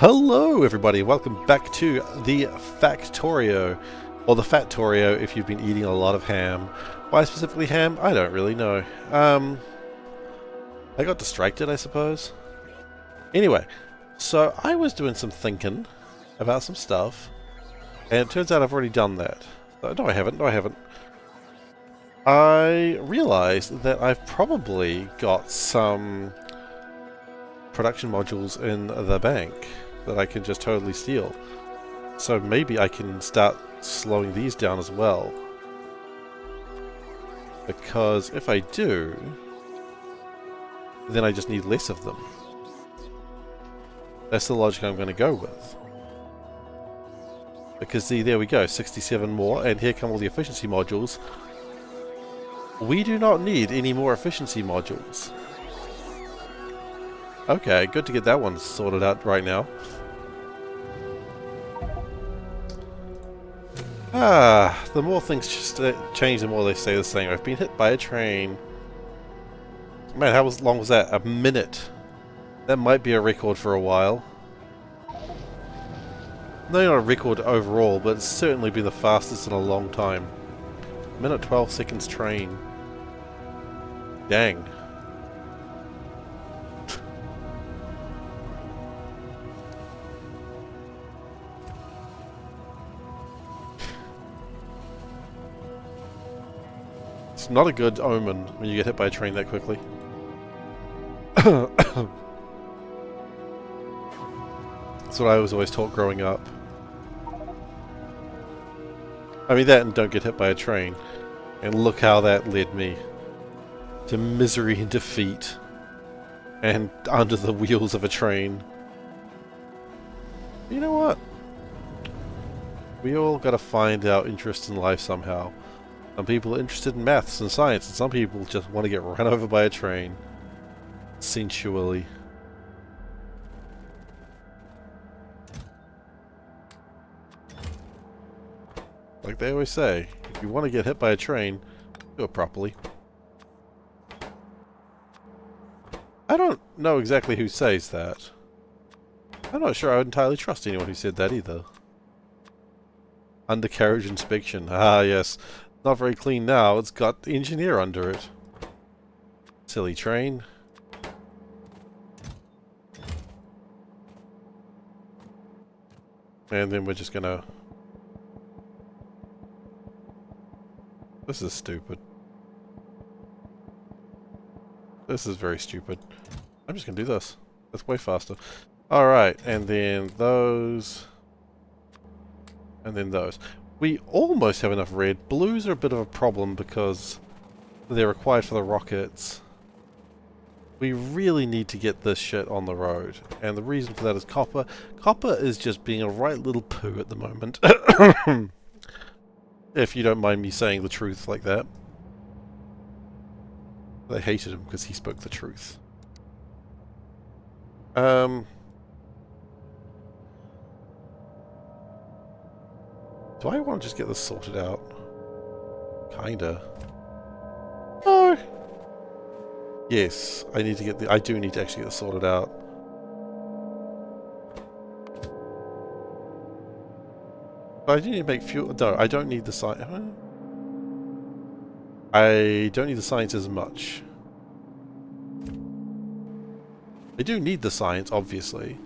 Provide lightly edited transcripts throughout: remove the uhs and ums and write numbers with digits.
Hello everybody, welcome back to the Factorio, or the Fattorio if you've been eating a lot of ham. Why specifically ham? I don't really know. I got distracted, I suppose. Anyway, so I was doing some thinking about some stuff, and it turns out I've already done that. No, I haven't. I realized that I've probably got some production modules in the bank that I can just totally steal. So maybe I can start slowing these down as well. Because if I do, then I just need less of them. That's the logic I'm going to go with. Because see, there we go, 67 more, and here come all the efficiency modules. We do not need any more efficiency modules. Okay, good to get that one sorted out right now. The more things just change, the more they stay the same. I've been hit by a train. Man, how long was that? A minute. That might be a record for a while. No, not a record overall, but it's certainly been the fastest in a long time. Minute 12 seconds train. Dang. It's not a good omen when you get hit by a train that quickly. That's what I was always taught growing up. I mean that and don't get hit by a train. And look how that led me. To misery and defeat. And under the wheels of a train. You know what? We all gotta find our interest in life somehow. Some people are interested in maths and science, and some people just want to get run over by a train. Sensually. Like they always say, if you want to get hit by a train, do it properly. I don't know exactly who says that. I'm not sure I would entirely trust anyone who said that either. Undercarriage inspection. Ah, yes. Not very clean now. It's got the engineer under it. Silly train. And then we're just gonna... This is stupid. This is very stupid. I'm just gonna do this. That's way faster. Alright, and then those... And then those. We almost have enough red. Blues are a bit of a problem because they're required for the rockets. We really need to get this shit on the road. And the reason for that is copper. Copper is just being a right little poo at the moment. If you don't mind me saying the truth like that. They hated him because he spoke the truth. Do I want to just get this sorted out? Kinda. No! Yes, I need to get the... I do need to actually get this sorted out. But I do need to make fuel... No, I don't need the science... I don't need the science as much. I do need the science, obviously.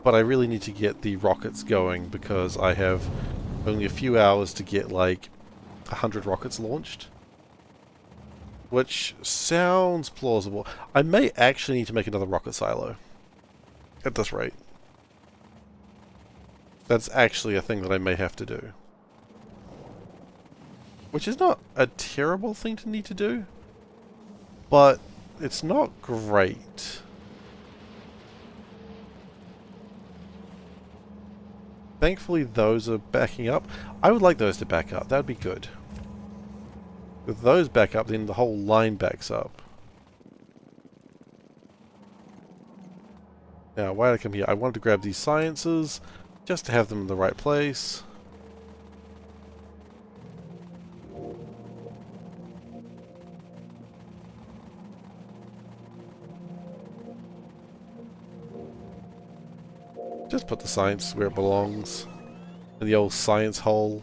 But I really need to get the rockets going because I have only a few hours to get like 100 rockets launched. Which sounds plausible. I may actually need to make another rocket silo. At this rate. That's actually a thing that I may have to do. Which is not a terrible thing to need to do. But it's not great. Thankfully those are backing up. I would like those to back up. That would be good. With those back up, then the whole line backs up. Now, why did I come here? I wanted to grab these sciences, just to have them in the right place. Just put the science where it belongs. In the old science hole.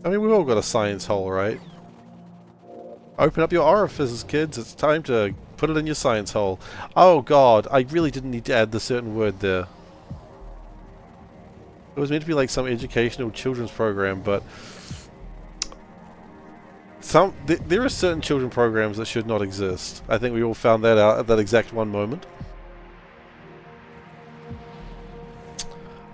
I mean, we've all got a science hole, right? Open up your orifices, kids. It's time to put it in your science hole. Oh god, I really didn't need to add the certain word there. It was meant to be like some educational children's program, but there are certain children programs that should not exist. I think we all found that out at that exact one moment.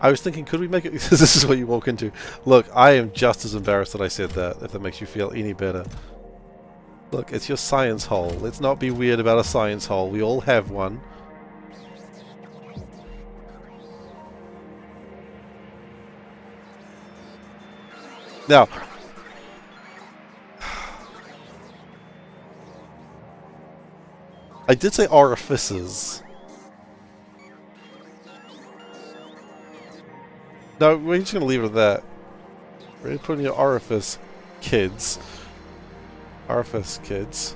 I was thinking, could we make it... This is what you walk into. Look, I am just as embarrassed that I said that, if that makes you feel any better. Look, it's your science hole. Let's not be weird about a science hole. We all have one. Now... I did say orifices. No, we're just going to leave it at that. We're going to put in your orifice, kids. Orifice, kids.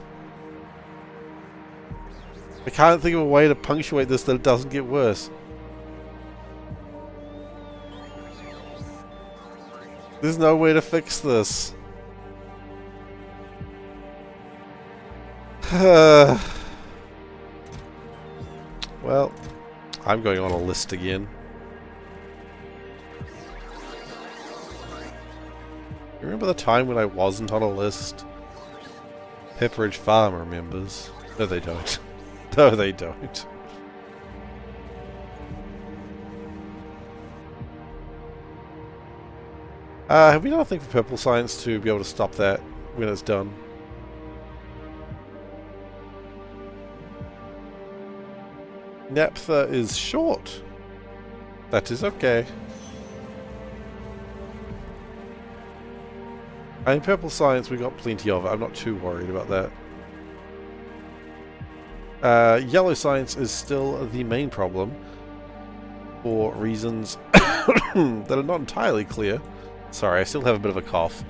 I can't think of a way to punctuate this that it doesn't get worse. There's no way to fix this. Well, I'm going on a list again. You remember the time when I wasn't on a list? Pepperidge Farm remembers. No, they don't. No, they don't. Have we done anything for Purple Science to be able to stop that when it's done? Naphtha is short. That is okay. I mean, Purple Science, we got plenty of it. I'm not too worried about that. Yellow Science is still the main problem for reasons that are not entirely clear. Sorry, I still have a bit of a cough.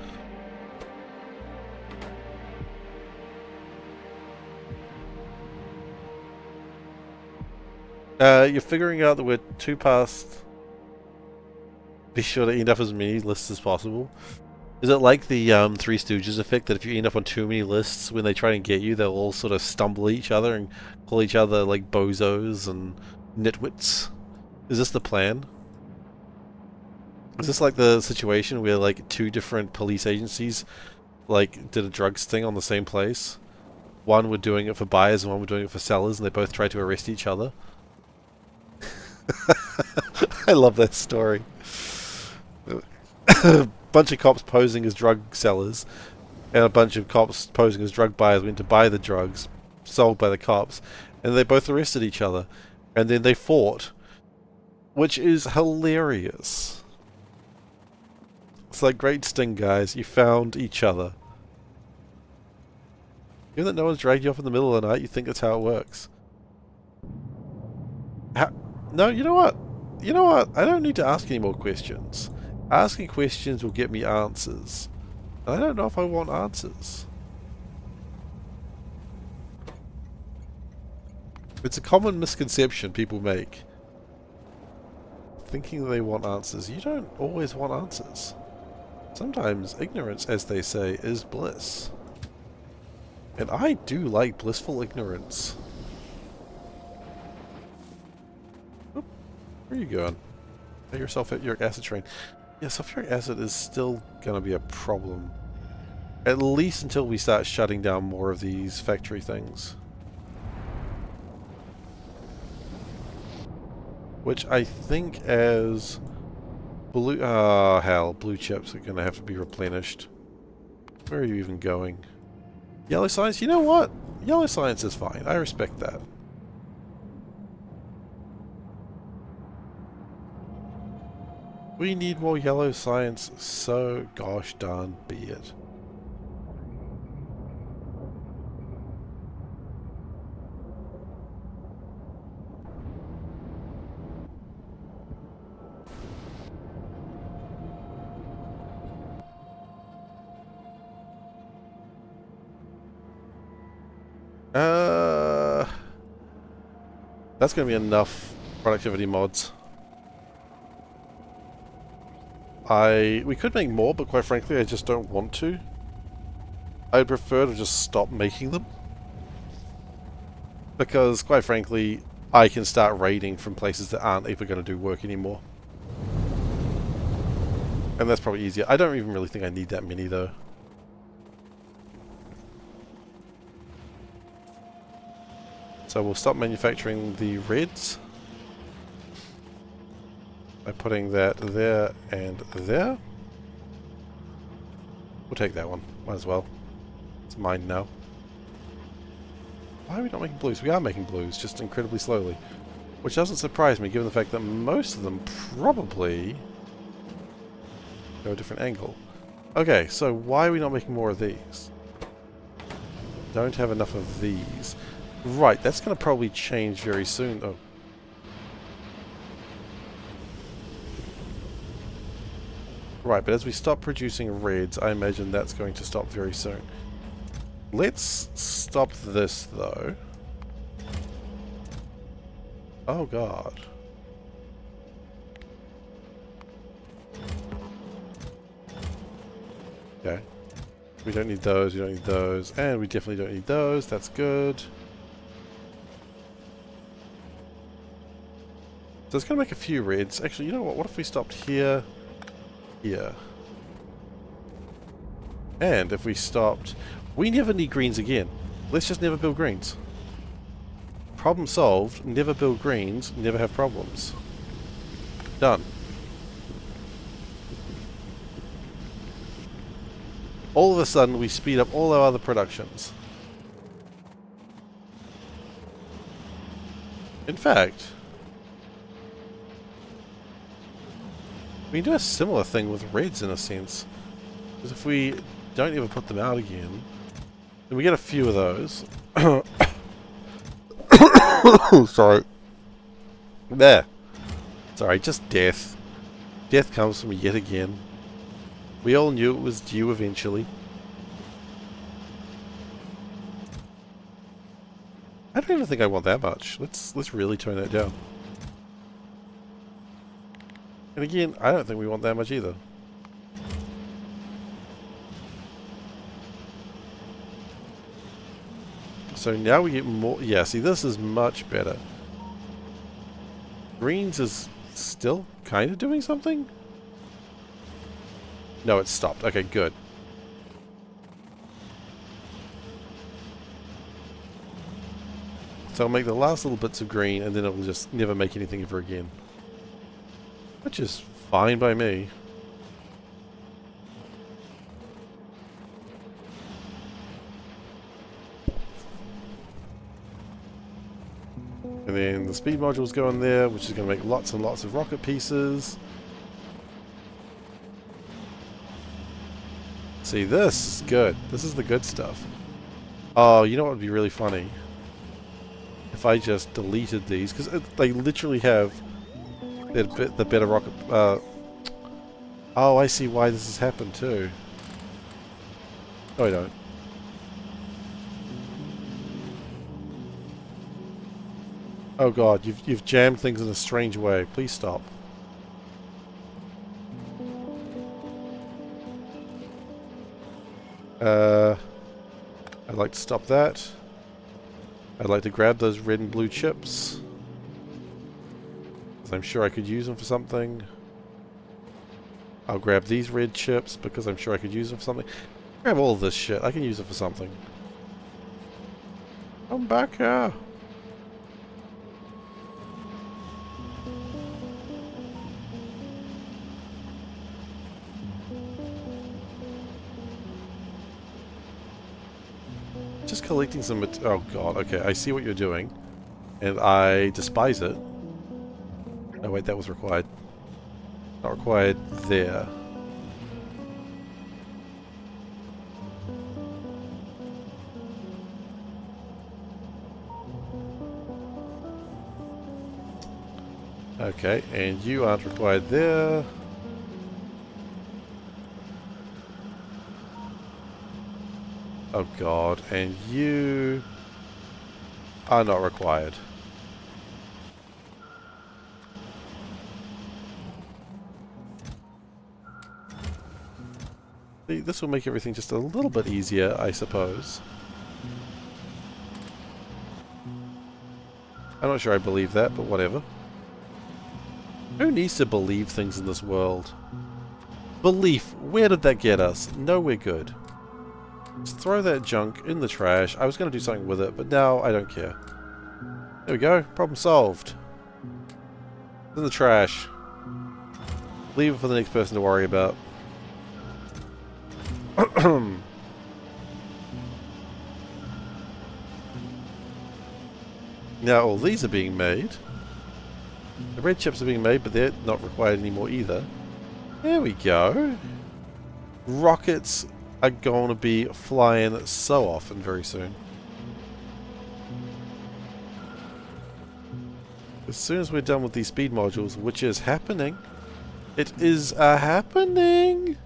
You're figuring out that we're too past... Be sure to end up as many lists as possible. Is it like the Three Stooges effect, that if you end up on too many lists, when they try and get you, they'll all sort of stumble each other and call each other like bozos and nitwits? Is this the plan? Is this like the situation where like two different police agencies like did a drugs thing on the same place? One were doing it for buyers and one were doing it for sellers, and they both tried to arrest each other? I love that story. A bunch of cops posing as drug sellers and a bunch of cops posing as drug buyers went to buy the drugs sold by the cops, and they both arrested each other, and then they fought, which is hilarious. It's like, great sting, guys, you found each other. Even that no one's dragged you off in the middle of the night, you think that's how it works. No, you know what? You know what? I don't need to ask any more questions. Asking questions will get me answers. And I don't know if I want answers. It's a common misconception people make. Thinking they want answers. You don't always want answers. Sometimes ignorance, as they say, is bliss. And I do like blissful ignorance. Oop, where are you going? Get your sulfuric acid train. Yeah, sulfuric acid is still going to be a problem. At least until we start shutting down more of these factory things. Which I think as blue... Ah, hell. Blue chips are going to have to be replenished. Where are you even going? Yellow science? You know what? Yellow science is fine. I respect that. We need more yellow science, so gosh darn be it. That's going to be enough productivity mods. We could make more, but quite frankly, I just don't want to. I'd prefer to just stop making them. Because, quite frankly, I can start raiding from places that aren't ever going to do work anymore. And that's probably easier. I don't even really think I need that many, though. So we'll stop manufacturing the reds by putting that there and there. We'll take that one. Might as well. It's mine now. Why are we not making blues? We are making blues, just incredibly slowly. Which doesn't surprise me, given the fact that most of them probably go a different angle. Okay, so why are we not making more of these? Don't have enough of these. Right, that's going to probably change very soon. Oh. Right, but as we stop producing reds, I imagine that's going to stop very soon. Let's stop this, though. Oh, God. Okay. We don't need those, we don't need those, and we definitely don't need those. That's good. So it's going to make a few reds. Actually, you know what? What if we stopped here, here? And if we stopped... We never need greens again. Let's just never build greens. Problem solved. Never build greens. Never have problems. Done. All of a sudden, we speed up all our other productions. In fact... we can do a similar thing with reds in a sense. Because if we don't ever put them out again, then we get a few of those. Sorry. There. Sorry, just death. Death comes from yet again. We all knew it was due eventually. I don't even think I want that much. Let's really tone that down. And again, I don't think we want that much either. So now we get more... Yeah, see, this is much better. Greens is still kind of doing something? No, it's stopped. Okay, good. So I'll make the last little bits of green, and then it will just never make anything ever again. Which is fine by me. And then the speed modules go in there, which is going to make lots and lots of rocket pieces. See, this is good. This is the good stuff. Oh, you know what would be really funny? If I just deleted these, because they literally have the better rocket... oh, I see why this has happened too. No, I don't. Oh god, you've jammed things in a strange way. Please stop. I'd like to stop that. I'd like to grab those red and blue chips. I'm sure I could use them for something. I'll grab these red chips because I'm sure I could use them for something. Grab all this shit. I can use it for something. Come back here. Just collecting some... Oh god, okay. I see what you're doing. And I despise it. Oh wait, that was required. Not required there. Okay, and you aren't required there. Oh god, and you are not required. See, this will make everything just a little bit easier, I suppose. I'm not sure I believe that, but whatever. Who needs to believe things in this world? Belief, where did that get us? Nowhere good. Just throw that junk in the trash. I was going to do something with it, but now I don't care. There we go. Problem solved. It's in the trash. Leave it for the next person to worry about. Now all these are being made. The red chips are being made, but they're not required anymore either. There we go. Rockets are going to be flying so often very soon. As soon as we're done with these speed modules, which is happening. It is happening!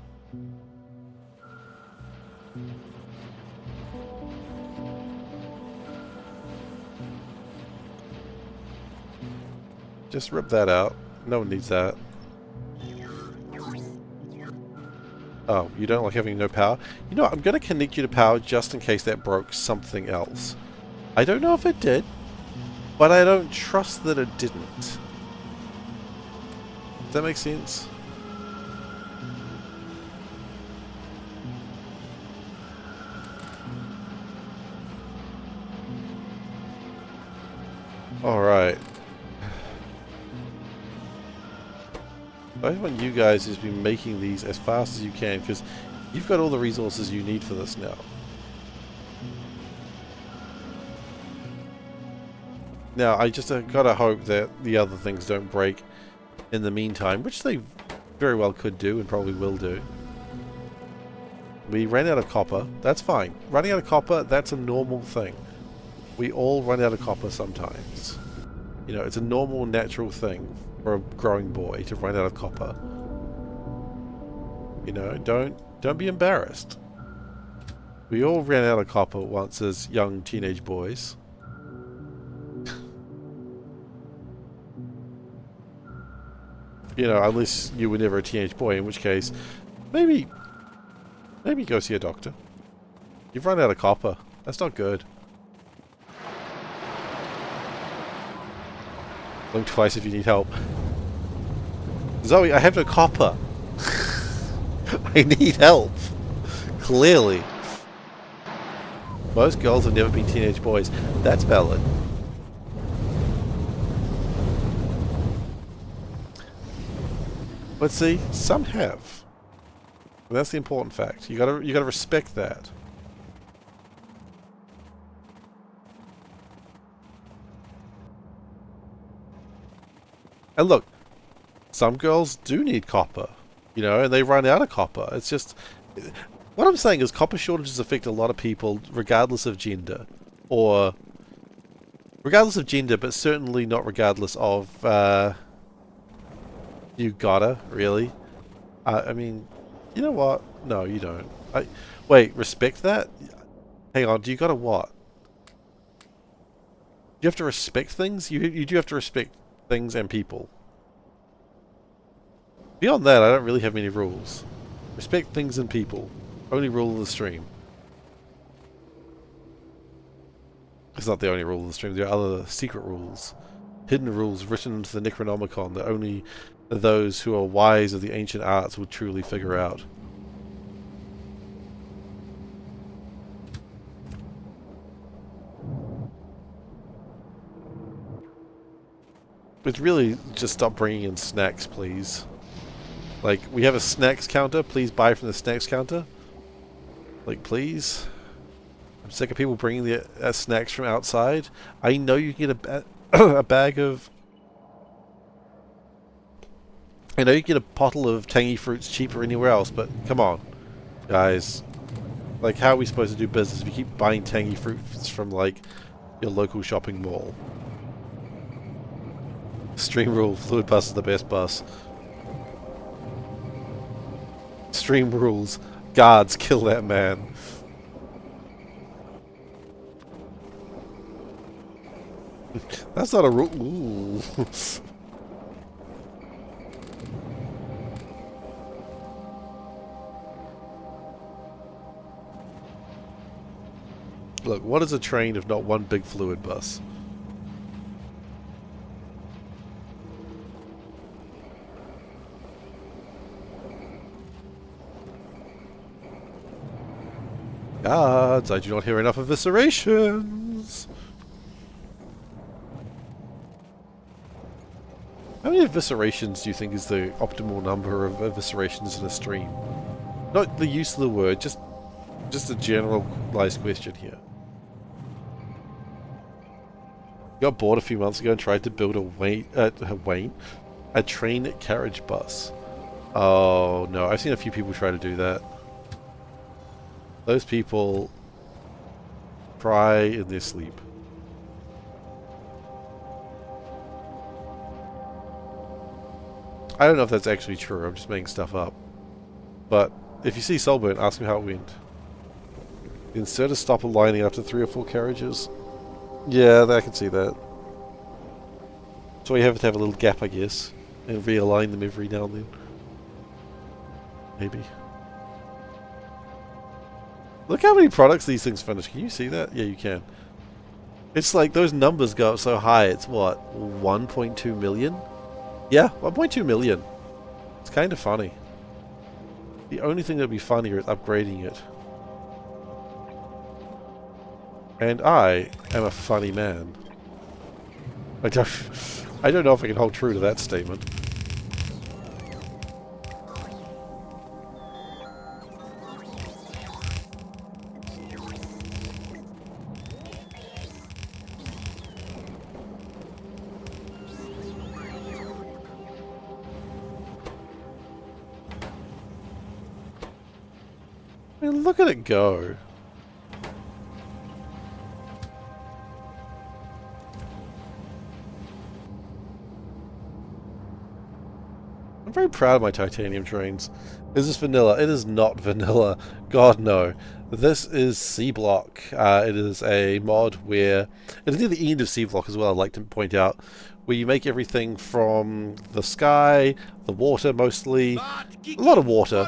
Just rip that out. No one needs that. Oh, you don't like having no power? You know what, I'm going to connect you to power just in case that broke something else. I don't know if it did, but I don't trust that it didn't. Does that make sense? Alright. I want you guys to be making these as fast as you can, because you've got all the resources you need for this now. Now, I just gotta hope that the other things don't break in the meantime, which they very well could do and probably will do. We ran out of copper. That's fine. Running out of copper, that's a normal thing. We all run out of copper sometimes. You know, it's a normal, natural thing for a growing boy to run out of copper. You know, don't be embarrassed. We all ran out of copper once as young teenage boys. You know, unless you were never a teenage boy, in which case, maybe go see a doctor. You've run out of copper. That's not good. Blink twice if you need help. Zoe, I have no copper. I need help. Clearly. Most girls have never been teenage boys. That's valid. But see, some have. And that's the important fact. You gotta respect that. And look, some girls do need copper, you know, and they run out of copper. It's just, what I'm saying is copper shortages affect a lot of people regardless of gender, but certainly not regardless of, you gotta, really? I mean, you know what? No, you don't. Wait, respect that? Hang on, do you gotta what? You have to respect things? You do have to respect things and people. Beyond that, I don't really have many rules. Respect things and people. Only rule of the stream. It's not the only rule of the stream. There are other secret rules. Hidden rules written into the Necronomicon that only those who are wise of the ancient arts would truly figure out. But really, just stop bringing in snacks, please. Like, we have a snacks counter. Please buy from the snacks counter. Like, please. I'm sick of people bringing the snacks from outside. I know you can get a bag of... I know you can get a bottle of tangy fruits cheaper anywhere else, but come on, guys. Like, how are we supposed to do business if you keep buying tangy fruits from, like, your local shopping mall? Stream rule, fluid bus is the best bus. Stream rules, guards, kill that man. That's not a rule. Ooh. Look, what is a train if not one big fluid bus? Guards, I do not hear enough eviscerations. How many eviscerations do you think is the optimal number of eviscerations in a stream? Not the use of the word, just a generalized question here. Got bored a few months ago and tried to build a train carriage bus. Oh no, I've seen a few people try to do that. Those people cry in their sleep. I don't know if that's actually true, I'm just making stuff up. But if you see Soulburn, ask him how it went. The inserters stop aligning after 3 or 4 carriages. Yeah, I can see that. So you have to have a little gap, I guess, and realign them every now and then. Maybe. Look how many products these things finish. Can you see that? Yeah, you can. It's like those numbers go up so high. It's what? 1.2 million? Yeah, 1.2 million. It's kind of funny. The only thing that would be funnier is upgrading it. And I am a funny man. I don't know if I can hold true to that statement. I mean, look at it go. I'm very proud of my titanium trains. Is this vanilla? It is not vanilla. God, no. This is Seablock. It is a mod where... It's near the end of Seablock as well, I'd like to point out. Where you make everything from the sky, the water mostly. A lot of water.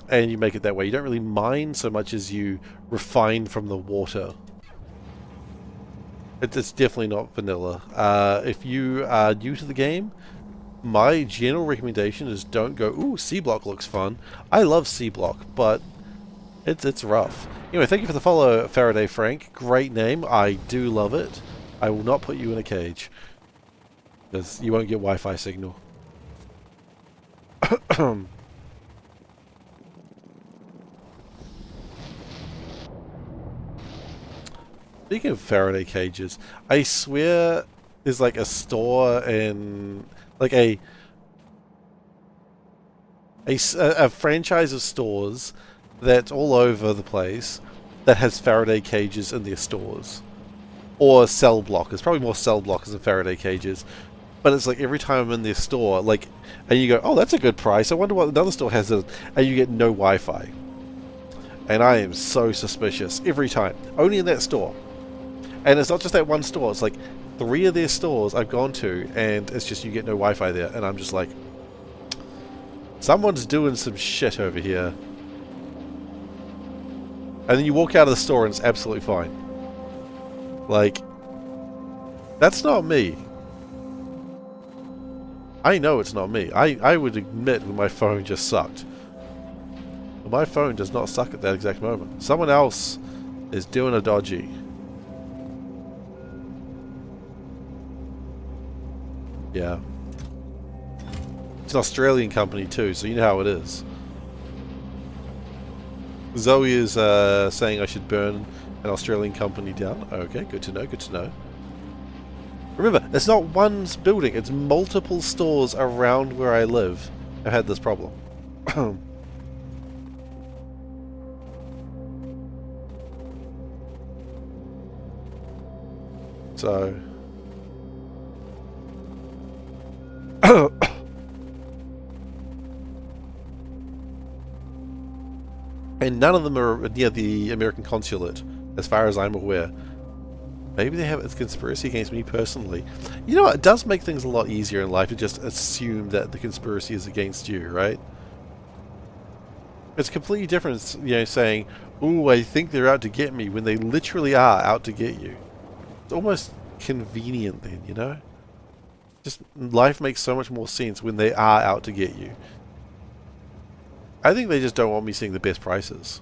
And you make it that way. You don't really mine so much as you refine from the water. It's definitely not vanilla. If you are new to the game, my general recommendation is don't go, ooh, Seablock looks fun. I love Seablock, but it's rough. Anyway, thank you for the follow, Faraday Frank. Great name. I do love it. I will not put you in a cage, because you won't get Wi-Fi signal. Speaking of Faraday cages, I swear there's like a store in, like a franchise of stores that's all over the place that has Faraday cages in their stores. Or cell blockers, probably more cell blockers than Faraday cages. But it's like every time I'm in their store, like, and you go, oh, that's a good price, I wonder what another store has, and you get no Wi-Fi. And I am so suspicious every time, only in that store. And it's not just that one store, it's like 3 of their stores I've gone to, and it's just you get no Wi-Fi there, and I'm just like, someone's doing some shit over here. And then you walk out of the store and it's absolutely fine. Like, that's not me. I know it's not me. I would admit when my phone just sucked. But my phone does not suck at that exact moment. Someone else is doing a dodgy. Yeah. It's an Australian company too, so you know how it is. Zoe is saying I should burn an Australian company down. Okay, good to know, good to know. Remember, it's not one building, it's multiple stores around where I live have had this problem. So... and none of them are near the American consulate, as far as I'm aware. Maybe they have a conspiracy against me personally. You know what? It does make things a lot easier in life to just assume that the conspiracy is against you, right? It's completely different, you know, saying, "Ooh, I think they're out to get me," when they literally are out to get you. It's almost convenient then, you know? Just life makes so much more sense when they are out to get you. I think they just don't want me seeing the best prices.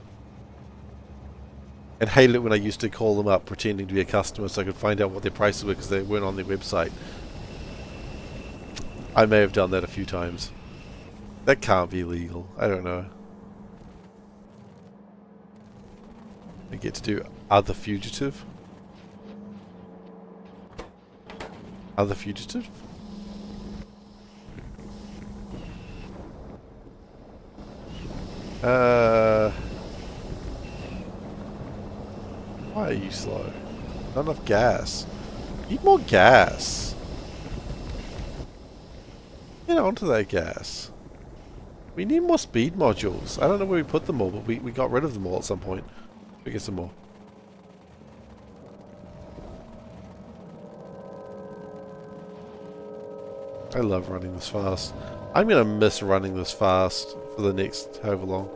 And hated it when I used to call them up pretending to be a customer so I could find out what their prices were because they weren't on their website. I may have done that a few times. That can't be legal. I don't know. I get to do other fugitive? Other fugitive? Why are you slow? Not enough gas. Need more gas. Get onto that gas. We need more speed modules. I don't know where we put them all, but we got rid of them all at some point. We get some more. I love running this fast. I'm going to miss running this fast for the next however long.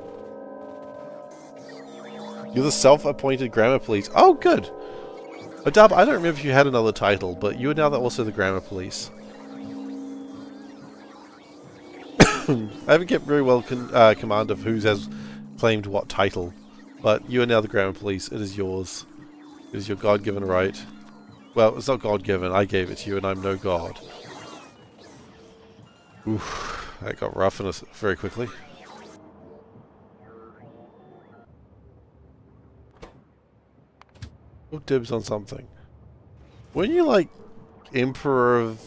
You're the self-appointed grammar police. Oh, good. Adab, I don't remember if you had another title, but you are now also the grammar police. I haven't kept very well command of who has claimed what title, but you are now the grammar police. It is yours. It is your God-given right. Well, it's not God-given. I gave it to you, and I'm no god. Oof, that got rough in us very quickly. Oh, dibs on something. Weren't you like Emperor of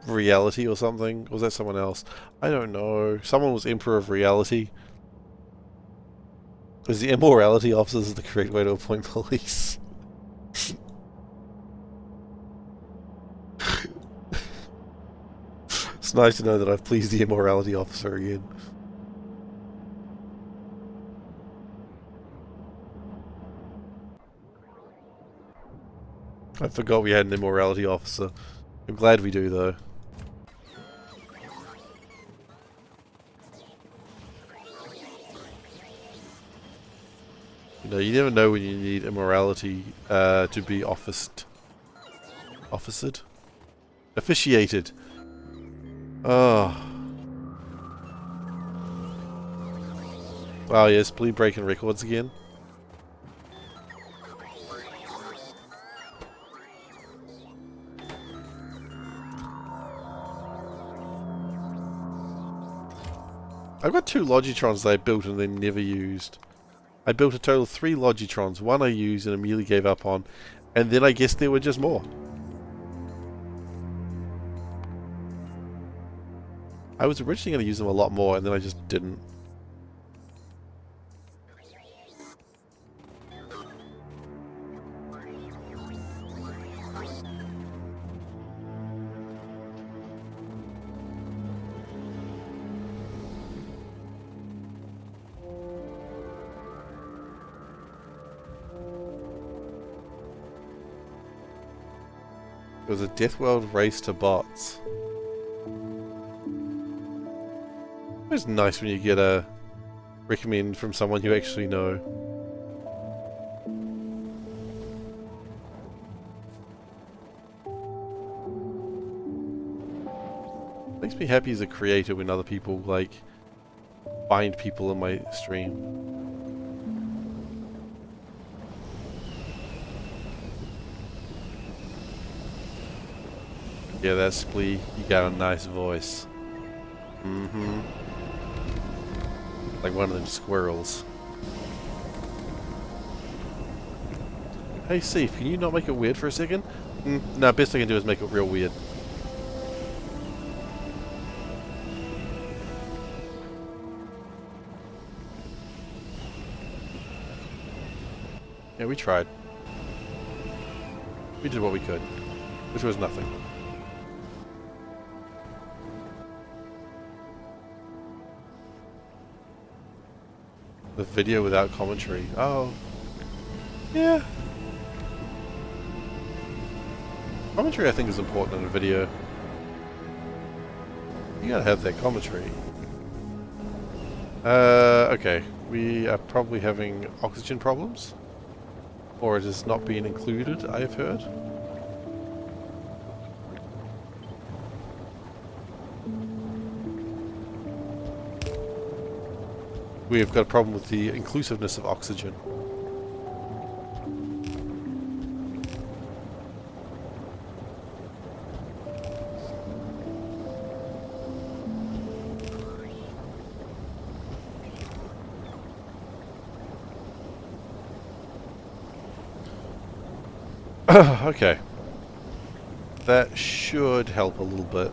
Reality or something? Or was that someone else? I don't know. Someone was Emperor of Reality. Is the immorality officers the correct way to appoint police? It's nice to know that I've pleased the immorality officer again. I forgot we had an immorality officer. I'm glad we do, though. You know, you never know when you need immorality to be officered. Officiated. Oh. Wow, yes, bleed breaking records again. I've got 2 Logitrons that I built and then never used. I built a total of 3 Logitrons. 1 I used and immediately gave up on. And then I guess there were just more. I was originally going to use them a lot more and then I just didn't. It was a Death World race to bots. It's nice when you get a recommend from someone you actually know. Makes me happy as a creator when other people like find people in my stream. Yeah, that's Splee. You got a nice voice. Mm-hmm. Like one of them squirrels. Hey, Seif, can you not make it weird for a second? No, best I can do is make it real weird. Yeah, we tried. We did what we could, which was nothing. The video without commentary. Oh. Yeah. Commentary I think is important in a video. You gotta have that commentary. Okay. We are probably having oxygen problems. Or it is not being included, I have heard. We have got a problem with the inclusiveness of oxygen. Okay. That should help a little bit.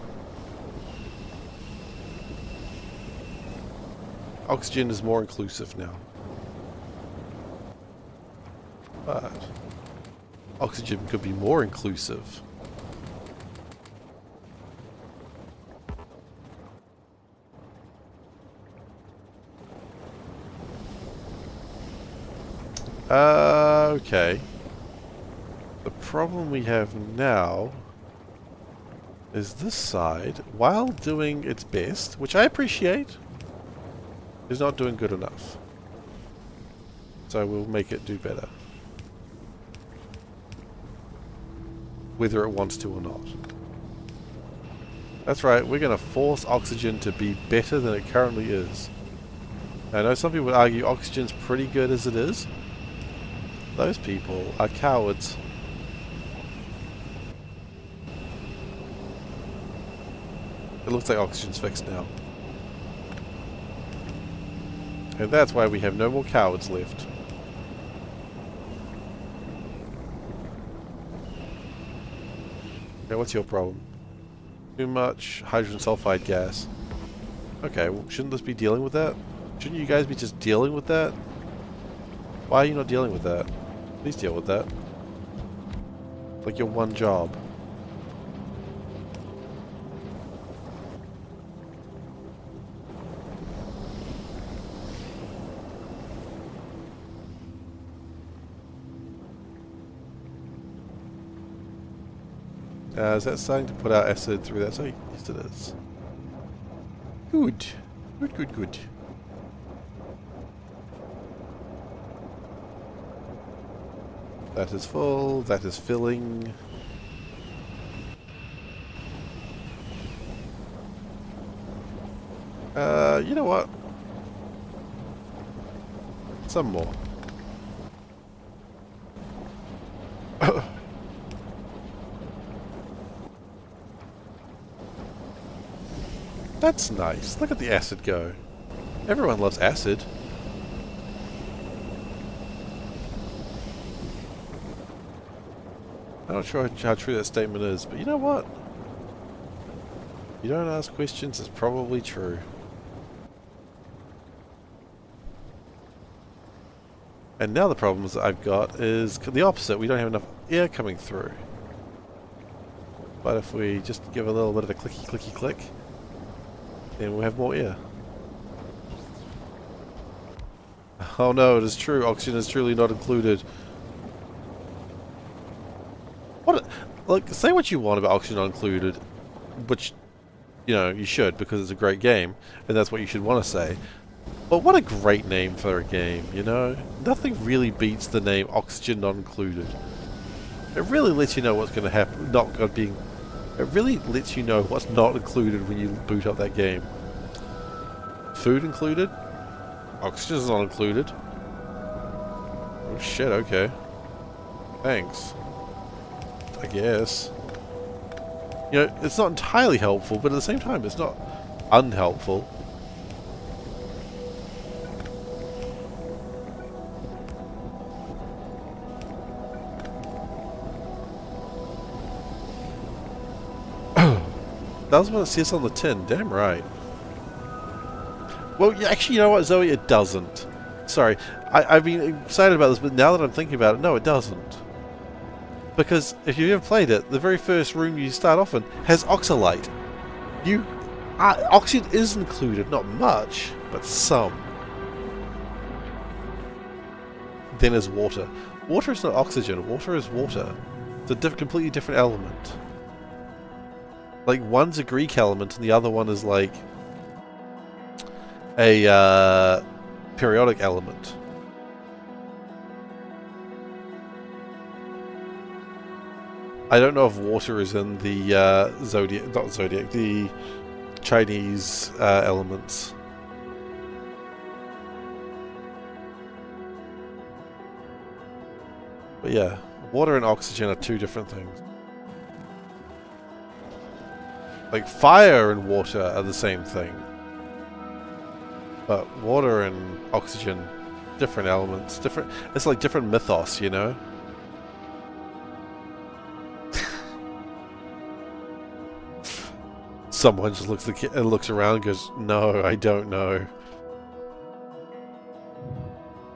Oxygen is more inclusive now. But oxygen could be more inclusive. Okay. The problem we have now is this side, while doing its best, which I appreciate, is not doing good enough. So we'll make it do better. Whether it wants to or not. That's right, we're going to force oxygen to be better than it currently is. I know some people would argue oxygen's pretty good as it is. Those people are cowards. It looks like oxygen's fixed now. And that's why we have no more cowards left. Okay, what's your problem? Too much hydrogen sulfide gas. Okay, well, shouldn't this be dealing with that? Shouldn't you guys be just dealing with that? Why are you not dealing with that? Please deal with that. Like your one job. Is that starting to put out acid through that site? Yes, it is. Good. Good, good, good. That is full. That is filling. You know what? Some more. That's nice. Look at the acid go. Everyone loves acid. I'm not sure how true that statement is, but you know what? You don't ask questions, it's probably true. And now the problems that I've got is the opposite. We don't have enough air coming through. But if we just give a little bit of a clicky clicky click, then we'll have more air. Oh no, it is true. Oxygen is truly not included. Look, say what you want about Oxygen Not Included, which, you know, you should because it's a great game, and that's what you should want to say. But what a great name for a game, you know? Nothing really beats the name Oxygen Not Included. It really lets you know what's going to happen, it really lets you know what's not included when you boot up that game. Food included? Oxygen's not included. Oh shit, okay. Thanks. I guess. You know, it's not entirely helpful, but at the same time, it's not unhelpful. That's what it says on the tin, damn right. Well, actually, you know what, Zoe? It doesn't. Sorry, I've been excited about this, but now that I'm thinking about it, no, it doesn't. Because if you've ever played it, the very first room you start off in has oxalate. Oxygen is included, not much, but some. Then there's water. Water is not oxygen, water is water. It's a completely different element. Like, one's a Greek element and the other one is like... a periodic element. I don't know if water is in the the Chinese elements. But yeah, water and oxygen are two different things. Like fire and water are the same thing. But water and oxygen, different elements, different. It's like different mythos, you know? Someone just looks around and goes, "No, I don't know."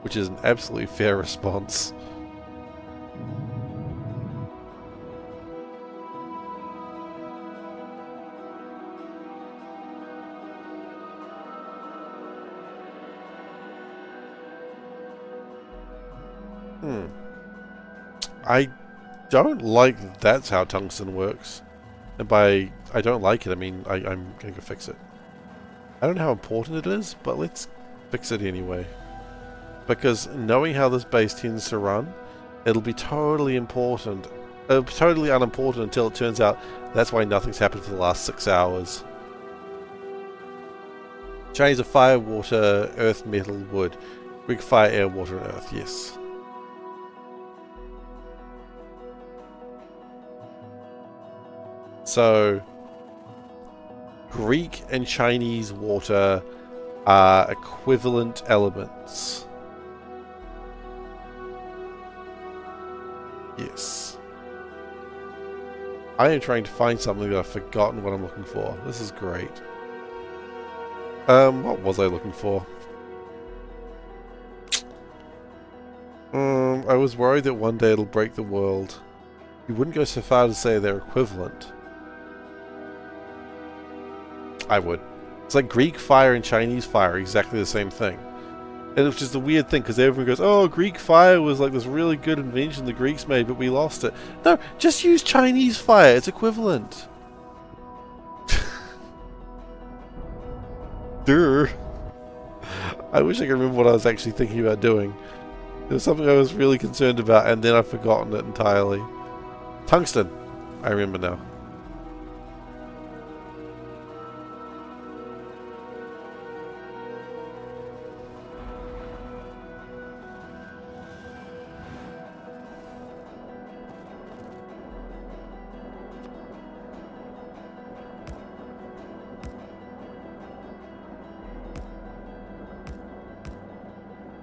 Which is an absolutely fair response. I don't like that's how tungsten works. And by I don't like it, I mean I'm gonna go fix it. I don't know how important it is, but let's fix it anyway. Because knowing how this base tends to run, it'll be totally important. It'll be totally unimportant until it turns out that's why nothing's happened for the last 6 hours. Chinese are fire, water, earth, metal, wood. Greek fire, air, water, and earth, yes. So, Greek and Chinese water are equivalent elements. Yes. I am trying to find something that I've forgotten what I'm looking for. This is great. What was I looking for? I was worried that one day it'll break the world. You wouldn't go so far to say they're equivalent. I would. It's like Greek fire and Chinese fire, exactly the same thing. And it's just a weird thing, because everyone goes, "Oh, Greek fire was like this really good invention the Greeks made, but we lost it." No, just use Chinese fire. It's equivalent. Duh. I wish I could remember what I was actually thinking about doing. It was something I was really concerned about, and then I've forgotten it entirely. Tungsten. I remember now.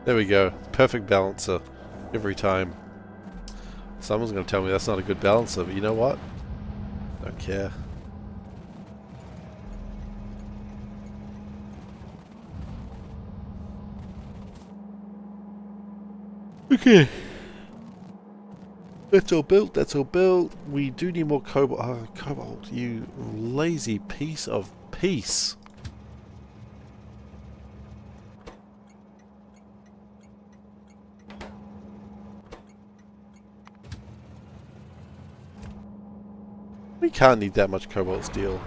There we go. Perfect balancer. Every time. Someone's going to tell me that's not a good balancer, but you know what? Don't care. Okay. That's all built. That's all built. We do need more cobalt. Oh, cobalt, you lazy piece of peace. We can't need that much cobalt steel.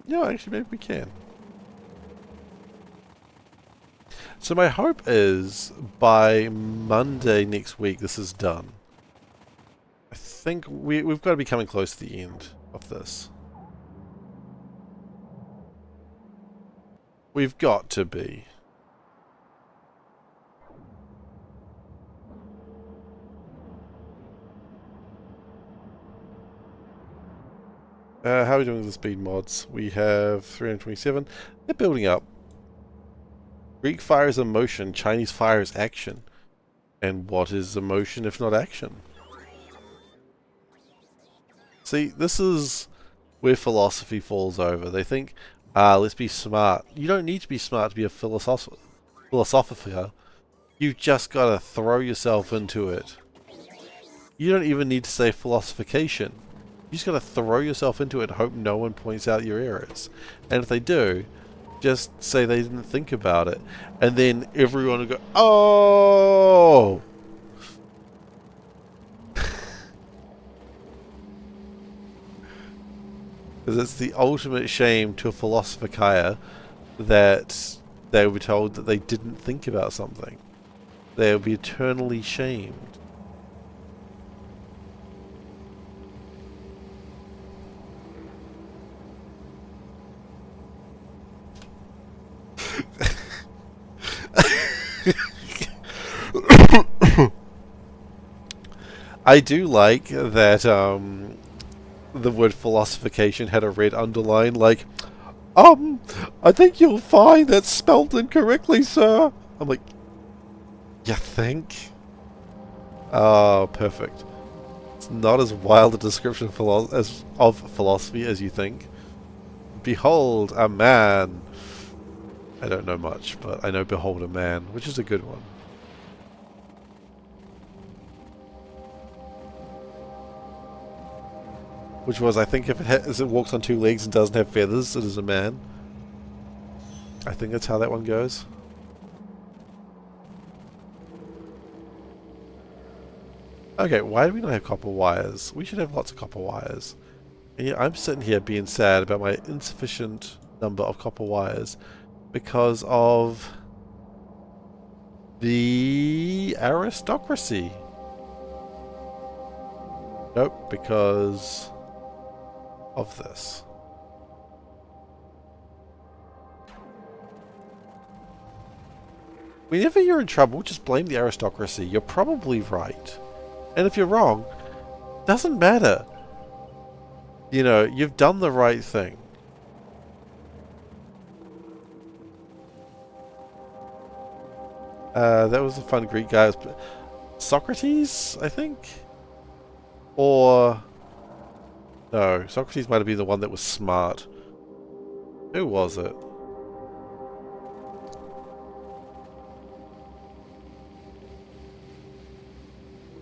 No, actually, maybe we can. So my hope is by Monday next week this is done. I think we've got to be coming close to the end of this. We've got to be. How are we doing with the speed mods? We have 327. They're building up. Greek fire is emotion, Chinese fire is action. And what is emotion if not action? See, this is where philosophy falls over. They think, let's be smart. You don't need to be smart to be a philosopher. You've just got to throw yourself into it. You don't even need to say philosophication. You just got to throw yourself into it and hope no one points out your errors. And if they do, just say they didn't think about it. And then everyone will go, "Oh!" Because it's the ultimate shame to a SeiferKatt that they were told that they didn't think about something. They will be eternally shamed. I do like that the word philosophication had a red underline, like, I think you'll find that's spelled incorrectly, sir. I'm like, you think? Oh, perfect. It's not as wild a description of philosophy as you think. Behold a man. I don't know much, but I know behold a man, which is a good one. Which was, I think, if it walks on two legs and doesn't have feathers, it is a man. I think that's how that one goes. Okay, why do we not have copper wires? We should have lots of copper wires. And yeah, I'm sitting here being sad about my insufficient number of copper wires because of the aristocracy. Nope, because of this. Whenever you're in trouble, just blame the aristocracy. You're probably right. And if you're wrong, doesn't matter. You know, you've done the right thing. That was a fun Greek guy. Socrates, I think? Or... no, Socrates might have been the one that was smart. Who was it?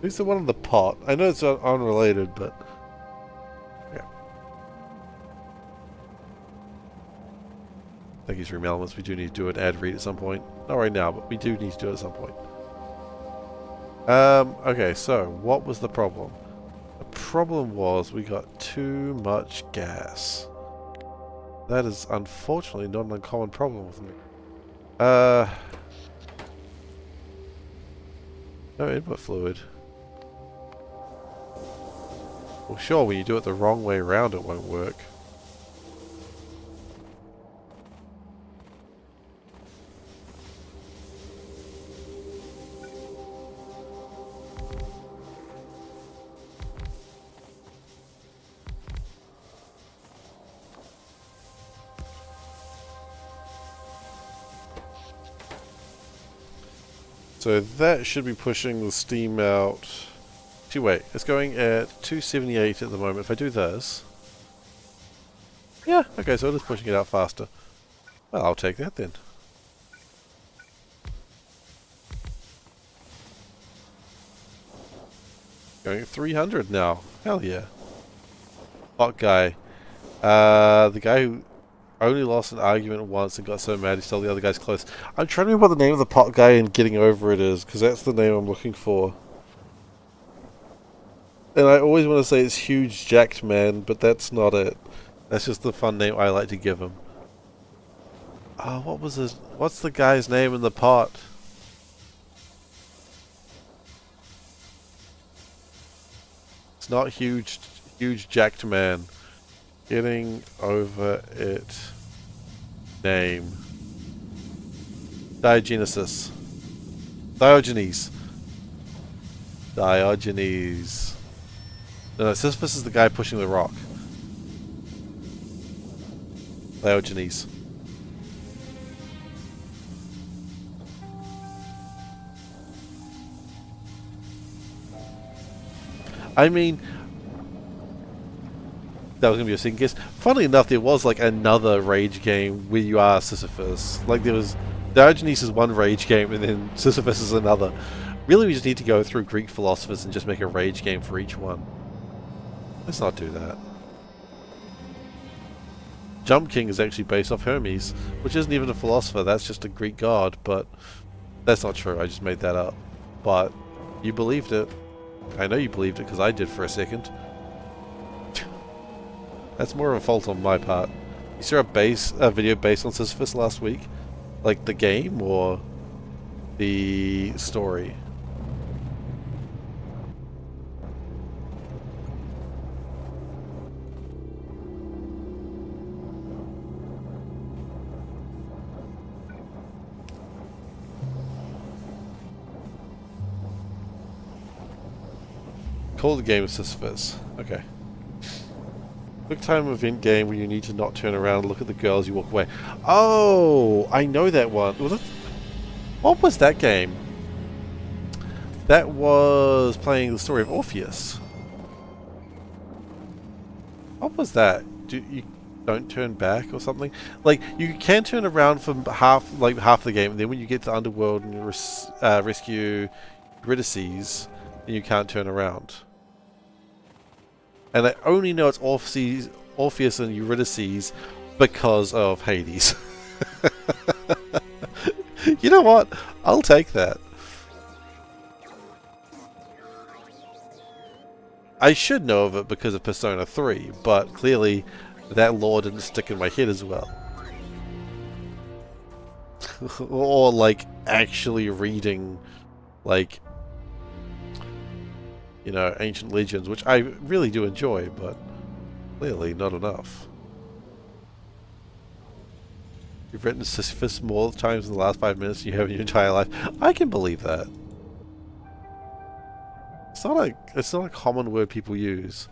Who's the one in the pot? I know it's unrelated, but... yeah. Thank you for your elements. We do need to do an ad read at some point. Not right now, but we do need to do it at some point. Okay, so, what was the problem? The problem was we got too much gas. That is unfortunately not an uncommon problem with me. No input fluid. Well, sure, when you do it the wrong way around, it won't work. So that should be pushing the steam out. Actually, wait, it's going at 278 at the moment. If I do this... yeah, okay, so it is pushing it out faster. Well, I'll take that then. Going at 300 now. Hell yeah. Hot guy. The guy who only lost an argument once and got so mad he stole the other guy's clothes. I'm trying to remember what the name of the pot guy and getting over it is, because that's the name I'm looking for. And I always want to say it's Huge Jacked Man, but that's not it. That's just the fun name I like to give him. Oh, what was his... what's the guy's name in the pot? It's not Huge Jacked Man. Getting over it. Name. Diogenes. Diogenes. No, Sisyphus is the guy pushing the rock. Diogenes. I mean... that was going to be a second guess. Funnily enough, there was like another rage game where you are Sisyphus. Like there was... Diogenes is one rage game and then Sisyphus is another. Really, we just need to go through Greek philosophers and just make a rage game for each one. Let's not do that. Jump King is actually based off Hermes, which isn't even a philosopher, that's just a Greek god, but that's not true, I just made that up. But you believed it. I know you believed it because I did for a second. That's more of a fault on my part. You saw a video based on Sisyphus last week? Like the game or the story? Call the game of Sisyphus. Okay. Quick time event game where you need to not turn around and look at the girl as you walk away. Oh, I know that one. Was it? What was that game? That was playing the story of Orpheus. What was that? You don't turn back or something? Like you can turn around for half the game, and then when you get to the underworld and you rescue Eurydice, then you can't turn around. And I only know it's Orpheus and Eurydice because of Hades. You know what? I'll take that. I should know of it because of Persona 3, but clearly that lore didn't stick in my head as well. Or like actually reading like, you know, ancient legends, which I really do enjoy, but clearly not enough. You've written Sisyphus more times in the last 5 minutes than you have in your entire life. I can believe that. It's not a common word people use.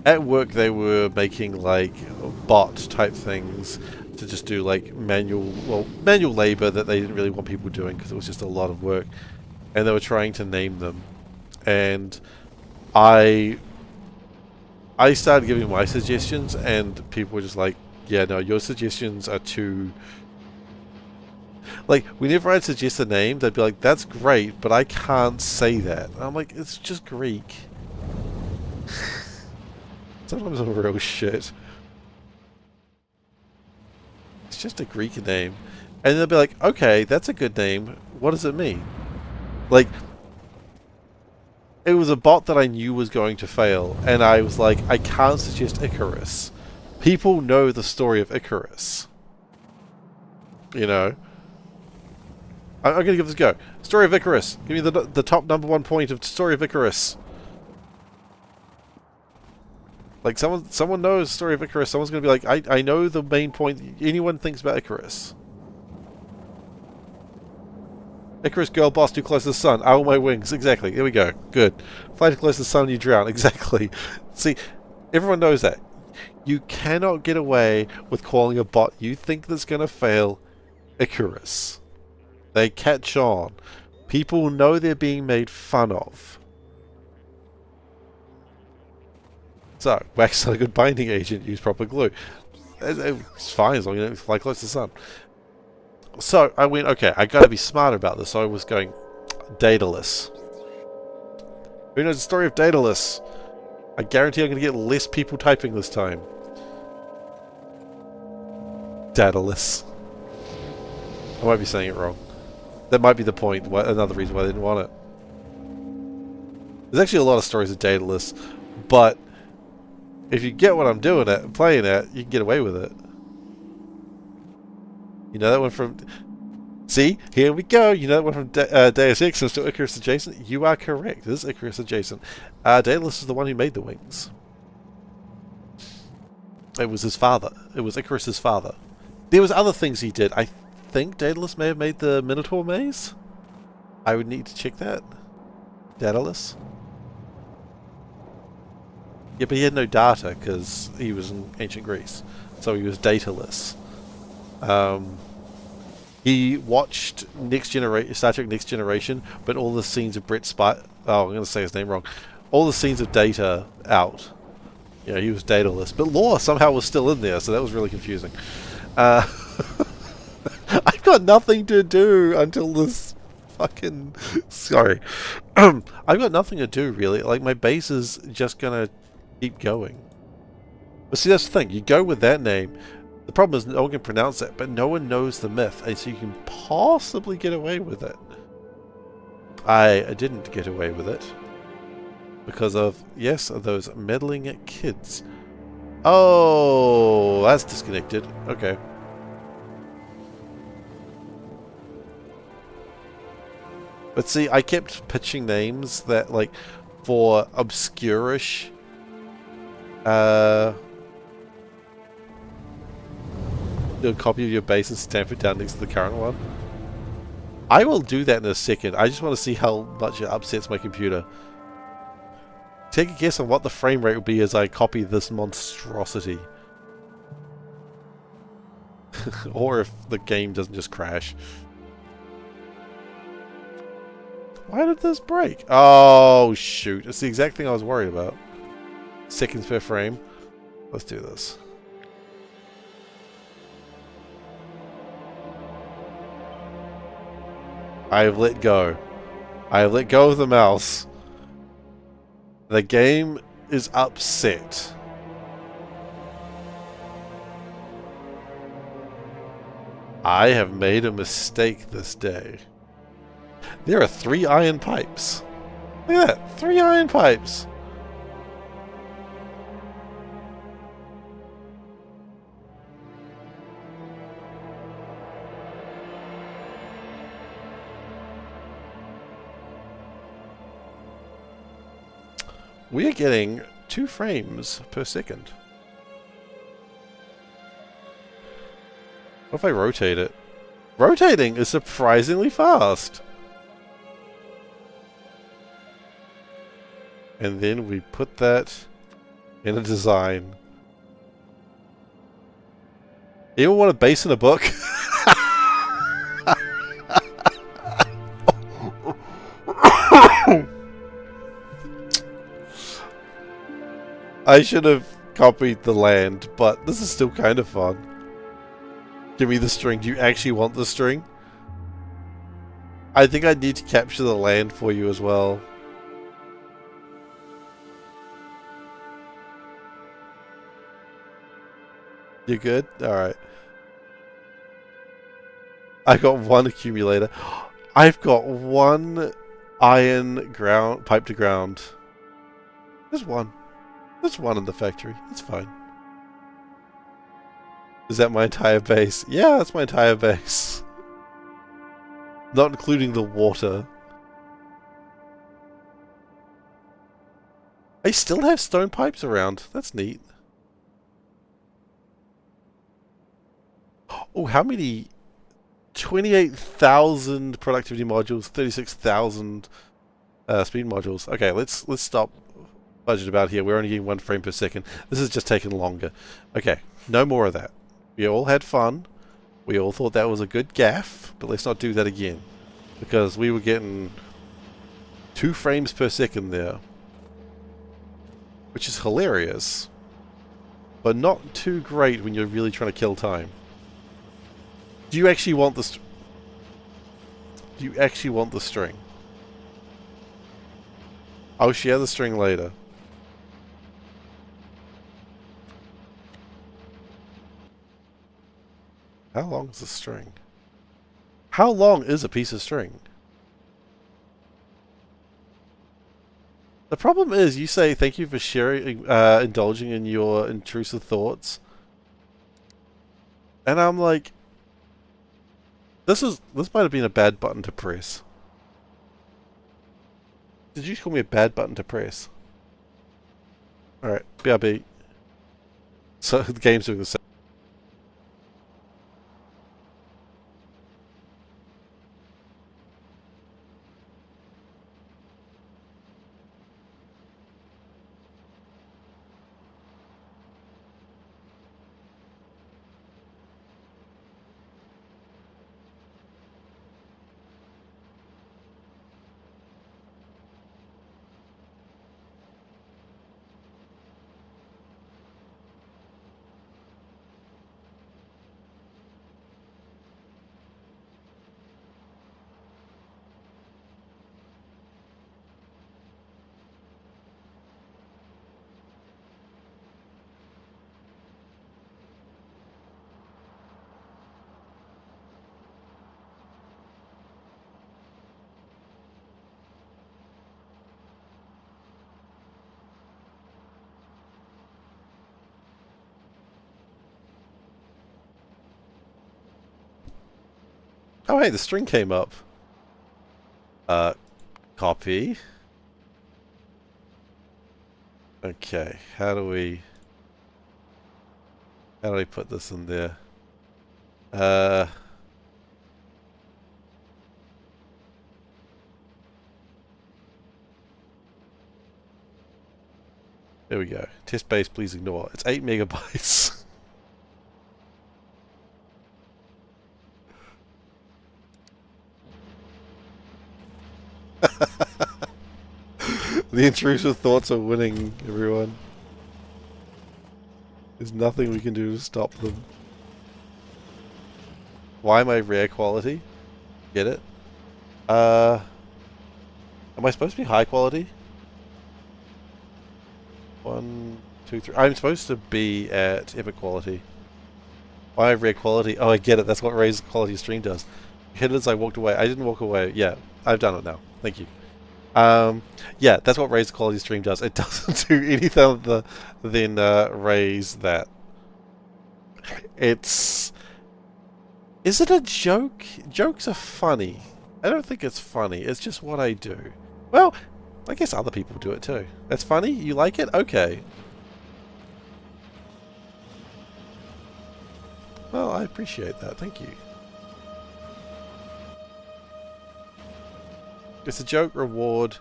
At work they were making like bot type things to just do like manual labor that they didn't really want people doing because it was just a lot of work, and they were trying to name them, and I started giving my suggestions and people were just like, yeah, no, your suggestions are too... Like, whenever I'd suggest a name, they'd be like, that's great, but I can't say that. And I'm like, it's just Greek. Sometimes I'm real shit. It's just a Greek name. And they'll be like, okay, that's a good name. What does it mean? Like, it was a bot that I knew was going to fail, and I was like, I can't suggest Icarus. People know the story of Icarus. You know? I'm going to give this a go. Story of Icarus. Give me the top #1 point of Story of Icarus. Like, someone knows Story of Icarus. Someone's going to be like, I know the main point anyone thinks about Icarus. Icarus, girl boss, too close to the sun. Owl my wings. Exactly. Here we go. Good. Fly too close to the sun and you drown. Exactly. See, everyone knows that. You cannot get away with calling a bot you think that's going to fail Icarus. They catch on. People know they're being made fun of. So, wax not a good binding agent. Use proper glue. It's fine as long as you don't fly close to the sun. So, I went, okay, I gotta be smart about this. So I was going, Daedalus. Who knows the story of Daedalus? I guarantee I'm gonna get less people typing this time. Daedalus. I might be saying it wrong. That might be the point, another reason why they didn't want it. There's actually a lot of stories of Daedalus, but if you get what I'm doing at, playing at, you can get away with it. You know that one from... See? Here we go! You know that one from Deus Ex and still Icarus adjacent? You are correct. This is Icarus adjacent. Daedalus is the one who made the wings. It was his father. It was Icarus's father. There was other things he did. I think Daedalus may have made the Minotaur maze. I would need to check that. Daedalus. Yeah, but he had no data because he was in ancient Greece. So he was dataless. He watched Star Trek Next Generation, but all the scenes of Brett Spite... Oh, I'm going to say his name wrong. All the scenes of Data out. Yeah, he was dataless. But Lore somehow was still in there, so that was really confusing. I've got nothing to do until this fucking... Sorry. I've got nothing to do, really. Like, my base is just going to keep going. But see, that's the thing. You go with that name... The problem is no one can pronounce it, but no one knows the myth, and so you can possibly get away with it. I didn't get away with it. Because of, yes, those meddling kids. Oh, that's disconnected. Okay. But see, I kept pitching names that, like, for obscure-ish, do a copy of your base and stamp it down next to the current one. I will do that in a second. I just want to see how much it upsets my computer. Take a guess on what the frame rate will be as I copy this monstrosity. Or if the game doesn't just crash. Why did this break? Oh, shoot. It's the exact thing I was worried about. Seconds per frame. Let's do this. I have let go. I have let go of the mouse. The game is upset. I have made a mistake this day. There are 3 iron pipes. Look at that. 3 iron pipes. We are getting 2 frames per second. What if I rotate it? Rotating is surprisingly fast. And then we put that in a design. Anyone want a base in a book? I should have copied the land, but this is still kind of fun. Give me the string. Do you actually want the string? I think I need to capture the land for you as well. You good? Alright. I got 1 accumulator. I've got 1 iron ground pipe to ground. There's 1. There's 1 in the factory. It's fine. Is that my entire base? Yeah, that's my entire base. Not including the water. I still have stone pipes around. That's neat. Oh, how many? 28,000 productivity modules, 36,000 speed modules. Okay, let's stop budget about here. We're only getting 1 frame per second. This is just taking longer. Okay, no more of that. We all had fun. We all thought that was a good gaff, but let's not do that again. Because we were getting 2 frames per second there. Which is hilarious. But not too great when you're really trying to kill time. Do you actually want this? Do you actually want the string? I'll share the string later. How long is the string? How long is a piece of string? The problem is, you say thank you for sharing, indulging in your intrusive thoughts, and I'm like, this might have been a bad button to press. Did you call me a bad button to press? All right, BRB. So the game's doing the same. Oh, hey, the string came up. Copy. Okay, how do we put this in there? There we go. Test base, please ignore. It's 8 megabytes. The intrusive thoughts are winning, everyone. There's nothing we can do to stop them. Why am I rare quality? Get it? Am I supposed to be high quality? 1, 2, 3. I'm supposed to be at epic quality. Why rare quality? Oh, I get it. That's what raise quality stream does. Hit it as I walked away. I didn't walk away. Yeah, I've done it now. Thank you. Yeah, that's what raise quality stream does. It doesn't do anything other than raise that. It's... Is it a joke? Jokes are funny. I don't think it's funny. It's just what I do. Well, I guess other people do it too. That's funny? You like it? Okay. Well, I appreciate that. Thank you. It's a joke, reward,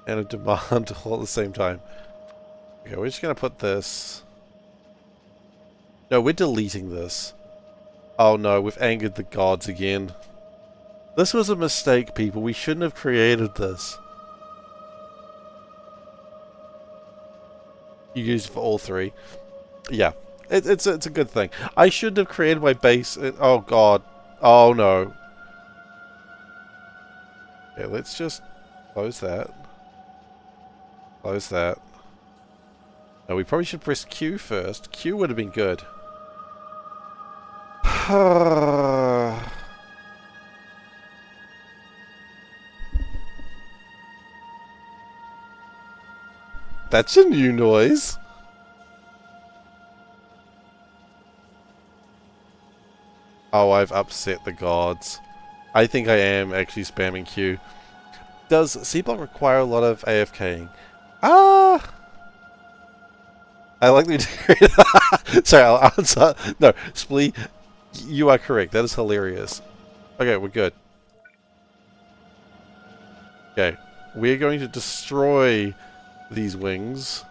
and a demand all at the same time. Okay, we're just going to put this... No, we're deleting this. Oh no, we've angered the gods again. This was a mistake, people. We shouldn't have created this. You used it for all three. Yeah, it's a good thing. I shouldn't have created my base. Oh god. Oh no. Okay, let's just close that. Close that. No, we probably should press Q first. Q would have been good. That's a new noise. Oh, I've upset the gods. I think I am actually spamming Q. Does Seablock require a lot of AFKing? Ah! I like the... Sorry, I'll answer. No, Splee, you are correct. That is hilarious. Okay, we're good. Okay, we're going to destroy these wings.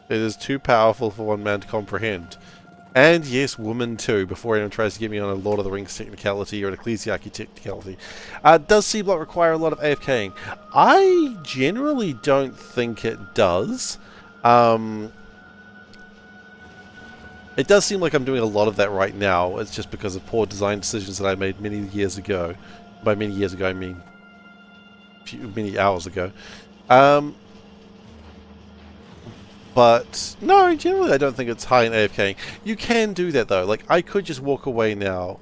It is too powerful for one man to comprehend. And yes, woman too, before anyone tries to get me on a Lord of the Rings technicality or an Ecclesiarchy technicality. Does Seablock require a lot of AFKing? I generally don't think it does. It does seem like I'm doing a lot of that right now. It's just because of poor design decisions that I made many years ago. By many years ago, I mean many hours ago. But, no, generally I don't think it's high in AFKing. You can do that though, like, I could just walk away now.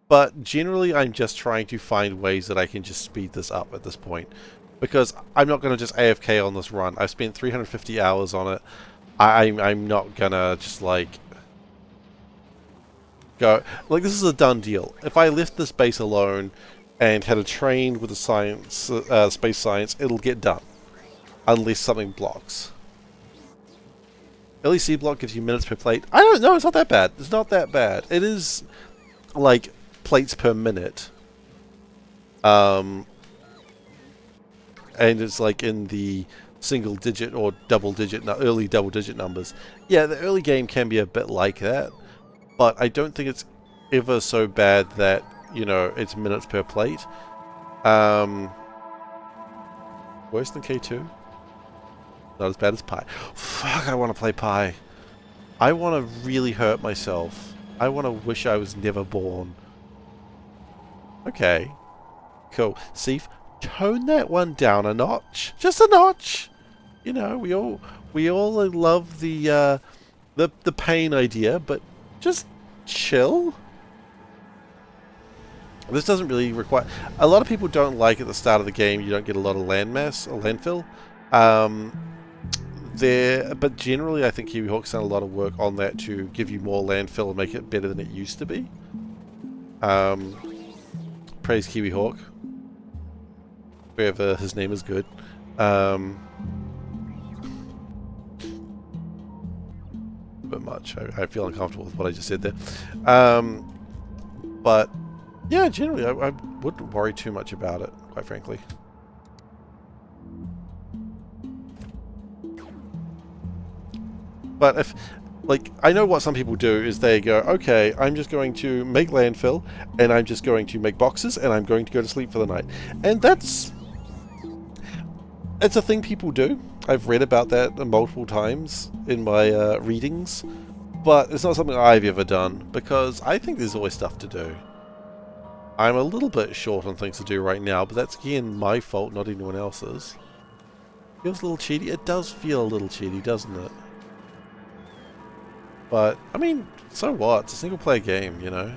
But, generally I'm just trying to find ways that I can just speed this up at this point. Because I'm not going to just AFK on this run. I've spent 350 hours on it. I'm not going to just, like, go... Like, this is a done deal. If I left this base alone... and had a train with the science, space science, it'll get done. Unless something blocks. Early Seablock gives you minutes per plate. I don't know, it's not that bad. It's not that bad. It is, like, plates per minute. And it's like in the single digit or double digit, early double digit numbers. Yeah, the early game can be a bit like that. But I don't think it's ever so bad that you know, it's minutes per plate. Worse than K2? Not as bad as Pi. Fuck, I want to play Pi. I want to really hurt myself. I want to wish I was never born. Okay. Cool. Seif, tone that one down a notch. Just a notch. You know, we all love the pain idea, but just chill. This doesn't really require... A lot of people don't like at the start of the game you don't get a lot of landmass or landfill. But generally I think Kiwi Hawk's done a lot of work on that to give you more landfill and make it better than it used to be. Praise Kiwi Hawk. Wherever his name is good. A bit much. I feel uncomfortable with what I just said there. But yeah, generally I wouldn't worry too much about it, quite frankly. But if, like, I know what some people do is they go, okay, I'm just going to make landfill, and I'm just going to make boxes, and I'm going to go to sleep for the night. And it's a thing people do. I've read about that multiple times in my readings, but it's not something I've ever done, because I think there's always stuff to do. I'm a little bit short on things to do right now, but that's again my fault, not anyone else's. Feels a little cheaty. It does feel a little cheaty, doesn't it? But, I mean, so what? It's a single-player game, you know?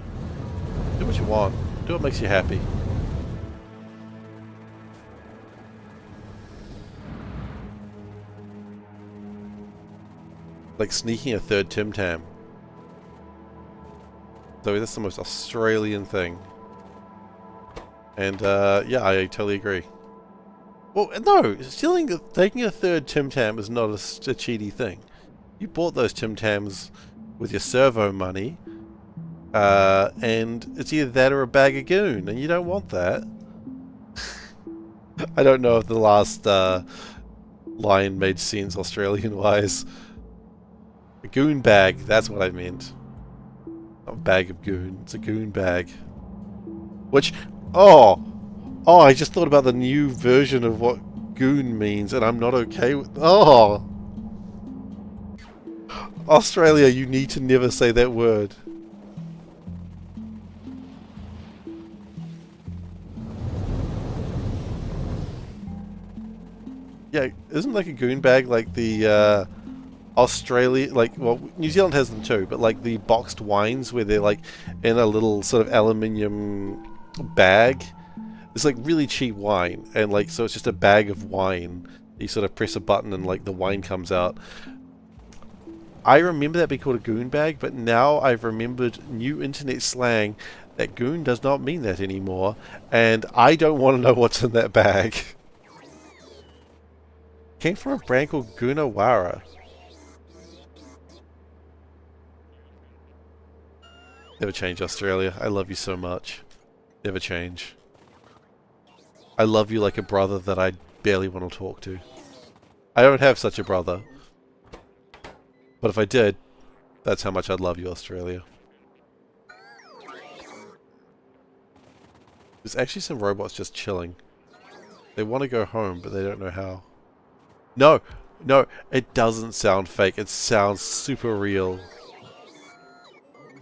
Do what you want. Do what makes you happy. Like sneaking a third Tim Tam. So that's the most Australian thing. And, yeah, I totally agree. Well, no, taking a third Tim Tam is not a cheaty thing. You bought those Tim Tams with your servo money, and it's either that or a bag of goon, and you don't want that. I don't know if the last line made sense Australian-wise. A goon bag, that's what I meant. Not a bag of goon, it's a goon bag. Which, oh, I just thought about the new version of what goon means, and I'm not okay with, Australia, you need to never say that word. Yeah, isn't like a goon bag like the Australia, like, well, New Zealand has them too, but like the boxed wines where they're like in a little sort of aluminium bag. It's like really cheap wine, and like, so it's just a bag of wine. You sort of press a button and like the wine comes out. I remember that being called a goon bag, but now I've remembered new internet slang that goon does not mean that anymore, and I don't want to know what's in that bag. Came from a brand called Goonawara. Never change, Australia. I love you so much. Never change. I love you like a brother that I barely want to talk to. I don't have such a brother. But if I did, that's how much I'd love you, Australia. There's actually some robots just chilling. They want to go home, but they don't know how. No, it doesn't sound fake. It sounds super real.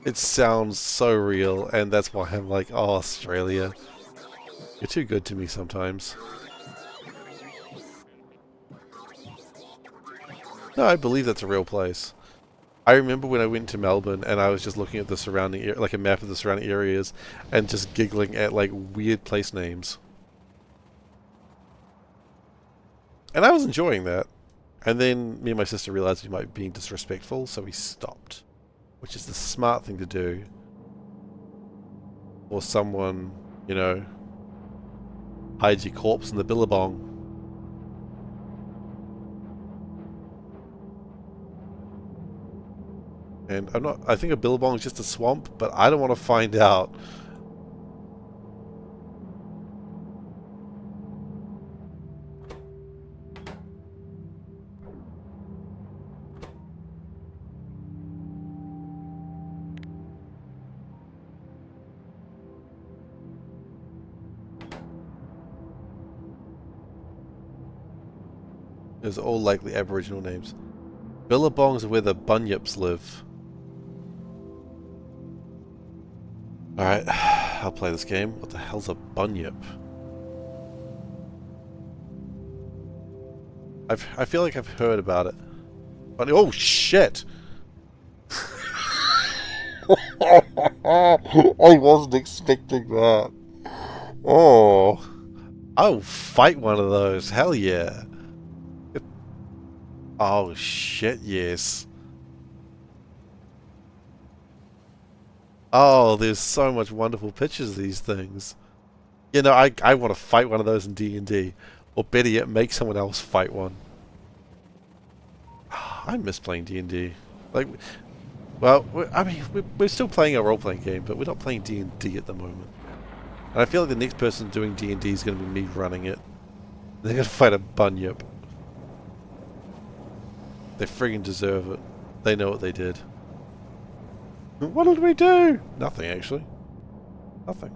It sounds so real, and that's why I'm like, oh, Australia. You're too good to me sometimes. No, I believe that's a real place. I remember when I went to Melbourne and I was just looking at the surrounding, like a map of the surrounding areas, and just giggling at like weird place names. And I was enjoying that. And then me and my sister realized we might be being disrespectful, so we stopped. Which is the smart thing to do. Or someone, you know, hides your corpse in the billabong. And I think a billabong is just a swamp, but I don't want to find out. Those are all likely Aboriginal names. Billabongs are where the bunyips live. Alright, I'll play this game. What the hell's a bunyip? I feel like I've heard about it. But, oh shit! I wasn't expecting that. Oh. I'll fight one of those. Hell yeah. Oh shit, yes. Oh, there's so much wonderful pictures of these things. You know, I want to fight one of those in D&D. Or better yet, make someone else fight one. I miss playing D&D. Like, well, I mean, we're still playing a role-playing game, but we're not playing D&D at the moment. And I feel like the next person doing D&D is going to be me running it. They're going to fight a bunyip. They friggin' deserve it. They know what they did. What did we do? Nothing, actually. Nothing.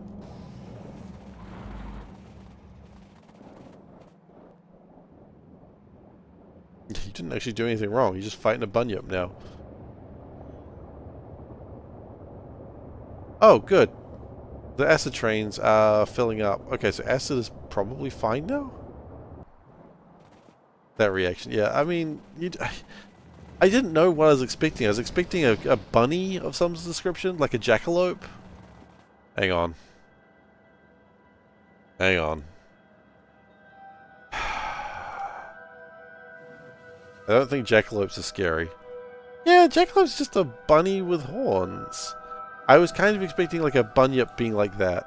You didn't actually do anything wrong. You're just fighting a bunyip now. Oh, good. The acid trains are filling up. Okay, so acid is probably fine now? That reaction, yeah. I mean, I didn't know what I was expecting. I was expecting a bunny of some description, like a jackalope. Hang on. Hang on. I don't think jackalopes are scary. Yeah, jackalope's just a bunny with horns. I was kind of expecting like a bunyip being like that.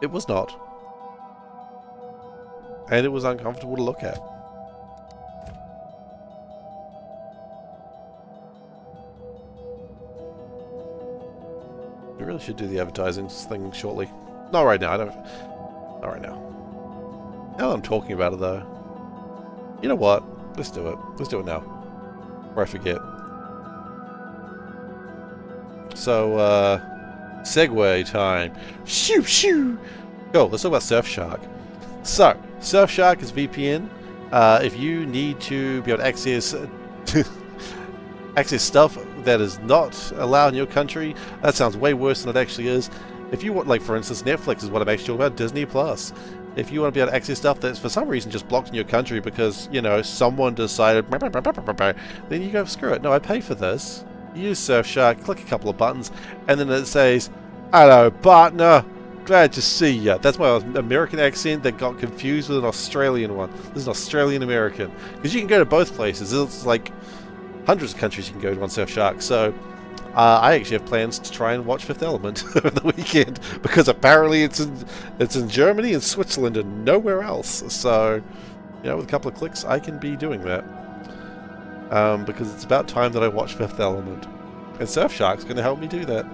It was not. And it was uncomfortable to look at. We really should do the advertising thing shortly. Not right now, I don't... Not right now. Now that I'm talking about it though. You know what? Let's do it. Let's do it now. Before I forget. So, segue time. Shoo shoo! Cool, let's talk about Surfshark. So, Surfshark is VPN. If you need to be able to access access stuff that is not allowed in your country, that sounds way worse than it actually is. If you want, like for instance, Netflix is what I'm actually talking about, Disney Plus. If you want to be able to access stuff that's for some reason just blocked in your country because, you know, someone decided, then you go, screw it, no, I pay for this. You use Surfshark, click a couple of buttons, and then it says, hello, partner. Glad to see ya. That's my American accent that got confused with an Australian one. This is an Australian American. Because you can go to both places. It's like hundreds of countries you can go to on Surfshark. So I actually have plans to try and watch Fifth Element over the weekend. Because apparently it's in Germany and Switzerland and nowhere else. So, you know, with a couple of clicks I can be doing that. Because it's about time that I watch Fifth Element. And Surfshark's going to help me do that.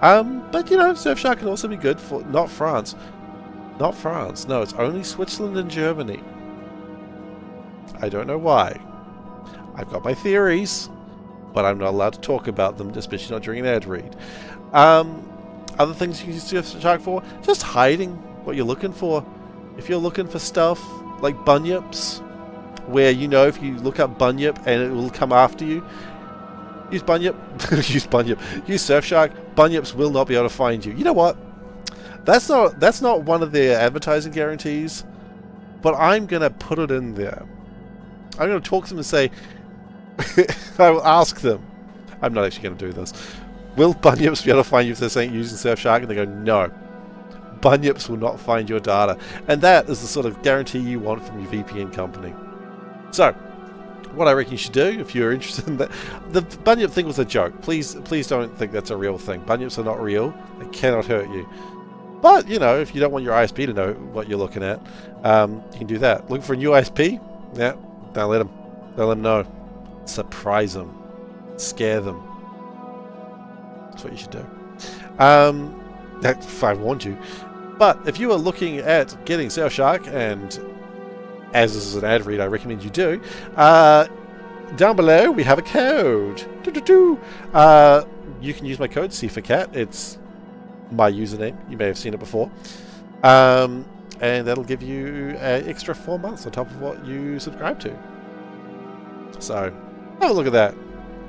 But you know, Surfshark can also be good for not France. Not France. No, it's only Switzerland and Germany. I don't know why. I've got my theories, but I'm not allowed to talk about them, especially not during an ad read. Other things you can use Surfshark for, just hiding what you're looking for. If you're looking for stuff like bunyips, where you know if you look up bunyip and it will come after you, use bunyip. Use bunyip. Use Surfshark. Bunyips will not be able to find you. You know what? That's not one of their advertising guarantees, but I'm gonna put it in there. I'm gonna talk to them and say, I will ask them. I'm not actually gonna do this. Will bunyips be able to find you if they're saying using Surfshark? And they go, no. Bunyips will not find your data, and that is the sort of guarantee you want from your VPN company. So, what I reckon you should do, if you're interested in that, the bunyip thing was a joke. Please don't think that's a real thing. Bunyips are not real. They cannot hurt you. But, you know, if you don't want your ISP to know what you're looking at, you can do that. Looking for a new ISP? Yeah, don't let them. Don't let them know. Surprise them. Scare them. That's what you should do. I warned you. But if you are looking at getting Surfshark, and as this is an ad read, I recommend you do. Down below, we have a code. You can use my code, SeiferKatt. It's my username. You may have seen it before. And that'll give you an extra 4 months on top of what you subscribe to. So, have a look at that.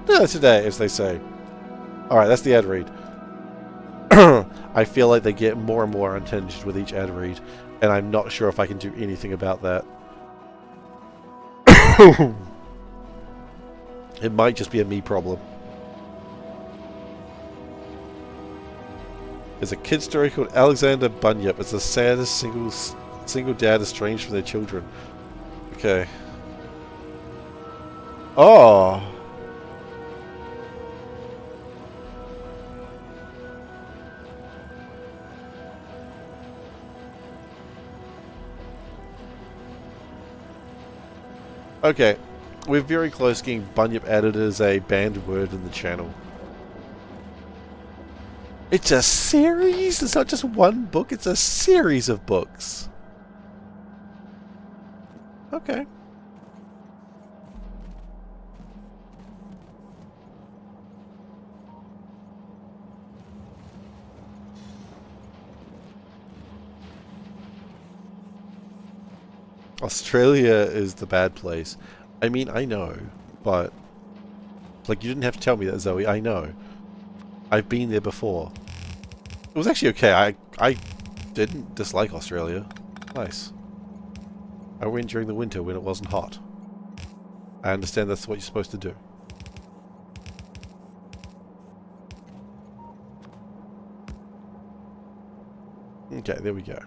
Do that today, as they say. Alright, that's the ad read. I feel like they get more and more unhinged with each ad read, and I'm not sure if I can do anything about that. It might just be a me problem. There's a kid story called Alexander Bunyip. It's the saddest single dad estranged from their children. Okay. Oh! Okay. We're very close to getting Bunyip added as a banned word in the channel. It's a series? It's not just one book, it's a series of books. Okay. Australia is the bad place. I mean, I know, but... Like, you didn't have to tell me that, Zoe. I know. I've been there before. It was actually okay. I didn't dislike Australia. Nice. I went during the winter when it wasn't hot. I understand that's what you're supposed to do. Okay, there we go.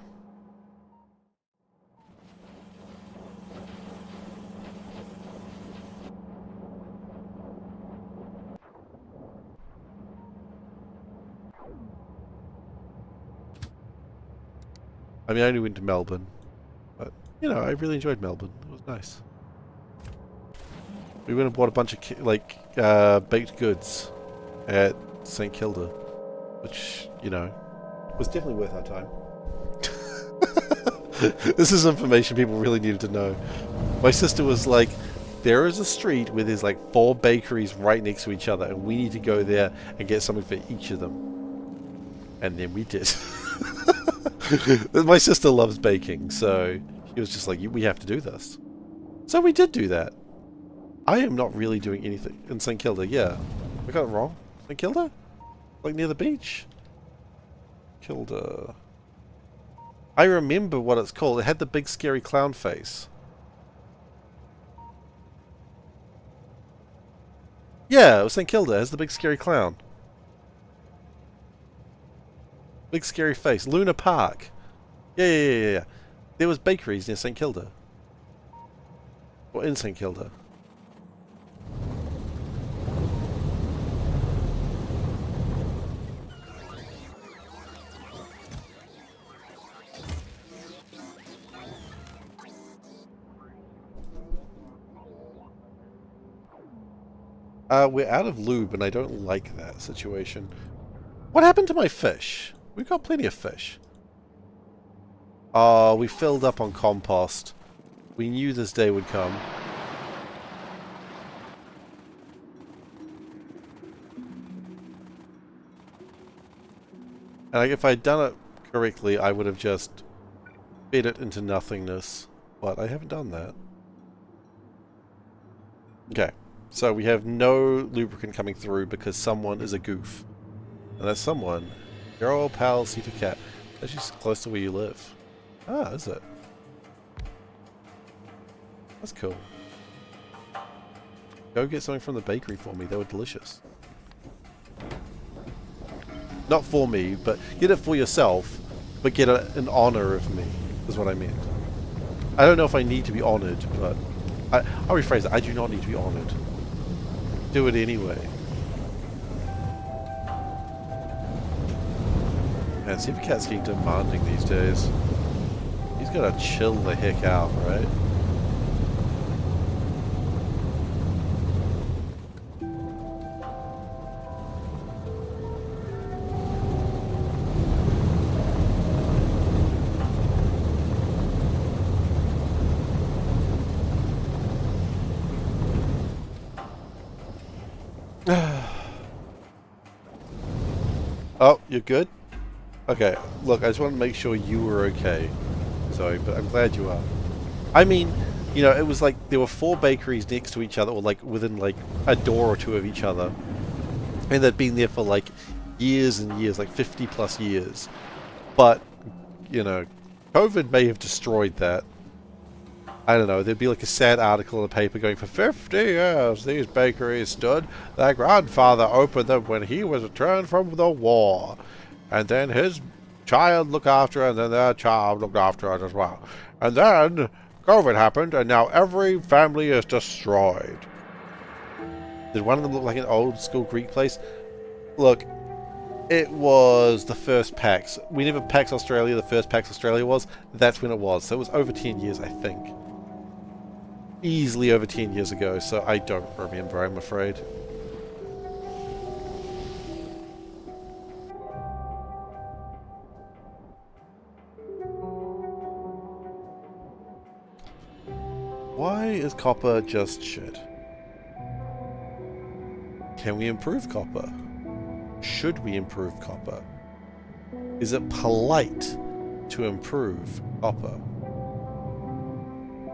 I mean, I only went to Melbourne, but, you know, I really enjoyed Melbourne. It was nice. We went and bought a bunch of, like, baked goods at St. Kilda, which, you know, was definitely worth our time. This is information people really needed to know. My sister was like, there is a street where there's like 4 bakeries right next to each other, and we need to go there and get something for each of them. And then we did. My sister loves baking, so she was just like, we have to do this. So we did do that. I am not really doing anything in St. Kilda, yeah. I got it wrong. St. Kilda? Like near the beach? Kilda. I remember what it's called. It had the big scary clown face. Yeah, it was St. Kilda. It has the big scary clown. Big scary face. Luna Park. Yeah. There was bakeries near St. Kilda. Or in St. Kilda. We're out of lube, and I don't like that situation. What happened to my fish? We've got plenty of fish. Oh, we filled up on compost. We knew this day would come. And like, if I'd done it correctly, I would have just fed it into nothingness. But I haven't done that. Okay. So we have no lubricant coming through because someone is a goof. And that someone, your old pal SeiferKatt. That's just close to where you live. Ah, is it? That's cool. Go get something from the bakery for me. They were delicious. Not for me, but get it for yourself, but get it in honor of me, is what I meant. I don't know if I need to be honored, but I'll rephrase it. I do not need to be honored. Do it anyway. Man, SeiferKatt's getting demanding these days. He's gotta chill the heck out, right? Oh, you're good? Okay, look, I just want to make sure you were okay. Sorry, but I'm glad you are. I mean, you know, it was like there were 4 bakeries next to each other, or like within like a door or 2 of each other. And they'd been there for like years and years, like 50 plus years. But, you know, COVID may have destroyed that. I don't know, there'd be like a sad article in the paper going, for 50 years these bakeries stood. Their grandfather opened them when he was returned from the war. And then his child looked after it, and then their child looked after it as well. And then COVID happened, and now every family is destroyed. Did one of them look like an old school Greek place? Look, it was the first PAX. Whenever PAX Australia, the first PAX Australia was, that's when it was. So it was over 10 years, I think. Easily over 10 years ago, so I don't remember, I'm afraid. Why is copper just shit? Can we improve copper? Should we improve copper? Is it polite to improve copper?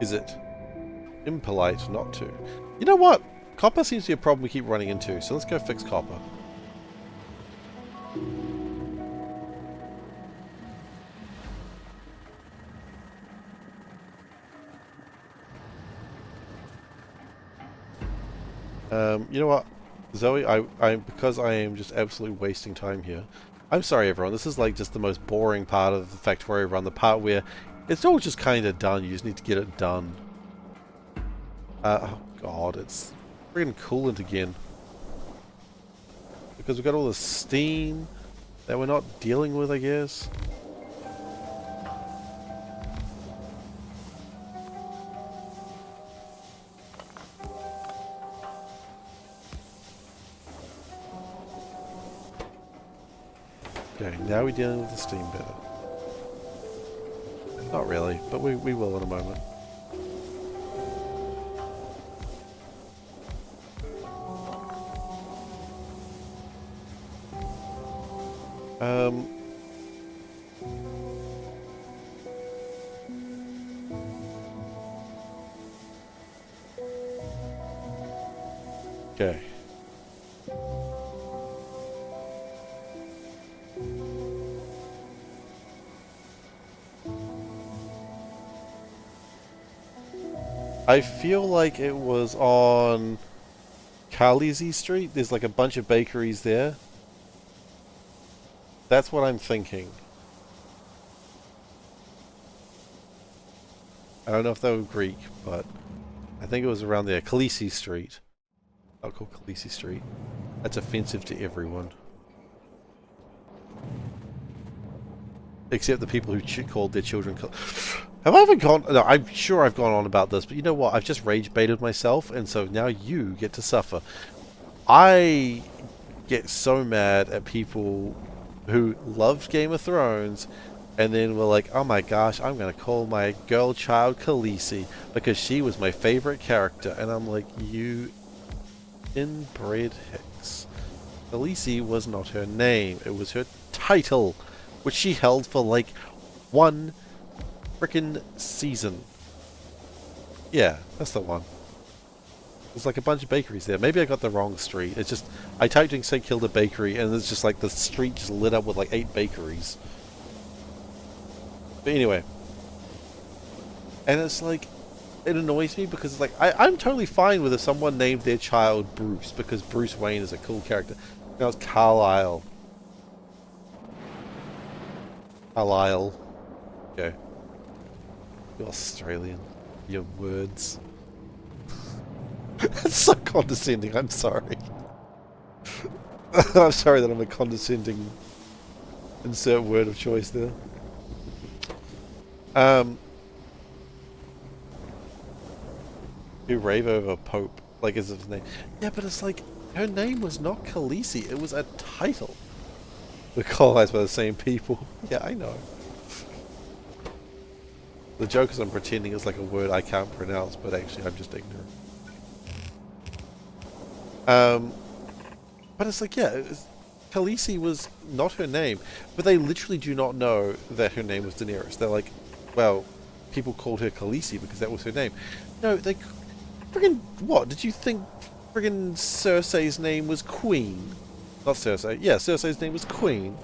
Is it impolite not to? You know what? Copper seems to be a problem we keep running into, so let's go fix copper. You know what, Zoe, because I am just absolutely wasting time here. I'm sorry, everyone. This is like just the most boring part of the Factorio run, the part where it's all just kind of done. You just need to get it done. Oh god, it's freaking coolant again. Because we've got all this steam that we're not dealing with, I guess. Okay, now we're dealing with the steam better. Not really, but we will in a moment. Okay. I feel like it was on Khaleesi Street. There's like a bunch of bakeries there. That's what I'm thinking. I don't know if they were Greek, but I think it was around there. Khaleesi Street. I'll call Khaleesi Street. That's offensive to everyone. Except the people who called their children... Have I ever gone... No, I'm sure I've gone on about this, but you know what? I've just rage baited myself, and so now you get to suffer. I get so mad at people who loved Game of Thrones, and then were like, oh my gosh, I'm going to call my girl child Khaleesi, because she was my favorite character. And I'm like, you inbred hicks. Khaleesi was not her name. It was her title, which she held for like one frickin' season. Yeah, that's the one. There's like a bunch of bakeries there. Maybe I got the wrong street. It's just, I typed in St. Kilda Bakery and it's just like the street just lit up with like 8 bakeries. But anyway. And it's like, it annoys me because it's like, I'm totally fine with if someone named their child Bruce because Bruce Wayne is a cool character. Now it's Carlisle. Carlisle. Okay. You're Australian. Your words. That's so condescending, I'm sorry. I'm sorry that I'm a condescending insert word of choice there. You rave over Pope, like is his name. Yeah, but it's like, her name was not Khaleesi, it was a title. We're colonized by the same people. Yeah, I know. The joke is I'm pretending it's like a word I can't pronounce, but actually I'm just ignorant. But it's like, yeah, Khaleesi was not her name, but they literally do not know that her name was Daenerys. They're like, well, people called her Khaleesi because that was her name. No, they friggin' what? Did you think friggin' Cersei's name was Queen? Not Cersei. Yeah, Cersei's name was Queen.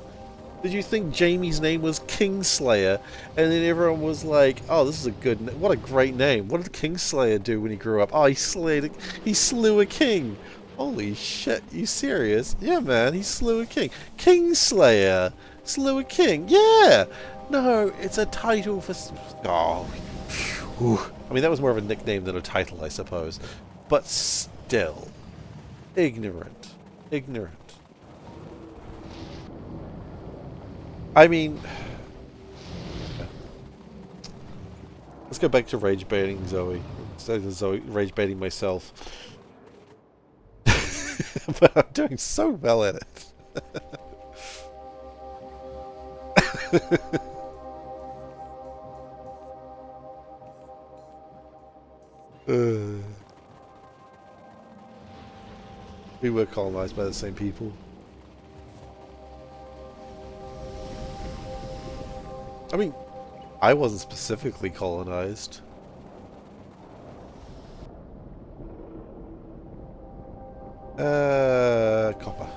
Did you think Jaime's name was Kingslayer? And then everyone was like, oh, this is a good what a great name. What did Kingslayer do when he grew up? Oh, he slew a king. Holy shit, you serious? Yeah, man, he slew a king. Kingslayer slew a king. Yeah. No, it's a title for... Oh. Whew. I mean, that was more of a nickname than a title, I suppose. But still. Ignorant. Ignorant. I mean... Let's go back to rage baiting Zoe. Instead of Zoe rage baiting myself. But I'm doing so well at it. We were colonized by the same people. I mean, I wasn't specifically colonized. Copper.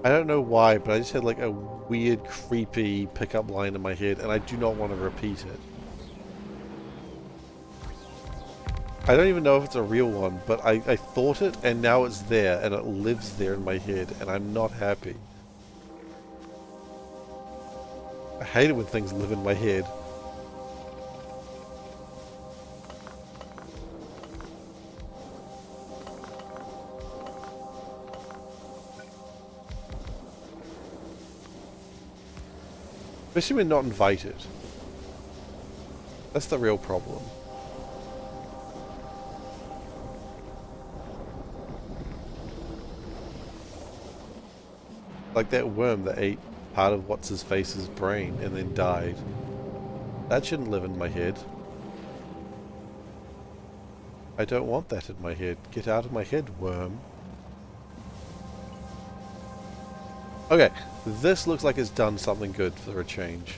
I don't know why, but I just had like a weird, creepy pickup line in my head, and I do not want to repeat it. I don't even know if it's a real one, but I thought it, and now it's there, and it lives there in my head, and I'm not happy. I hate it when things live in my head. Especially when not invited. That's the real problem. Like that worm that ate part of what's-his-face's brain and then died. That shouldn't live in my head. I don't want that in my head. Get out of my head, worm. Okay, this looks like it's done something good for a change.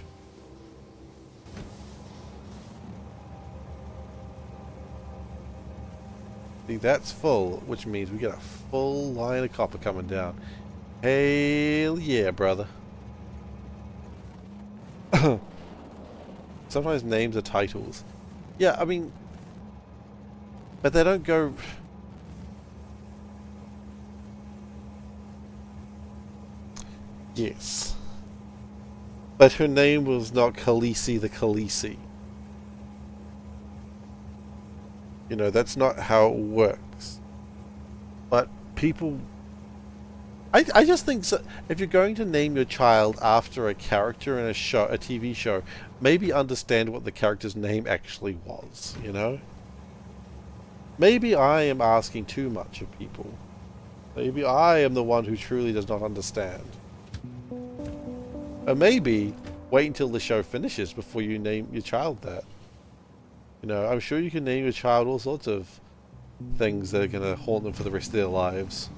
See, that's full, which means we get a full line of copper coming down. Hell yeah, brother. Sometimes names are titles. Yeah, I mean... But they don't go... Yes. But her name was not Khaleesi the Khaleesi. You know, that's not how it works. But people... I just think so, if you're going to name your child after a character in a show, a TV show, maybe understand what the character's name actually was, you know? Maybe I am asking too much of people. Maybe I am the one who truly does not understand. Or maybe wait until the show finishes before you name your child that. You know, I'm sure you can name your child all sorts of things that are going to haunt them for the rest of their lives.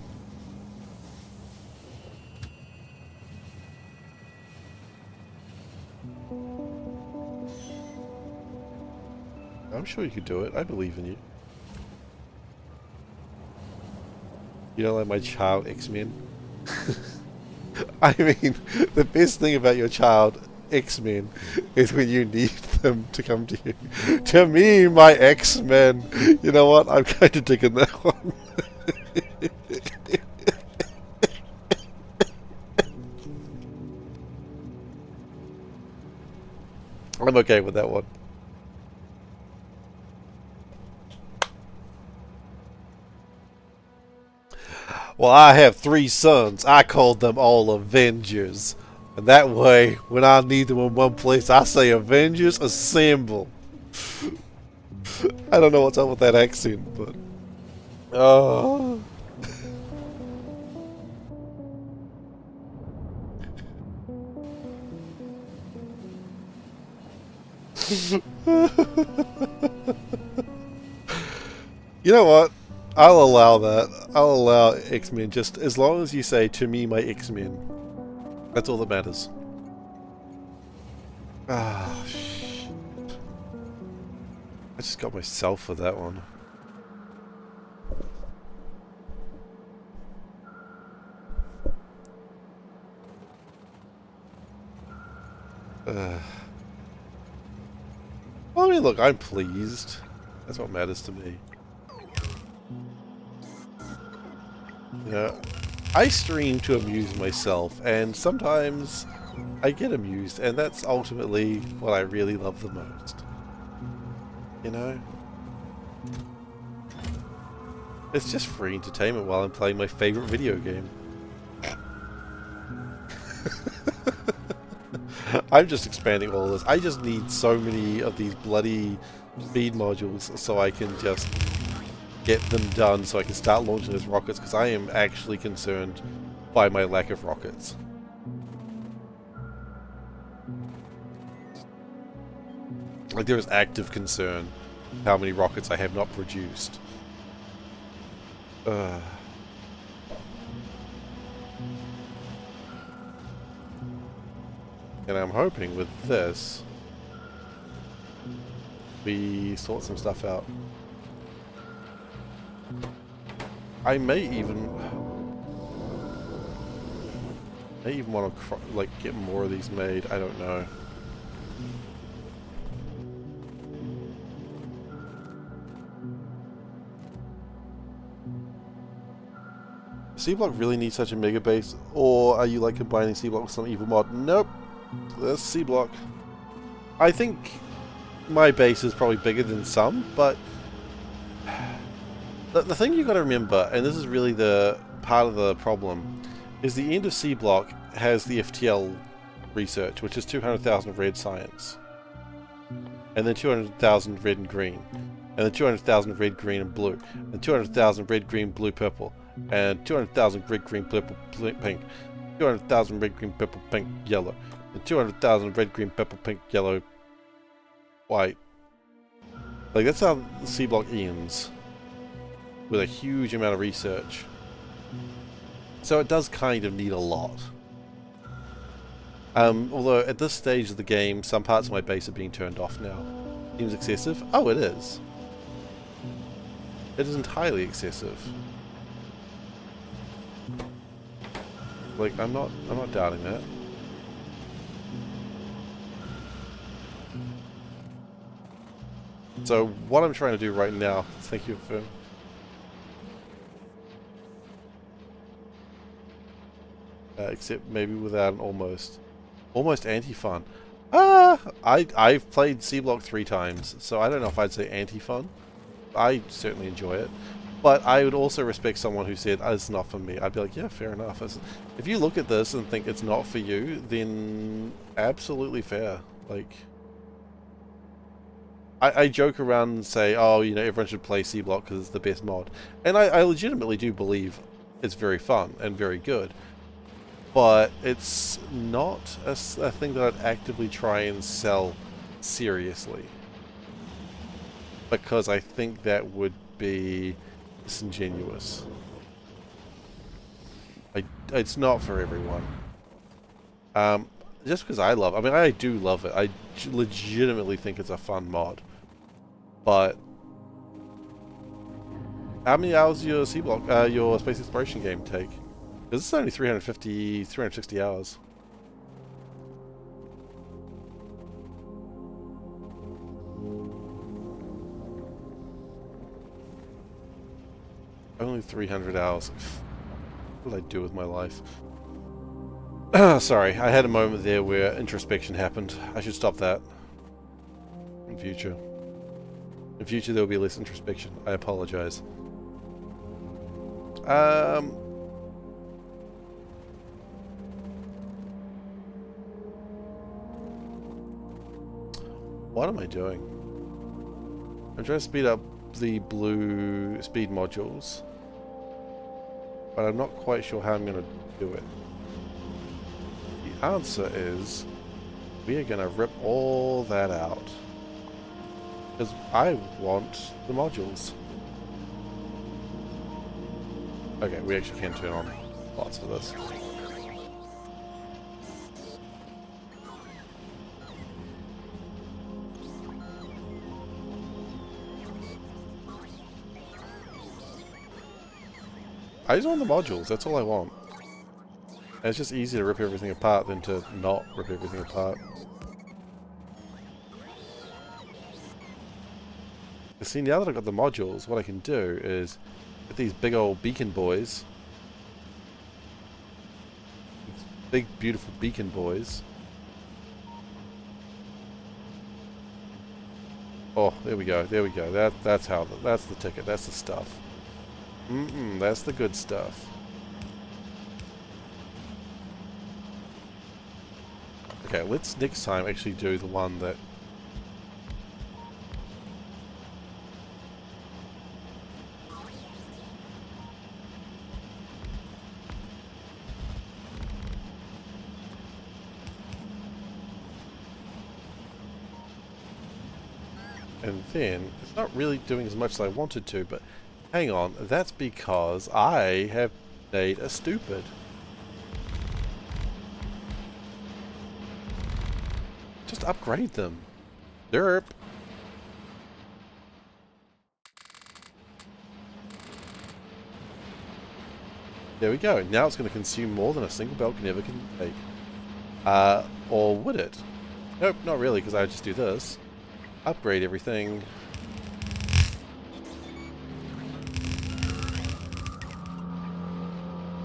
I'm sure you could do it. I believe in you. You don't like my child X-Men? I mean, the best thing about your child X-Men is when you need them to come to you. To me, my X-Men. You know what? I'm kind of digging that one. I'm okay with that one. Well, I have 3 sons. I called them all Avengers. And that way, when I need them in one place, I say Avengers Assemble. I don't know what's up with that accent, but... Oh... You know what? I'll allow that. I'll allow X-Men just as long as you say, to me, my X-Men. That's all that matters. Ah, shit. I just got myself for that one. Well, I mean, look, I'm pleased. That's what matters to me. You know, I stream to amuse myself, and sometimes I get amused, and that's ultimately what I really love the most. You know? It's just free entertainment while I'm playing my favorite video game. I'm just expanding all this. I just need so many of these bloody speed modules so I can just get them done so I can start launching those rockets, because I am actually concerned by my lack of rockets. Like, there is active concern how many rockets I have not produced. And I'm hoping with this we sort some stuff out. I may even want to like get more of these made. I don't know. Seablock really needs such a mega base, or are you like combining Seablock with some evil mod? Nope. That's Seablock. I think my base is probably bigger than some, but the thing you got to remember, and this is really the part of the problem, is the end of Seablock has the FTL research, which is 200,000 red science, and then 200,000 red and green, and then 200,000 red, green, and blue, and 200,000 red, green, blue, purple, and 200,000 red, green, purple, pink, 200,000 red, green, purple, pink, yellow, and 200,000 red, green, purple, pink, yellow, white. Like, that's how the Seablock ends, with a huge amount of research. So it does kind of need a lot. Although at this stage of the game, some parts of my base are being turned off now. Seems excessive? Oh, it is. It is entirely excessive. Like, I'm not doubting that. So what I'm trying to do right now, thank you for except maybe without an almost anti-fun. I've played Seablock 3 times, so I don't know if I'd say anti-fun. I certainly enjoy it, but I would also respect someone who said, oh, it's not for me. I'd be like, yeah, fair enough. If you look at this and think it's not for you, then absolutely fair. Like, I joke around and say, oh, you know, everyone should play Seablock because it's the best mod, and I legitimately do believe it's very fun and very good. But it's not a thing that I'd actively try and sell seriously, because I think that would be disingenuous. It's not for everyone. Just because I mean, I do love it. I legitimately think it's a fun mod. But how many hours does your Seablock, your space exploration game take? Because this is only 360 hours. Only 300 hours. What did I do with my life? Sorry, I had a moment there where introspection happened. I should stop that. In future. In future there will be less introspection. I apologize. What am I doing? I'm trying to speed up the blue speed modules, but I'm not quite sure how I'm going to do it. The answer is we are going to rip all that out, because I want the modules. Okay, we actually can turn on lots for this. I just want the modules, that's all I want. And it's just easier to rip everything apart than to not rip everything apart. See, now that I've got the modules, what I can do is get these big old beacon boys big, beautiful beacon boys. Oh, there we go. There we go. That's how. That's the ticket. That's the stuff. That's the good stuff. Okay, let's next time actually do the one that. And then, it's not really doing as much as I wanted to, but hang on, that's because I have made a stupid. Just upgrade them. Derp. There we go. Now it's going to consume more than a single belt can ever take. Or would it? Nope, not really, because I would just do this. Upgrade everything.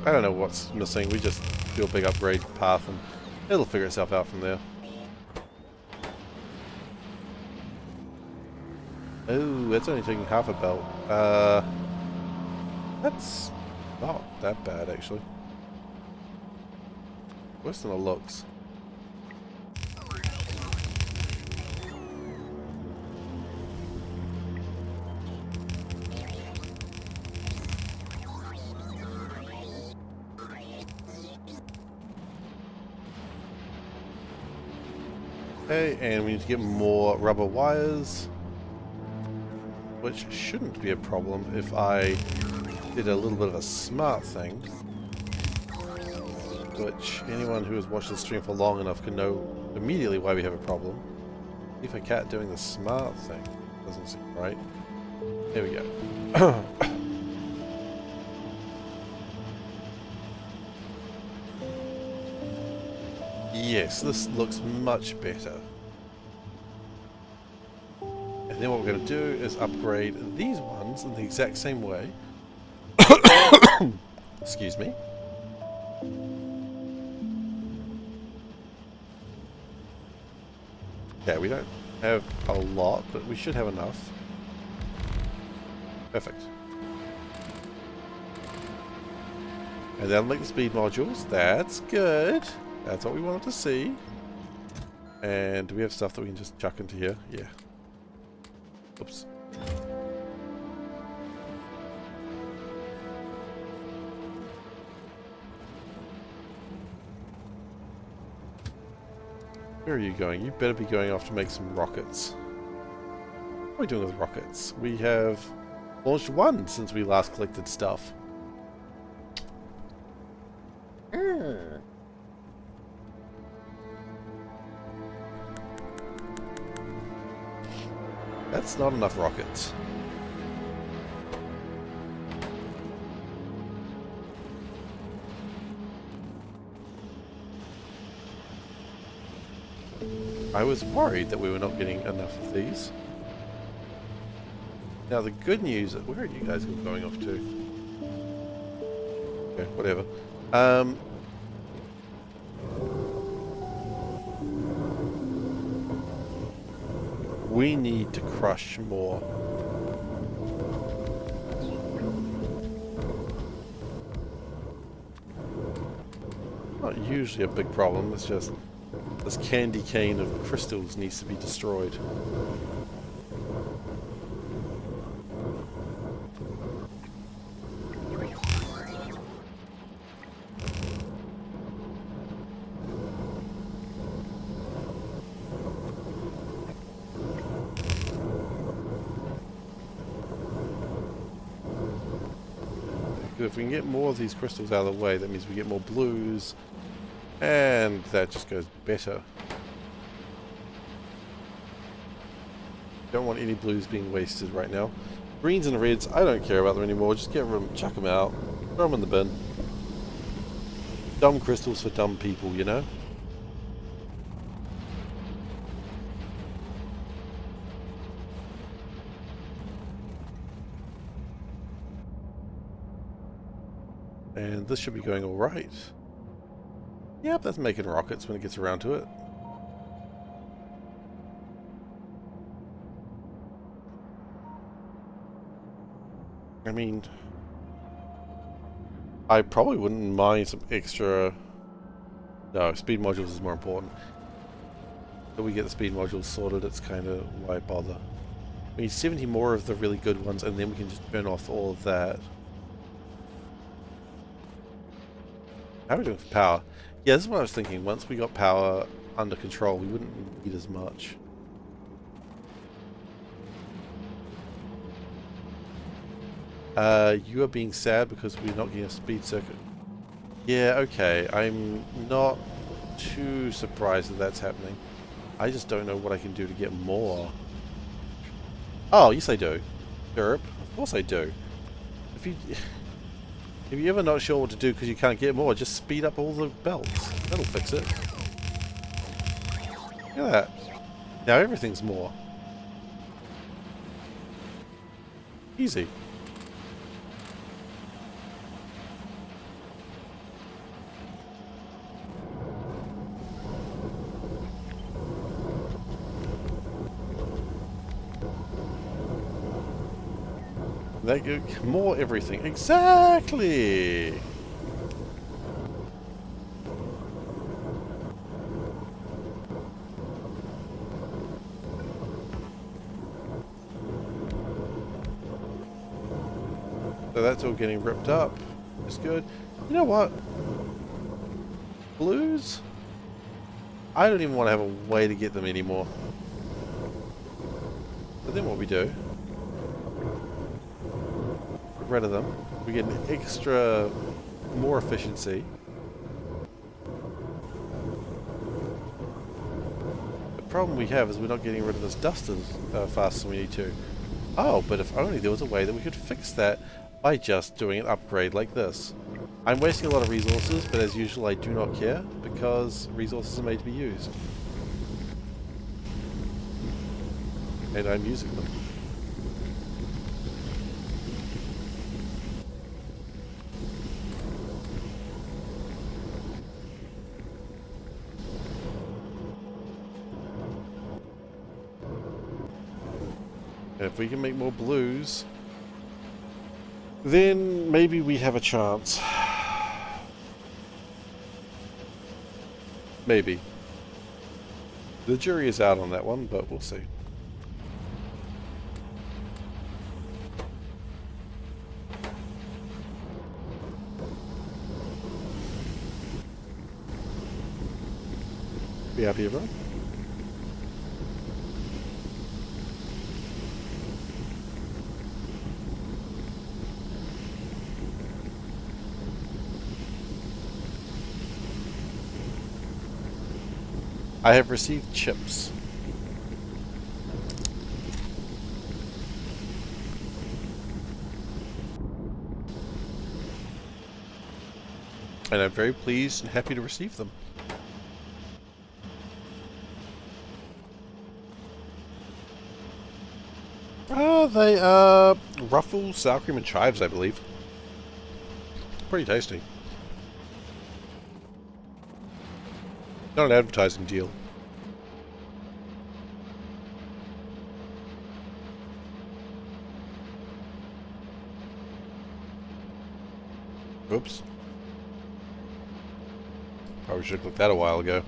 I don't know what's missing. We just do a big upgrade path and it'll figure itself out from there. Oh, that's only taking half a belt. That's not that bad, actually. Worse than it looks. Okay, and we need to get more rubber wires, which shouldn't be a problem if I did a little bit of a smart thing, which anyone who has watched the stream for long enough can know immediately why we have a problem. SeiferKatt doing the smart thing doesn't seem right. There we go. Yes, this looks much better. And then what we're going to do is upgrade these ones in the exact same way. Excuse me. Okay, we don't have a lot, but we should have enough. Perfect. And then unlike the speed modules, that's good. That's what we wanted to see. And do we have stuff that we can just chuck into here? Yeah. Oops. Where are you going? You better be going off to make some rockets. What are we doing with rockets? We have launched one since we last collected stuff. That's not enough rockets. I was worried that we were not getting enough of these. Now the good news, where are you guys going off to? Okay, whatever. We need to crush more. Not usually a big problem, it's just this candy cane of crystals needs to be destroyed. If we can get more of these crystals out of the way, that means we get more blues, and that just goes better. Don't want any blues being wasted right now. Greens and reds, I don't care about them anymore. Just get rid of them, chuck them out, throw them in the bin. Dumb crystals for dumb people, you know? And this should be going all right. Yep, that's making rockets when it gets around to it. I mean, I probably wouldn't mind some extra... No, speed modules is more important. Until we get the speed modules sorted, it's kind of why bother. We need 70 more of the really good ones, and then we can just turn off all of that. How are we doing for power? Yeah, this is what I was thinking. Once we got power under control, we wouldn't need as much. You are being sad because we're not getting a speed circuit. Yeah, okay. I'm not too surprised that that's happening. I just don't know what I can do to get more. Oh, yes I do. Derp. Of course I do. If you're ever not sure what to do because you can't get more, just speed up all the belts. That'll fix it. Look at that. Now everything's more. Easy. They go more everything. Exactly! So that's all getting ripped up. It's good. You know what? Blues? I don't even want to have a way to get them anymore. But then what we do... get rid of them. We get an extra... more efficiency. The problem we have is we're not getting rid of this dust as fast as we need to. Oh, but if only there was a way that we could fix that by just doing an upgrade like this. I'm wasting a lot of resources, but as usual I do not care, because resources are made to be used. And I'm using them. And if we can make more blues, then maybe we have a chance. Maybe. The jury is out on that one, but we'll see. Be happy, everyone? I have received chips. And I'm very pleased and happy to receive them. They are Ruffles, sour cream, and chives, I believe. Pretty tasty. Not an advertising deal. Oops. Probably should have clicked that a while ago.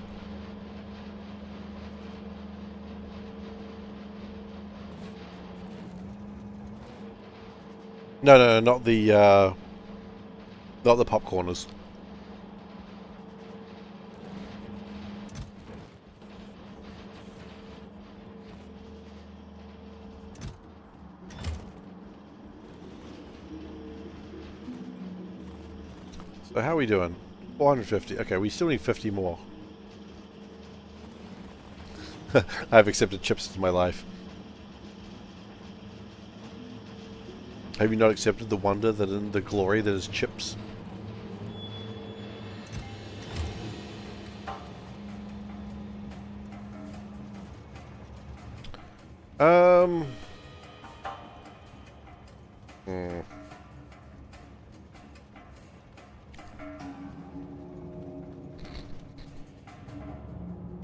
No, not the popcorners. So how are we doing? 450. Okay, we still need 50 more. I've accepted chips into my life. Have you not accepted the wonder that in the glory that is chips?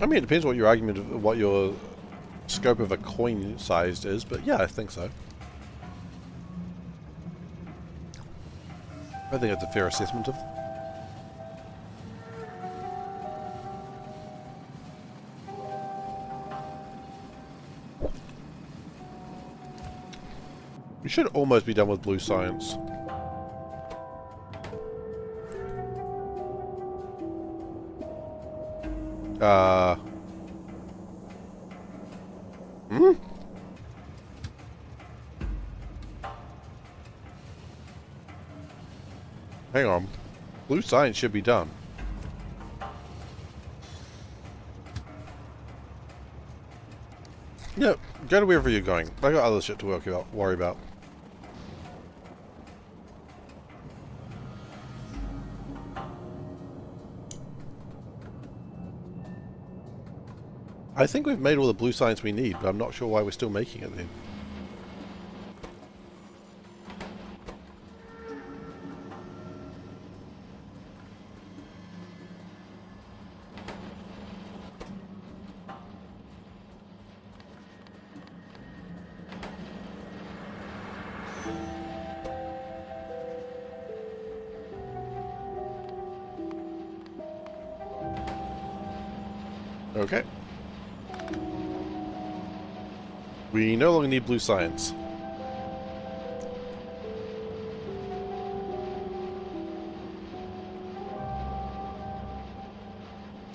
I mean, it depends what your argument of what your scope of a coin sized is, but yeah, I think so. I think that's a fair assessment of. We should almost be done with blue science. Hmm? Hang on. Blue science should be done. Yeah, go to wherever you're going. I got other shit to worry about. I think we've made all the blue science we need, but I'm not sure why we're still making it then. Okay. We no longer need blue science.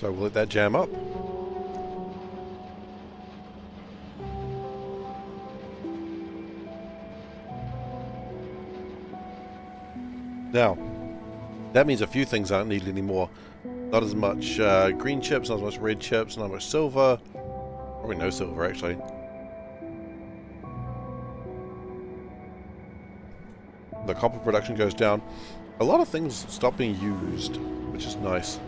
So we'll let that jam up. Now, that means a few things aren't needed anymore. Not as much green chips, not as much red chips, not as much silver. Probably no silver, actually. The copper production goes down. A lot of things stop being used, which is nice.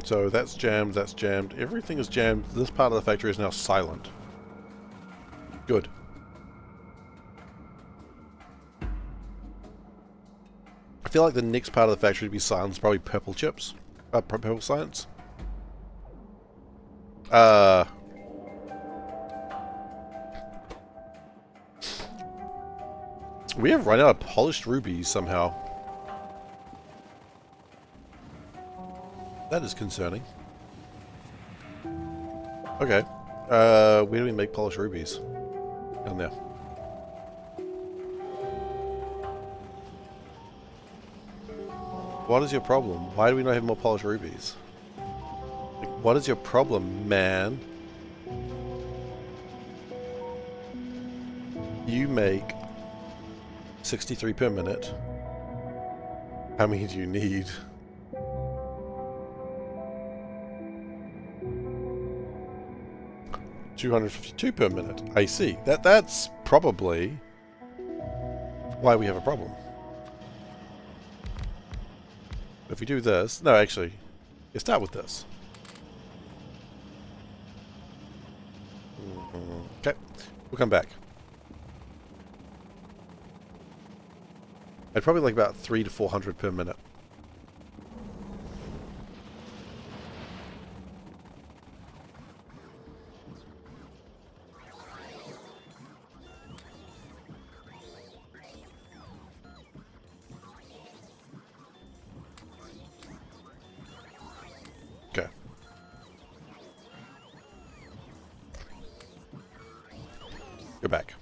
So that's jammed, that's jammed. Everything is jammed. This part of the factory is now silent. Good. I feel like the next part of the factory to be silent is probably purple chips. Purple science. We have run out of polished rubies somehow. That is concerning. Okay. Where do we make polished rubies? Down there. What is your problem? Why do we not have more polished rubies? Like, what is your problem, man? You make 63 per minute. How many do you need? $252 per minute. I see. That's probably why we have a problem. If we do this... No, actually. You start with this. Okay. We'll come back. I'd probably like about 300 to 400 per minute. Okay. Go back.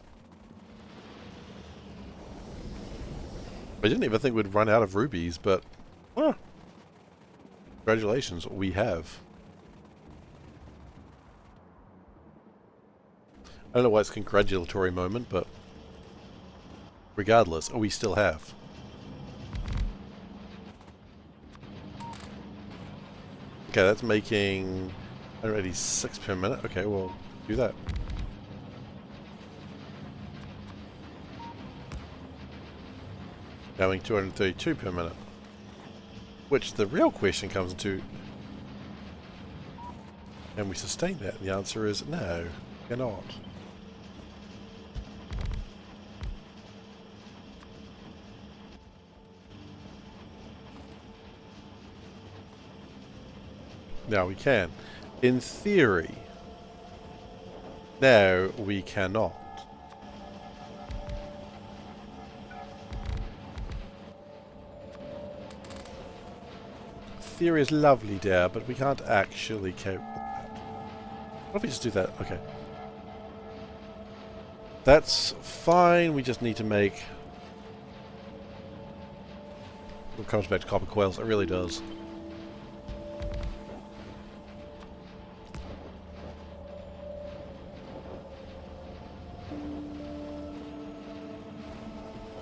I didn't even think we'd run out of rubies, but... congratulations, we have. I don't know why it's a congratulatory moment, but... regardless, we still have. Okay, that's making 186 per minute. Okay, we'll do that. Going 232 per minute. Which the real question comes into, can we sustain that? And the answer is no, cannot. Now we can. In theory. Now we cannot. Theory is lovely, dear, but we can't actually cope with that. What if we just do that? Okay. That's fine, we just need to make... It comes back to copper coils, it really does.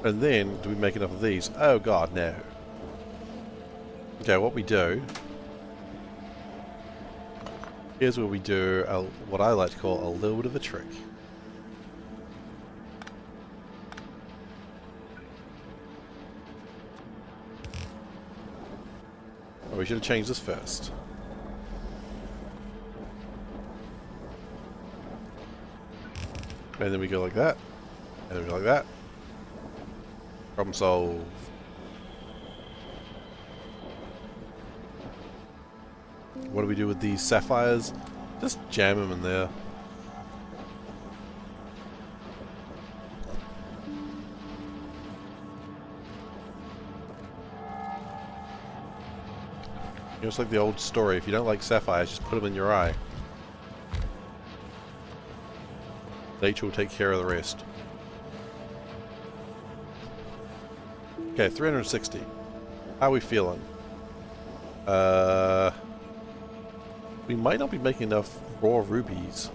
And then, do we make enough of these? Oh god, no. Okay, what we do... Here's where we do what I like to call a little bit of a trick. Oh, we should have changed this first. And then we go like that. And then we go like that. Problem solved. What do we do with these sapphires? Just jam them in there. You know, it's like the old story. If you don't like sapphires, just put them in your eye. Nature will take care of the rest. Okay, 360. How are we feeling? We might not be making enough raw rubies.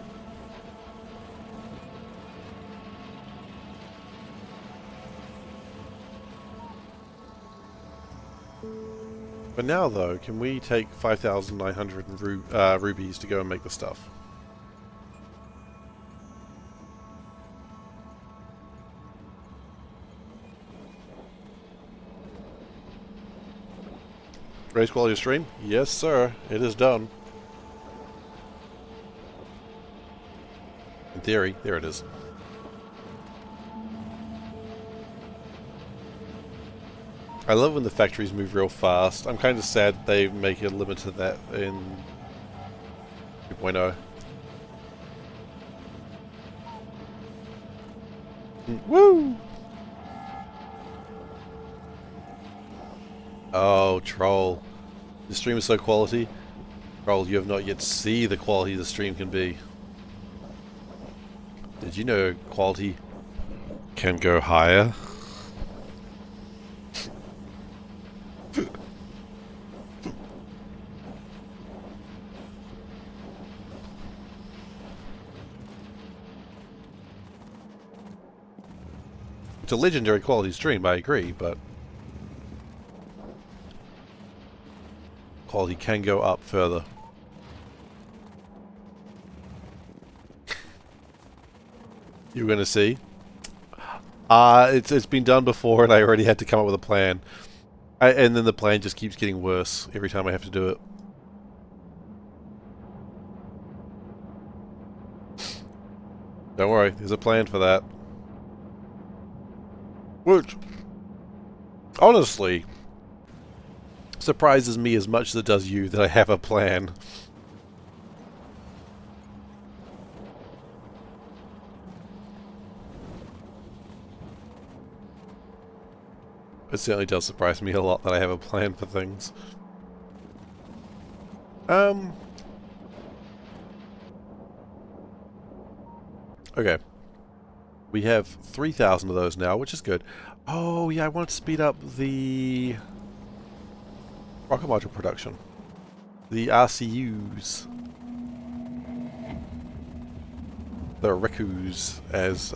But now, though, can we take 5,900 rubies to go and make the stuff? Raise quality of stream? Yes, sir. It is done. In theory, there it is. I love when the factories move real fast. I'm kind of sad they make a limit to that in 2.0. Woo! Oh, troll. The stream is so quality. Troll, you have not yet seen the quality the stream can be. Did you know quality can go higher? It's a legendary quality stream, I agree, but quality can go up further. You're gonna see. It's been done before, and I already had to come up with a plan. And then the plan just keeps getting worse every time I have to do it. Don't worry, there's a plan for that. Which, honestly, surprises me as much as it does you that I have a plan. It certainly does surprise me a lot that I have a plan for things. Okay. We have 3,000 of those now, which is good. Oh, yeah, I want to speed up the rocket module production. The RCUs. The RICUs, as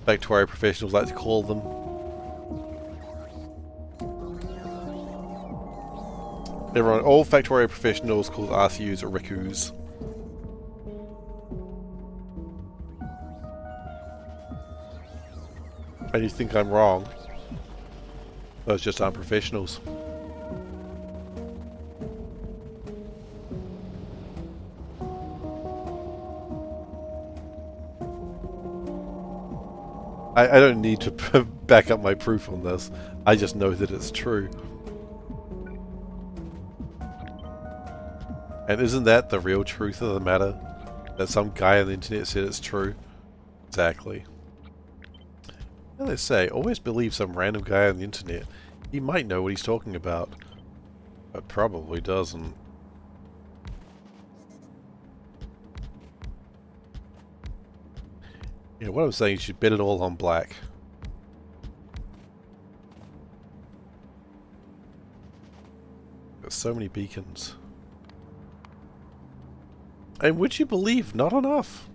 Factorio professionals like to call them. Everyone, all Factorio professionals call RCUs or RICUs. And you think I'm wrong. Those just aren't professionals. I don't need to back up my proof on this. I just know that it's true. And isn't that the real truth of the matter? That some guy on the internet said it's true? Exactly. And they say, always believe some random guy on the internet. He might know what he's talking about. But probably doesn't. Yeah, what I'm saying, you should bet it all on black. There's so many beacons. And would you believe, not enough.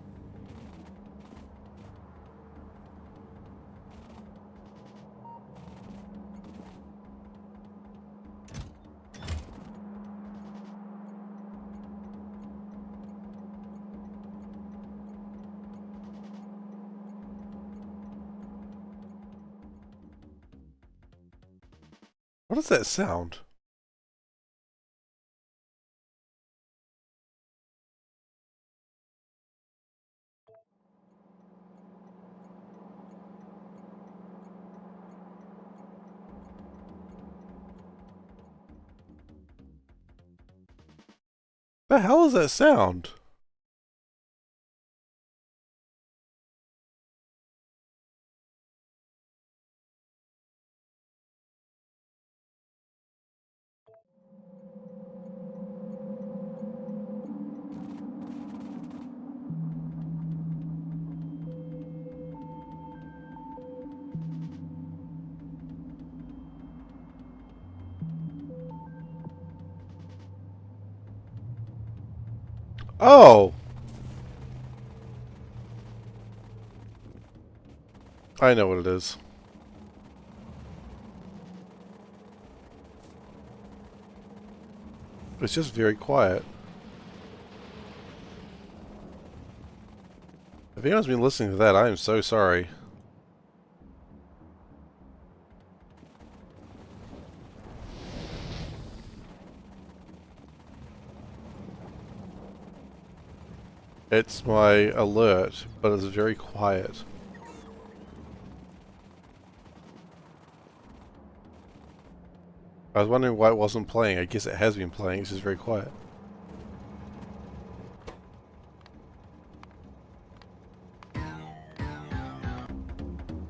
What does that sound? The hell is that sound? Oh! I know what it is. It's just very quiet. If anyone's been listening to that, I am so sorry. It's my alert, but it's very quiet. I was wondering why it wasn't playing. I guess it has been playing, it's just very quiet.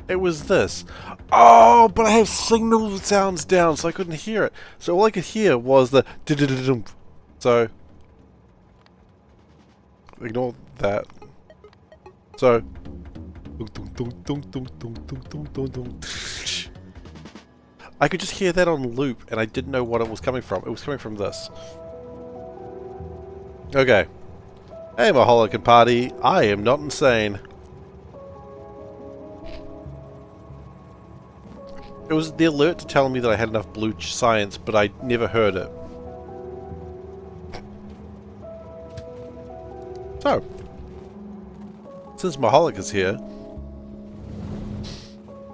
It was this. Oh, but I have signal sounds down, so I couldn't hear it. So all I could hear was the dum. So ignore that. So I could just hear that on loop, and I didn't know what it was coming from. It was coming from this. Okay. Hey, Maholican Party. I am not insane. It was the alert to tell me that I had enough blue science, but I never heard it. So, since Maholic is here,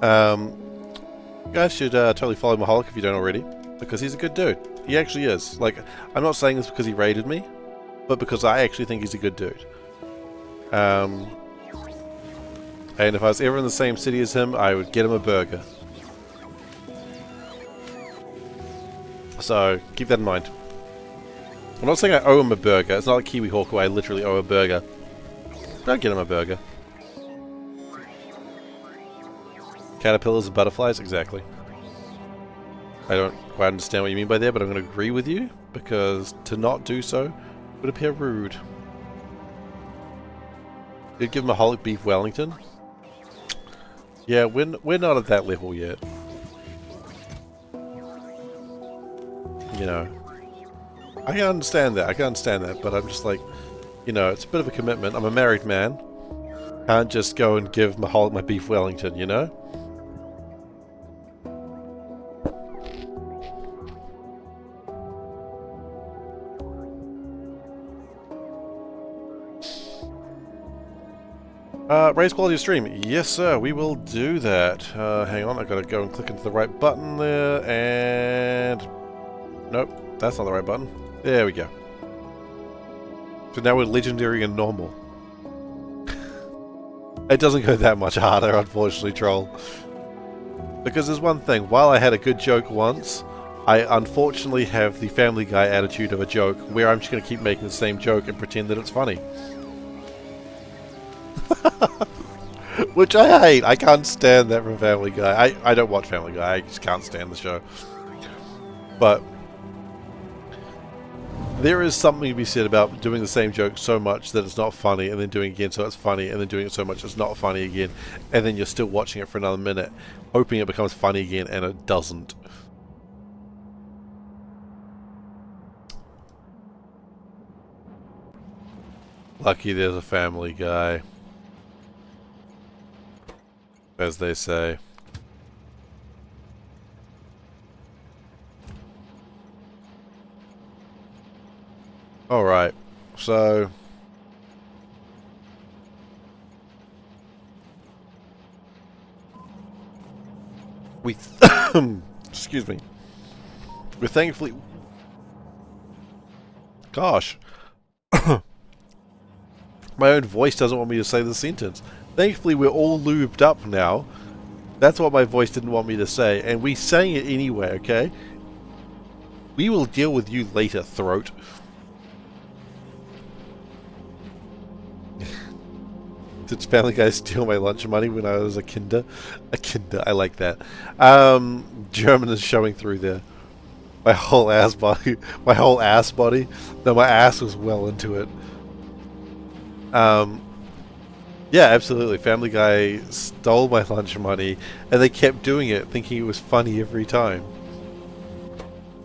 you guys should totally follow Maholic if you don't already, because he's a good dude. He actually is. Like, I'm not saying this because he raided me, but because I actually think he's a good dude. And if I was ever in the same city as him, I would get him a burger. So, keep that in mind. I'm not saying I owe him a burger. It's not like Kiwi Hawk where I literally owe a burger. Don't get him a burger. Caterpillars and butterflies? Exactly. I don't quite understand what you mean by that, but I'm going to agree with you, because to not do so would appear rude. You'd give him a Holic Beef Wellington? Yeah, we're not at that level yet. You know, I can understand that, but I'm just like, you know, it's a bit of a commitment. I'm a married man. Can't just go and give Maholic my beef Wellington, you know? Raise quality of stream. Yes, sir, we will do that. Hang on, I've got to go and click into the right button there, and... Nope, that's not the right button. There we go. So now we're legendary and normal. It doesn't go that much harder, unfortunately, troll. Because there's one thing, while I had a good joke once, I unfortunately have the Family Guy attitude of a joke, where I'm just going to keep making the same joke and pretend that it's funny. Which I hate. I can't stand that from Family Guy. I don't watch Family Guy. I just can't stand the show. But there is something to be said about doing the same joke so much that it's not funny, and then doing it again so it's funny, and then doing it so much it's not funny again, and then you're still watching it for another minute, hoping it becomes funny again, and it doesn't. Lucky there's a Family Guy, as they say. Alright, so... we... excuse me. We're thankfully... Gosh. My own voice doesn't want me to say the sentence. Thankfully, we're all lubed up now. That's what my voice didn't want me to say, and we sang it anyway, okay? We will deal with you later, throat. Did Family Guy steal my lunch money when I was a kinder? A kinder, I like that. German is showing through there. My whole ass body. My whole ass body. No, my ass was well into it. Yeah, absolutely. Family Guy stole my lunch money, and they kept doing it, thinking it was funny every time.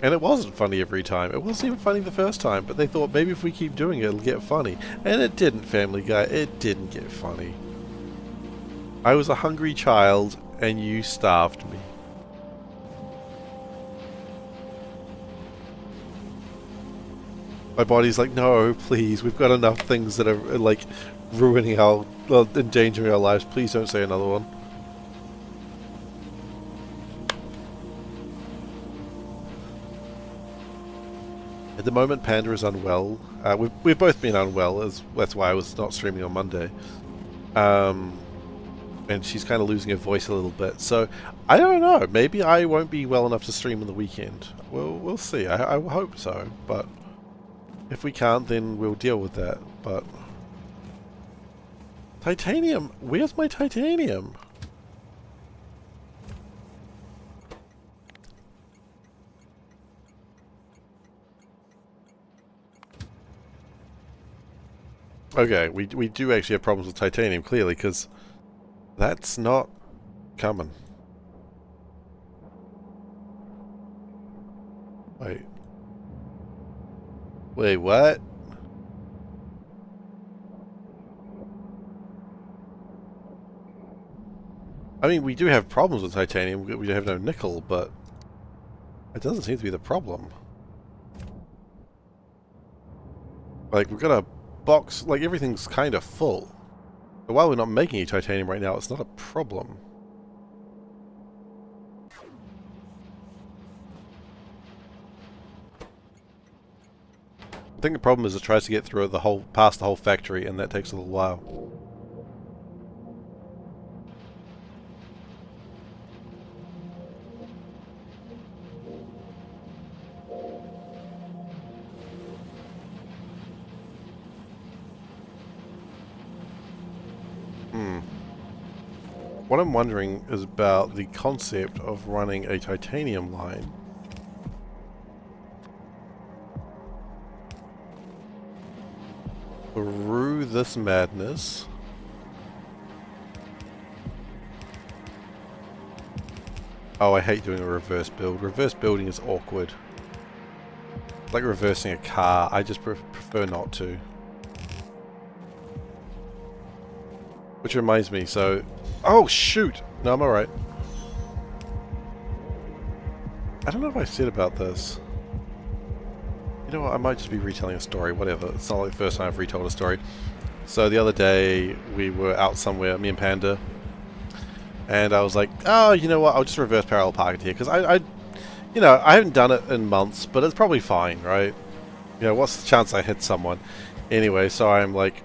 And it wasn't funny every time. It wasn't even funny the first time, but they thought maybe if we keep doing it, it'll get funny. And it didn't, Family Guy. It didn't get funny. I was a hungry child, and you starved me. My body's like, no, please, we've got enough things that are, like, ruining our, well, endangering our lives. Please don't say another one. At the moment, Panda is unwell. We've both been unwell, that's why I was not streaming on Monday. And she's kind of losing her voice a little bit. So, I don't know. Maybe I won't be well enough to stream on the weekend. We'll see. I hope so. But if we can't, then we'll deal with that. But titanium. Where's my titanium? Okay, we do actually have problems with titanium, clearly, because that's not coming. Wait. Wait, what? I mean, we do have problems with titanium. We have no nickel, but it doesn't seem to be the problem. Like, we've got a box, like, everything's kind of full. But while we're not making any titanium right now, it's not a problem. I think the problem is it tries to get through past the whole factory, and that takes a little while. What I'm wondering is about the concept of running a titanium line. Through this madness. Oh, I hate doing a reverse build. Reverse building is awkward. It's like reversing a car. I just prefer not to. Which reminds me, so... Oh, shoot! No, I'm alright. I don't know if I said about this. You know what, I might just be retelling a story, whatever. It's not like the first time I've retold a story. So the other day, we were out somewhere, me and Panda, and I was like, oh, you know what, I'll just reverse parallel park it here, because you know, I haven't done it in months, but it's probably fine, right? You know, what's the chance I hit someone? Anyway, so I'm like,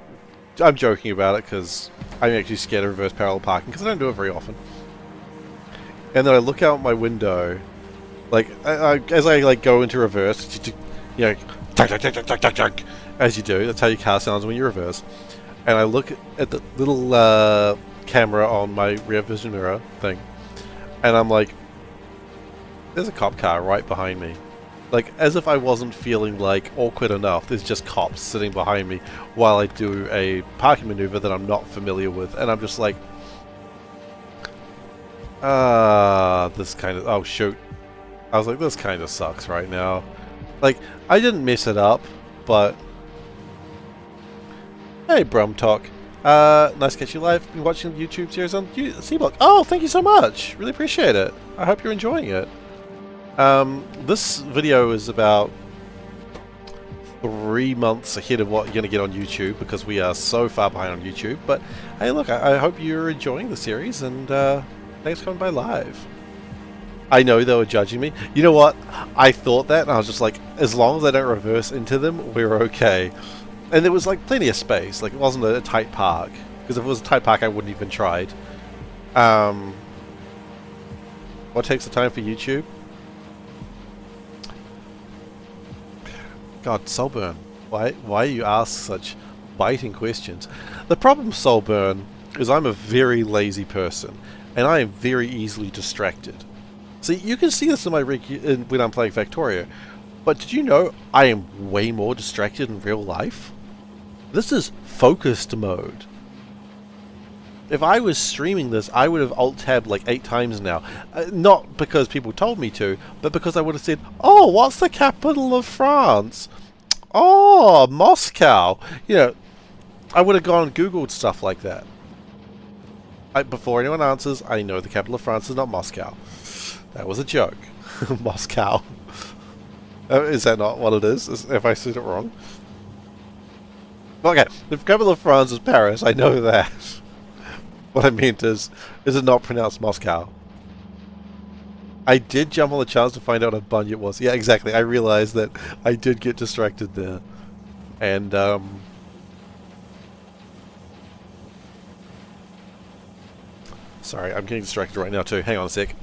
I'm joking about it, because I'm actually scared of reverse parallel parking, because I don't do it very often. And then I look out my window, Like, as I like go into reverse, you know, as you do. That's how your car sounds when you reverse. And I look at the little camera on my rear vision mirror thing, and I'm like, there's a cop car right behind me. Like, as if I wasn't feeling like awkward enough, there's just cops sitting behind me while I do a parking maneuver that I'm not familiar with, and I'm just like, this kind of, oh shoot. I was like, this kind of sucks right now. Like, I didn't mess it up, but... Hey, Brum Talk. Nice to catch you live. Been watching the YouTube series on Seablock. Oh, thank you so much. Really appreciate it. I hope you're enjoying it. This video is about 3 months ahead of what you're going to get on YouTube because we are so far behind on YouTube. But hey, look, I hope you're enjoying the series, and thanks for coming by live. I know they were judging me. You know what? I thought that, and I was just like, as long as I don't reverse into them, we're okay. And there was like plenty of space. Like, it wasn't a tight park. Because if it was a tight park, I wouldn't even tried. What takes the time for YouTube? God, Soulburn. Why you ask such biting questions? The problem, Soulburn, is I'm a very lazy person. And I am very easily distracted. See, you can see this in my rig when I'm playing Factorio, but did you know I am way more distracted in real life? This is focused mode. If I was streaming this, I would have alt-tabbed like 8 times now. Not because people told me to, but because I would have said, oh, what's the capital of France? Oh, Moscow. You know, I would have gone and Googled stuff like that. Before anyone answers, I know the capital of France is not Moscow. That was a joke. Moscow. Is that not what it is? If I said it wrong? Okay, the capital of France is Paris, I know that. What I meant is it not pronounced Moscow? I did jump on the chance to find out what a bunyip was. Yeah, exactly. I realized that I did get distracted there. And, sorry, I'm getting distracted right now too. Hang on a sec.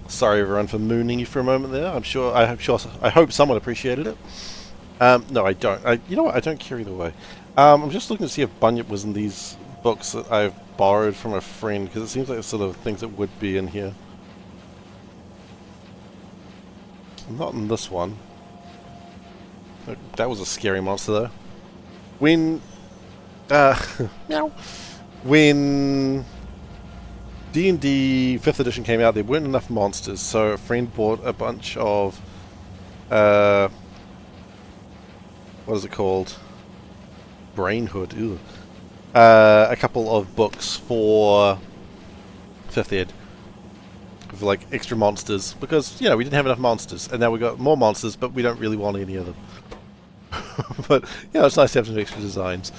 Sorry everyone for mooning you for a moment there. I hope someone appreciated it. No, I don't. You know what? I don't care either way. I'm just looking to see if bunyip was in these books that I've borrowed from a friend, because it seems like the sort of things that would be in here. Not in this one. That was a scary monster though. When meow. When D&D 5th edition came out, there weren't enough monsters, so a friend bought a bunch of what is it called? Brainhood. Ew. A couple of books for 5th ed with like extra monsters, because you know we didn't have enough monsters, and now we got more monsters, but we don't really want any of them. But you know, it's nice to have some extra designs.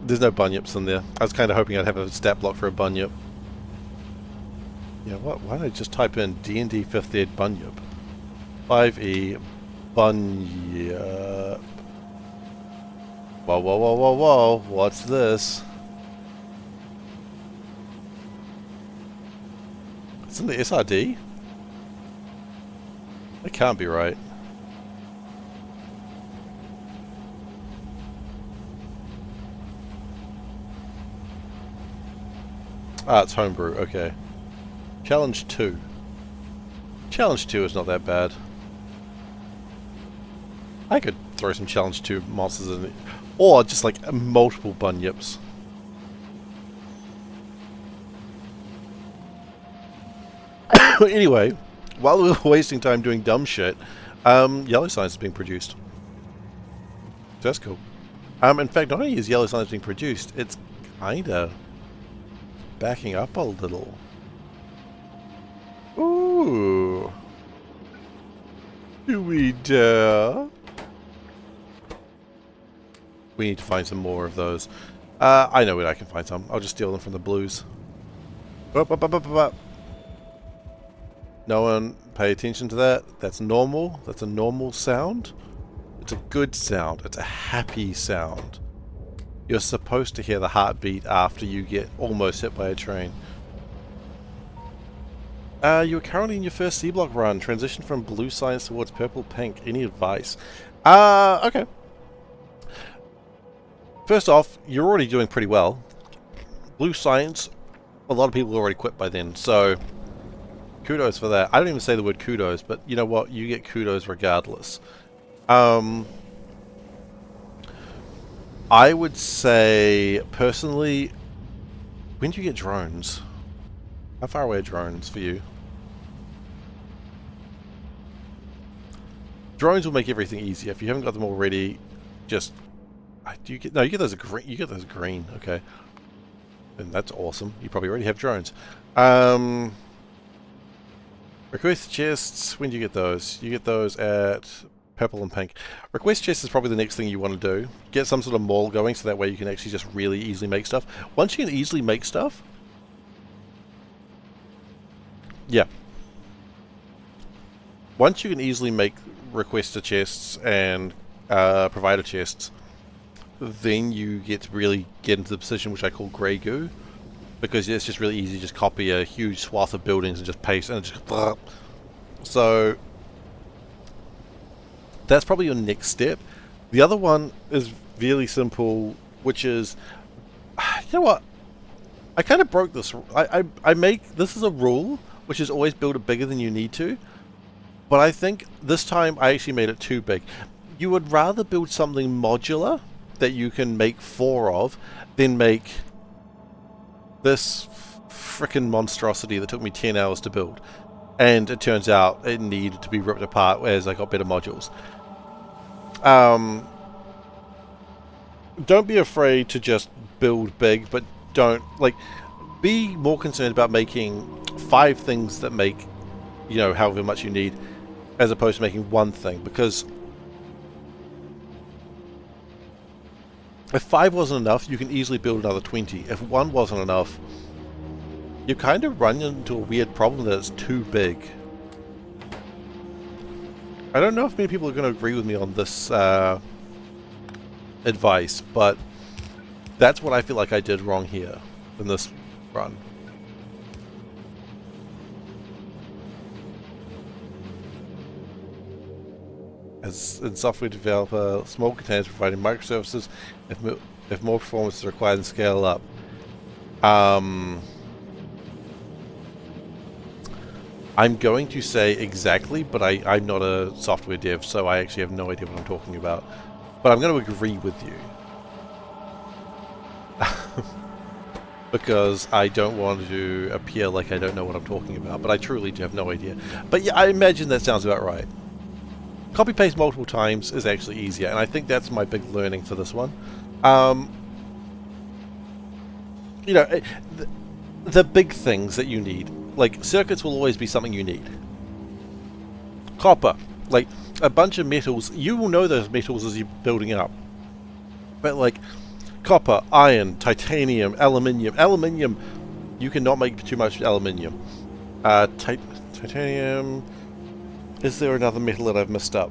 There's no bunyips in there. I was kind of hoping I'd have a stat block for a bunyip. Yeah, what? Why don't I just type in D&D 5th ed bunyip? 5e bunyip. Whoa, whoa, whoa, whoa, whoa. What's this? It's in the SRD? That can't be right. Ah, it's homebrew, okay. Challenge 2. Challenge 2 is not that bad. I could throw some Challenge 2 monsters in it. Or just like multiple bunyips. Anyway, while we were wasting time doing dumb shit, yellow science is being produced. So that's cool. In fact, not only is yellow science being produced, it's kinda backing up a little. Ooh. Do we dare? We need to find some more of those. I know where I can find some. I'll just steal them from the blues. Up, up, up, up, up. No one pay attention to that. That's normal. That's a normal sound. It's a good sound. It's a happy sound. You're supposed to hear the heartbeat after you get almost hit by a train. You're currently in your first Seablock run. Transition from blue science towards purple pink. Any advice? Okay. First off, you're already doing pretty well. Blue science, a lot of people already quit by then, so kudos for that. I don't even say the word kudos, but you know what? You get kudos regardless. I would say, personally, when do you get drones? How far away are drones for you? Drones will make everything easier. If you haven't got them already, just... Do you get... No, you get those green. You get those green. Okay. And that's awesome. You probably already have drones. Request chests. When do you get those? You get those at purple and pink. Request chests is probably the next thing you want to do. Get some sort of mall going so that way you can actually just really easily make stuff. Once you can easily make stuff... Yeah. Once you can easily make requester chests and provider chests, then you get to really get into the position which I call grey goo, because it's just really easy to just copy a huge swath of buildings and just paste and just so that's probably your next step. The other one is really simple, which is, you know what, I kind of broke this. I make this is a rule, which is always build it bigger than you need to, but I think this time I actually made it too big. You would rather build something modular that you can make 4 of than make this frickin' monstrosity that took me 10 hours to build. And it turns out it needed to be ripped apart as I got better modules. Don't be afraid to just build big, but don't, like, be more concerned about making 5 things that make, you know, however much you need, as opposed to making 1 thing, because if 5 wasn't enough, you can easily build another 20. If 1 wasn't enough, you kind of run into a weird problem that it's too big. I don't know if many people are going to agree with me on this advice, but that's what I feel like I did wrong here in this run. As in software developer, small containers providing microservices. If more performance is required, then scale up. I'm going to say exactly, but I'm not a software dev, so I actually have no idea what I'm talking about. But I'm going to agree with you. Because I don't want to appear like I don't know what I'm talking about, but I truly do have no idea. But yeah, I imagine that sounds about right. Copy-paste multiple times is actually easier, and I think that's my big learning for this one. You know, the big things that you need, like circuits will always be something you need. Copper, like a bunch of metals, you will know those metals as you're building up. But like copper, iron, titanium, aluminium, you cannot make too much aluminium. Titanium. Is there another metal that I've missed out?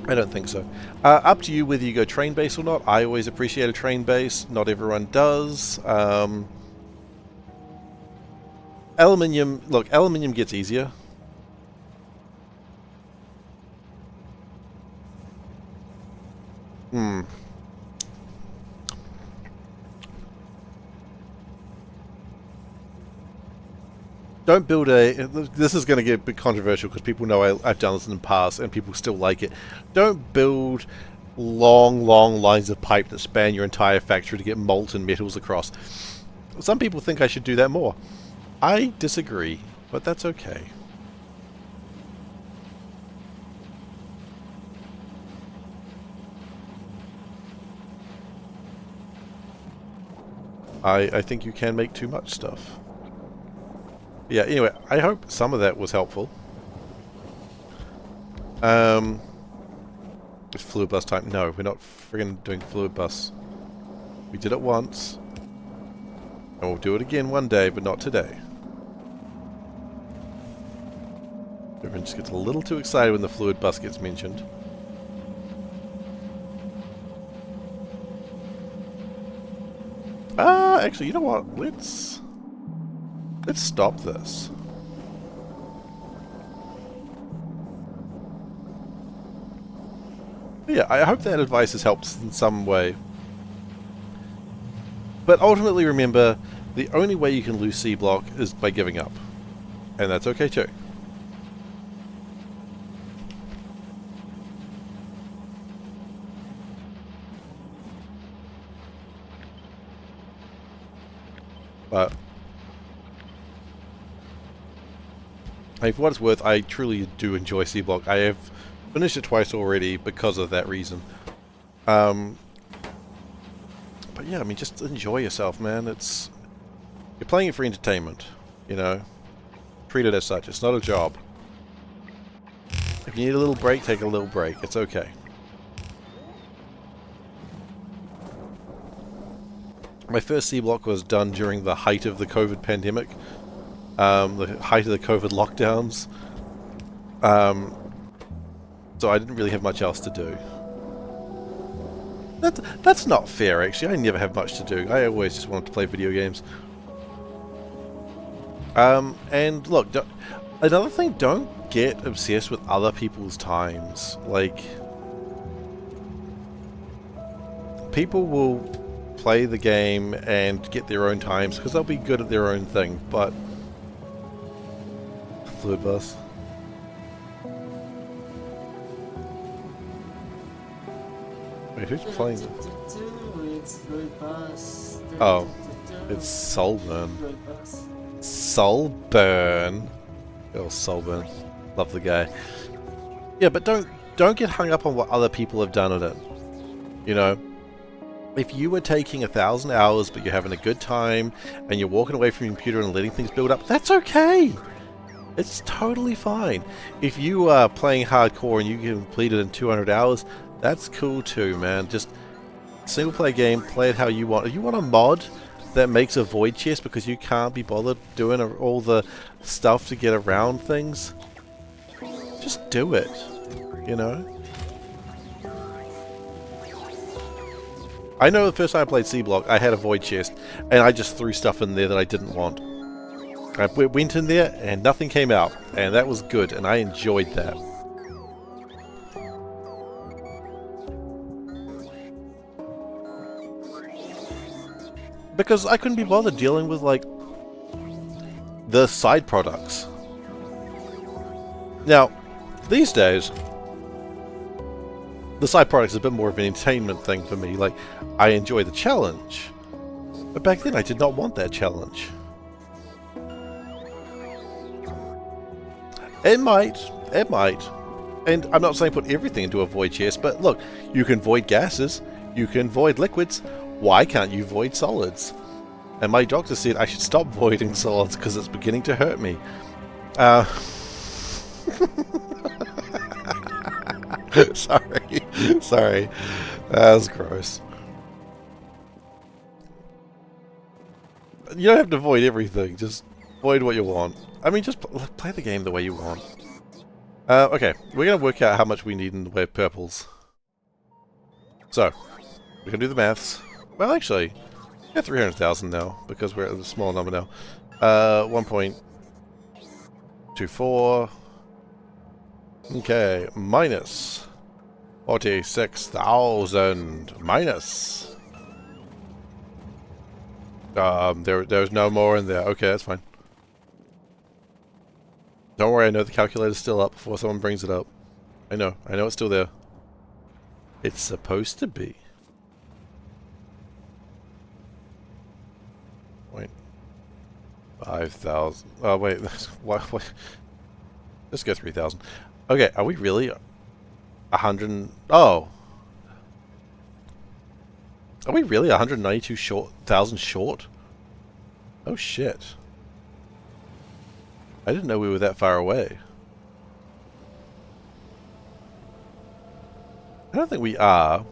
I don't think so. Up to you whether you go train base or not. I always appreciate a train base. Not everyone does. Aluminium. Look, aluminium gets easier. Don't build a... This is going to get a bit controversial because people know I've done this in the past and people still like it. Don't build long lines of pipe that span your entire factory to get molten metals across. Some people think I should do that more. I disagree, but that's okay. I think you can make too much stuff. Yeah, anyway, I hope some of that was helpful. It's fluid bus time. No, we're not friggin' doing fluid bus. We did it once. And we'll do it again one day, but not today. Everyone just gets a little too excited when the fluid bus gets mentioned. Actually, you know what? Let's stop this. Yeah, I hope that advice has helped in some way. But ultimately, remember, the only way you can lose Seablock is by giving up. And that's okay too. But hey, for what it's worth, I truly do enjoy Seablock. I have finished it twice already because of that reason. But yeah, I mean, just enjoy yourself, man. You're playing it for entertainment, you know. Treat it as such. It's not a job. If you need a little break, take a little break. It's okay. My first Seablock was done during the height of the COVID pandemic. The height of the COVID lockdowns. So I didn't really have much else to do. That's not fair, actually. I never have much to do. I always just wanted to play video games. And look, another thing, don't get obsessed with other people's times. Like, people will play the game and get their own times because they'll be good at their own thing, but fluid bus. Wait, who's playing? Oh, it's Soulburn. Soulburn. Oh, Soulburn. Love the guy. Yeah, but don't get hung up on what other people have done in it. You know, if you were taking 1,000 hours but you're having a good time and you're walking away from your computer and letting things build up, that's okay. It's totally fine. If you are playing hardcore and you can complete it in 200 hours, that's cool too, man. Just single player game, play it how you want. If you want a mod that makes a void chest because you can't be bothered doing all the stuff to get around things, just do it, you know? I know the first time I played Seablock, I had a void chest, and I just threw stuff in there that I didn't want. I went in there, and nothing came out, and that was good, and I enjoyed that. Because I couldn't be bothered dealing with, like, the side products. Now, these days, the side product is a bit more of an entertainment thing for me. Like, I enjoy the challenge. But back then, I did not want that challenge. It might. It might. And I'm not saying put everything into a void chest, but look, you can void gases, you can void liquids. Why can't you void solids? And my doctor said I should stop voiding solids because it's beginning to hurt me. Sorry. That was gross. You don't have to void everything, just void what you want. I mean, just play the game the way you want. Okay, we're going to work out how much we need in the way of purples. So, we can do the maths. Well, actually, we got 300,000 now, because we're at a small number now. 1.24. Okay, minus 46,000. Minus. There's no more in there. Okay, that's fine. Don't worry, I know the calculator's still up before someone brings it up. I know it's still there. It's supposed to be. Wait. 5,000. Oh, wait. What? Let's go 3,000. Okay, are we really 100? Oh. Are we really 192,000 short? Oh, shit. I didn't know we were that far away. don't think we are.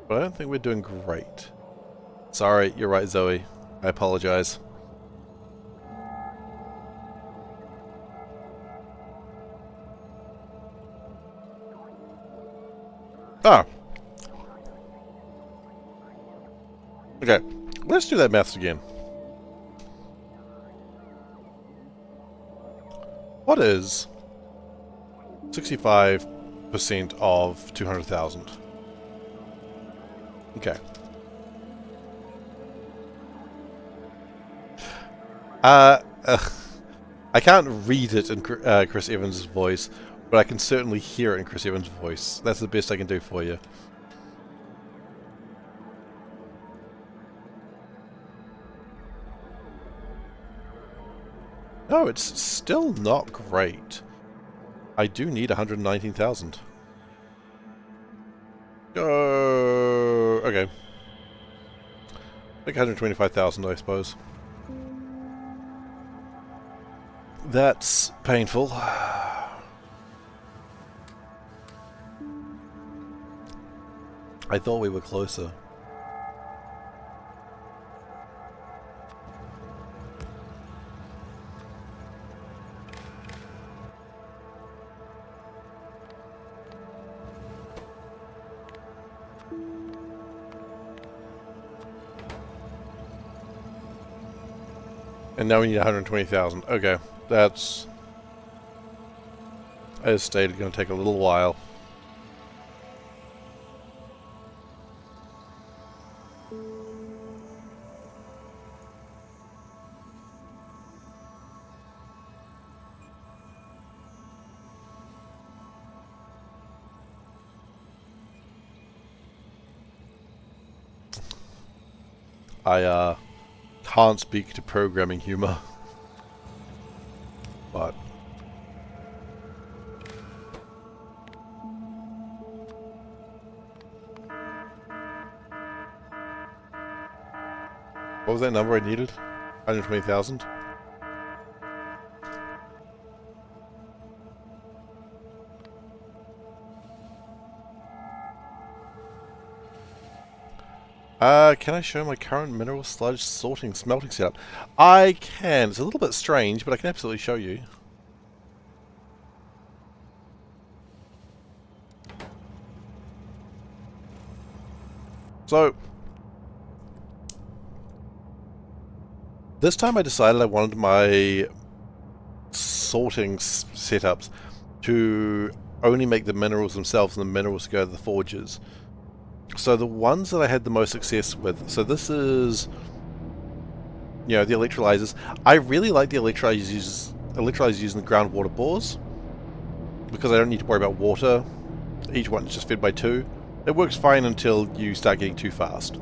But I don't think we're doing great. Sorry, you're right, Zoe. I apologize. Ah! Okay, let's do that maths again. What is 65% of 200,000? Okay. I can't read it in Chris Evans' voice, but I can certainly hear it in Chris Evans' voice. That's the best I can do for you. No, it's still not great. I do need 119,000. Okay. Like 125,000, I suppose. That's painful. I thought we were closer. And now we need 120,000. Okay, that's, as stated, going to take a little while. I can't speak to programming humor, but what was that number I needed? 120,000? Can I show my current mineral sludge smelting setup? I can. It's a little bit strange, but I can absolutely show you. So, this time I decided I wanted my sorting setups to only make the minerals themselves and the minerals go to the forges. So the ones that I had the most success with, so this is, you know, the electrolyzers. I really like the electrolyzers using the groundwater bores, because I don't need to worry about water. Each one is just fed by 2. It works fine until you start getting too fast.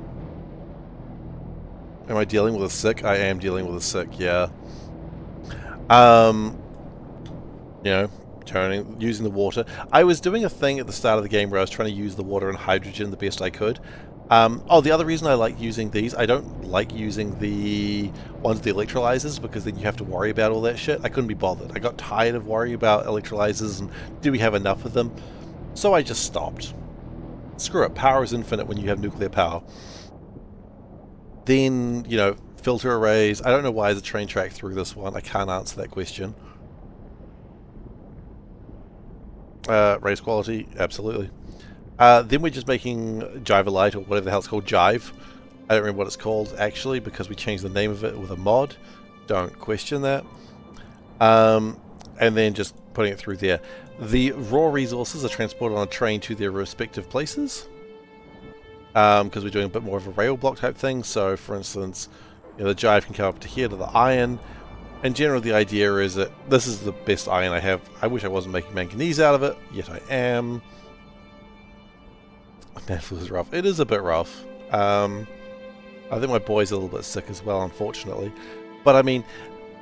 Am I dealing with a sick? I am dealing with a sick, yeah. You know, using the water. I was doing a thing at the start of the game where I was trying to use the water and hydrogen the best I could. Oh, the other reason I like using these, I don't like using the ones, the electrolyzers, because then you have to worry about all that shit. I couldn't be bothered. I got tired of worrying about electrolyzers and do we have enough of them? So I just stopped. Screw it, power is infinite when you have nuclear power. Then, you know, filter arrays. I don't know why there's a train track through this one. I can't answer that question. Raise quality, absolutely. Then we're just making Jivelite, or whatever the hell it's called, Jive. I don't remember what it's called, actually, because we changed the name of it with a mod. Don't question that. And then just putting it through there. The raw resources are transported on a train to their respective places. Because we're doing a bit more of a rail block type thing. So, for instance, you know, the Jive can come up to here to the iron. And generally the idea is that this is the best iron I have. I wish I wasn't making manganese out of it, yet I am. Man, it was rough. It is a bit rough. I think my boy's a little bit sick as well, unfortunately. But I mean,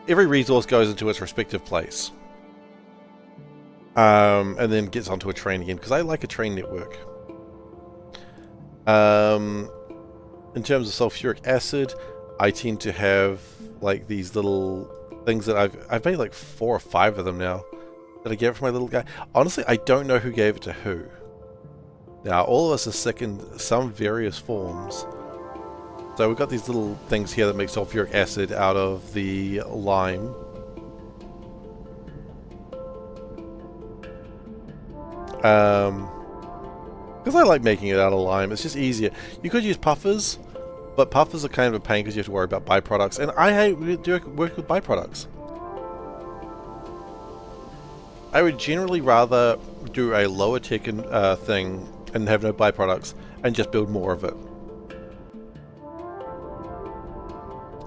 every resource goes into its respective place. And then gets onto a train again, because I like a train network. In terms of sulfuric acid, I tend to have like these little things that I've made like 4 or 5 of them now that I get from my little guy. Honestly, I don't know who gave it to who. Now, all of us are sick in some various forms. So we've got these little things here that make sulfuric acid out of the lime. Because I like making it out of lime. It's just easier. You could use puffers, but puffers are kind of a pain because you have to worry about byproducts. And I hate work with byproducts. I would generally rather do a lower tech thing and have no byproducts and just build more of it.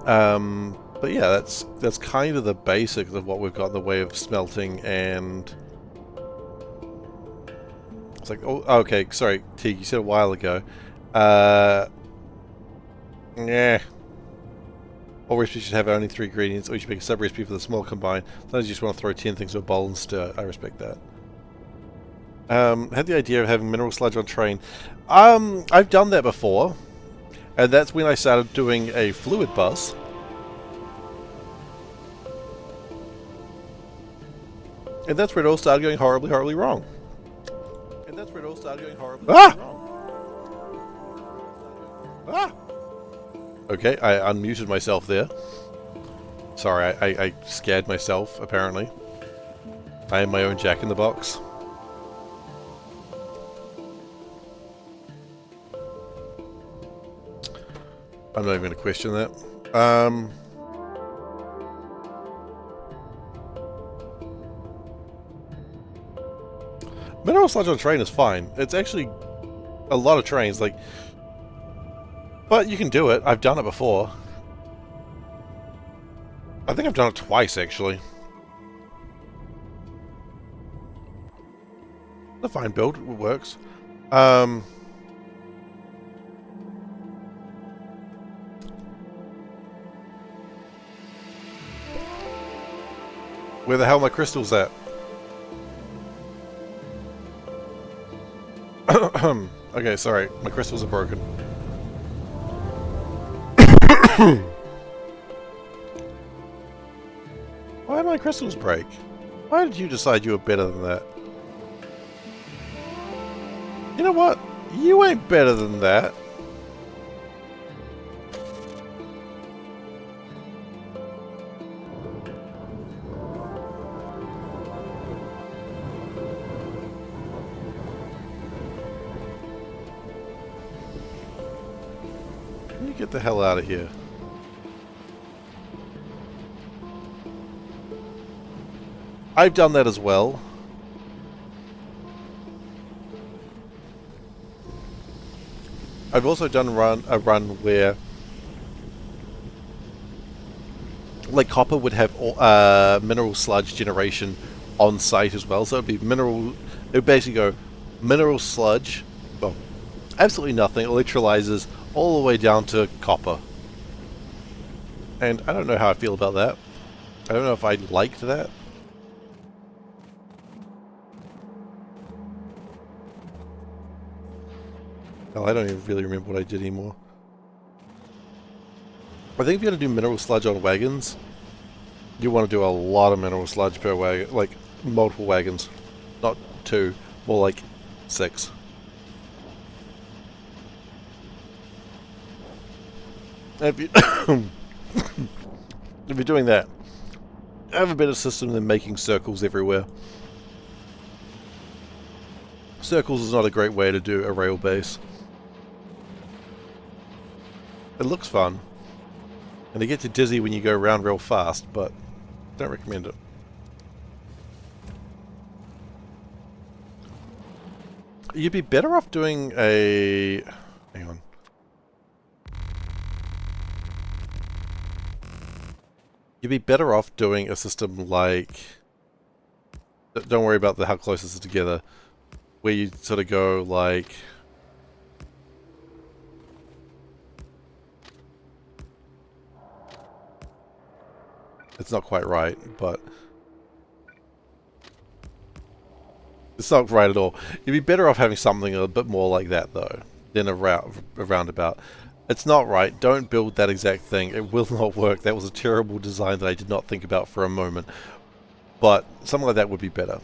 But yeah, that's kind of the basics of what we've got in the way of smelting. And it's like, oh, okay, sorry, Teague, you said a while ago. Yeah. All recipes should have only 3 ingredients, or you should make a sub-recipe for the small combined. Sometimes you just want to throw 10 things to a bowl and stir. I respect that. Had the idea of having mineral sludge on train. I've done that before. And that's when I started doing a fluid bus. And that's where it all started going horribly, horribly wrong. Wrong. Ah! Okay, I unmuted myself there. Sorry, I scared myself, apparently. I am my own jack-in-the-box. I'm not even going to question that. Mineral sludge on train is fine. It's actually a lot of trains, like... But you can do it. I've done it before. I think I've done it twice, actually. It's a fine build. It works. Where the hell are my crystals at? Okay, sorry. My crystals are broken. Why did my crystals break? Why did you decide you were better than that? You know what? You ain't better than that. Get the hell out of here. I've done that as well. I've also done a run where like copper would have mineral sludge generation on site as well. So it'd be it would basically go mineral sludge, well, absolutely nothing, electrolyzers all the way down to copper. And I don't know how I feel about that. I don't know if I liked that. Hell, I don't even really remember what I did anymore. I think if you're going to do mineral sludge on wagons, you want to do a lot of mineral sludge per wagon, like multiple wagons. Not 2, more like 6. If you're doing that, have a better system than making circles everywhere. Circles is not a great way to do a rail base. It looks fun. And it gets you dizzy when you go around real fast, but don't recommend it. You'd be better off doing a... Hang on. You'd be better off doing a system like... Don't worry about how close this is together. Where you sort of go like... It's not quite right, but... It's not right at all. You'd be better off having something a bit more like that, though, than a roundabout. It's not right. Don't build that exact thing. It will not work. That was a terrible design that I did not think about for a moment. But something like that would be better.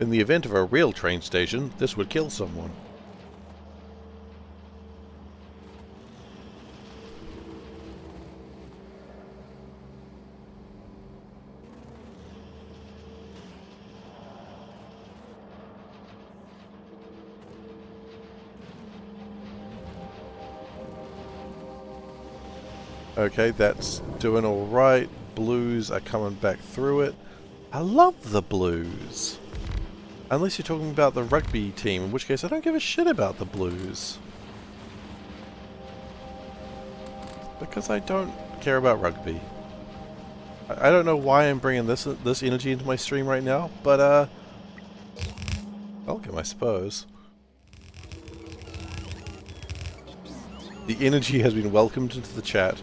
In the event of a real train station, this would kill someone. Okay, that's doing alright. Blues are coming back through it. I love the Blues. Unless you're talking about the rugby team, in which case I don't give a shit about the Blues. Because I don't care about rugby. I don't know why I'm bringing this energy into my stream right now, but welcome, I suppose. The energy has been welcomed into the chat.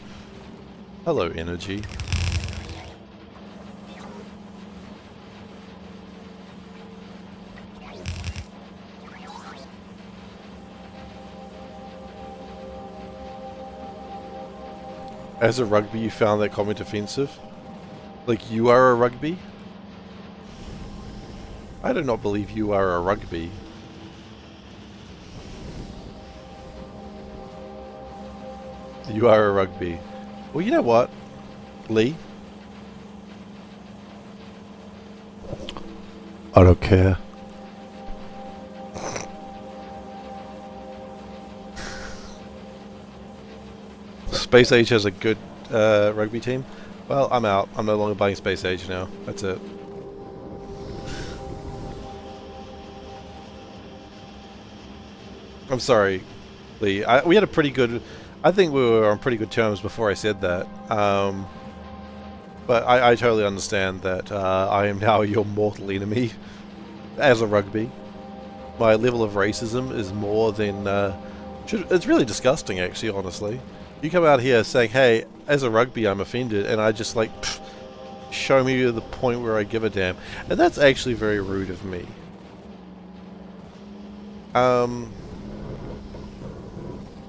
Hello, energy. As a rugby, you found that comment offensive? Like, you are a rugby? I do not believe you are a rugby. You are a rugby. Well, you know what, Lee? I don't care. Space Age has a good rugby team. Well, I'm out. I'm no longer buying Space Age now. That's it. I'm sorry, Lee. We had a pretty good... I think we were on pretty good terms before I said that. But I totally understand that I am now your mortal enemy as a rugby. My level of racism is more than... it's really disgusting, actually, honestly. You come out here saying, hey, as a rugby I'm offended, and I just like, pfft, show me the point where I give a damn. And that's actually very rude of me.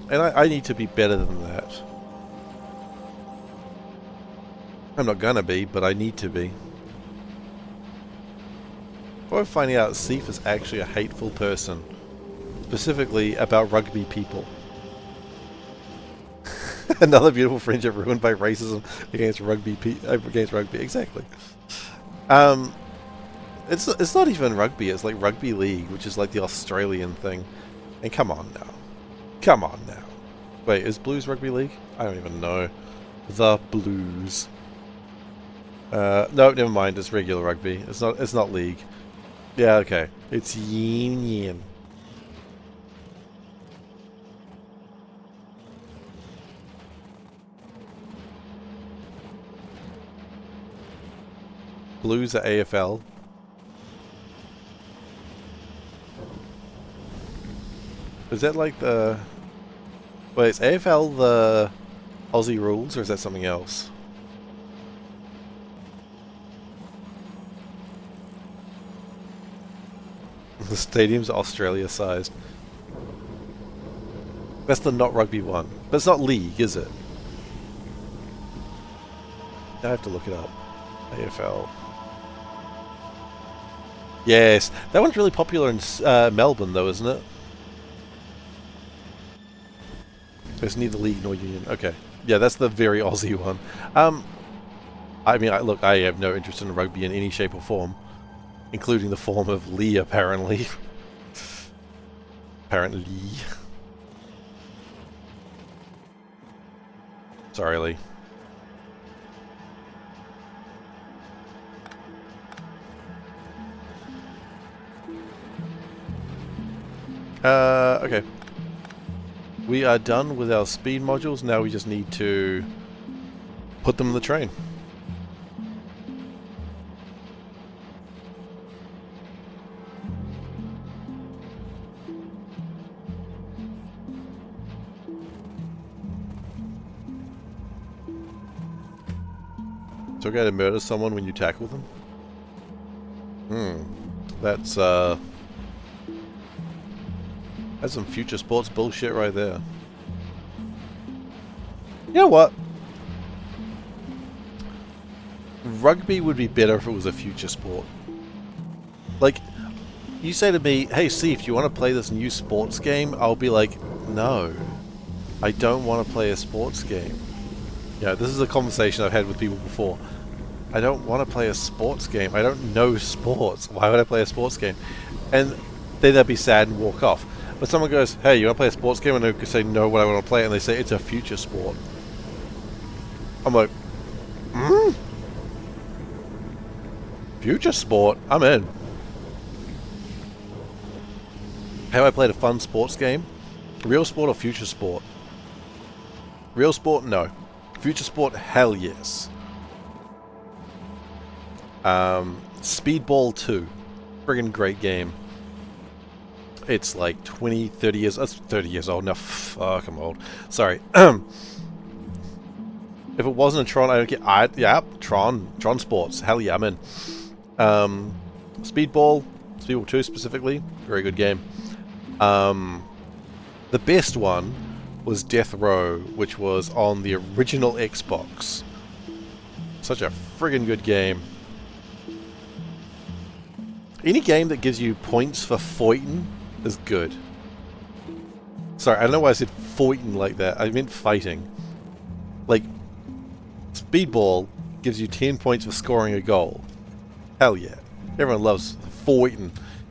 And I need to be better than that. I'm not gonna be, but I need to be. Or I'm finding out Seif is actually a hateful person. Specifically about rugby people. Another beautiful friendship ruined by racism against rugby. Exactly. It's not even rugby. It's like rugby league, which is like the Australian thing. And come on now. Come on now. Wait, is Blues rugby league? I don't even know. The Blues. No, never mind. It's regular rugby. It's not league. Yeah, okay. It's yin yin. Blues are AFL. Is that like the... Wait, is AFL the Aussie rules, or is that something else? The stadium's Australia-sized. That's the not rugby one. But it's not league, is it? I have to look it up. AFL. Yes, that one's really popular in Melbourne, though, isn't it? It's neither league nor union. Okay, yeah, that's the very Aussie one. I mean, look, I have no interest in rugby in any shape or form, including the form of Lee, apparently. Apparently. Sorry, Lee. Okay. We are done with our speed modules. Now we just need to put them in the train. So we're going to murder someone when you tackle them? Hmm. That's some future sports bullshit right there. You know what? Rugby would be better if it was a future sport. Like, you say to me, hey, Steve, do you want to play this new sports game? I'll be like, no. I don't want to play a sports game. You know, this is a conversation I've had with people before. I don't want to play a sports game. I don't know sports. Why would I play a sports game? And then they'd be sad and walk off. But someone goes, hey, you want to play a sports game? And they say, no, what I want to play. And they say, it's a future sport. I'm like, future sport? I'm in. Have I played a fun sports game? Real sport or future sport? Real sport, no. Future sport, hell yes. Speedball 2. Friggin' great game. It's like 20, 30 years... That's 30 years old. No, fuck, I'm old. Sorry. If it wasn't a Tron, I don't get... yeah, Tron. Tron Sports. Hell yeah, I'm in. Speedball 2 specifically. Very good game. The best one was Death Row, which was on the original Xbox. Such a friggin' good game. Any game that gives you points for fighting is good. Sorry, I don't know why I said fighting like that. I meant fighting. Like, Speedball gives you 10 points for scoring a goal. Hell yeah. Everyone loves fighting.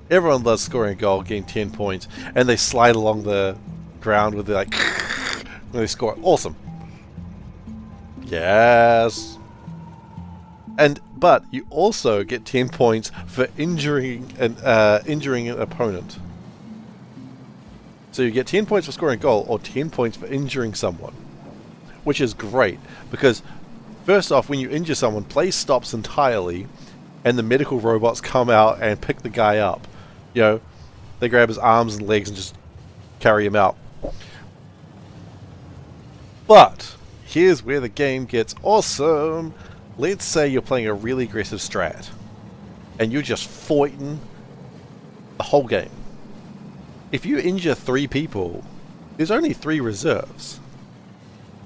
Everyone loves scoring a goal, getting 10 points, and they slide along the ground with the, like, when they score. Awesome. Yes. But you also get 10 points for injuring an opponent. So you get 10 points for scoring a goal, or 10 points for injuring someone. Which is great, because first off, when you injure someone, play stops entirely, and the medical robots come out and pick the guy up. You know, they grab his arms and legs and just carry him out. But here's where the game gets awesome. Let's say you're playing a really aggressive strat, and you're just fighting the whole game. If you injure 3 people, there's only 3 reserves.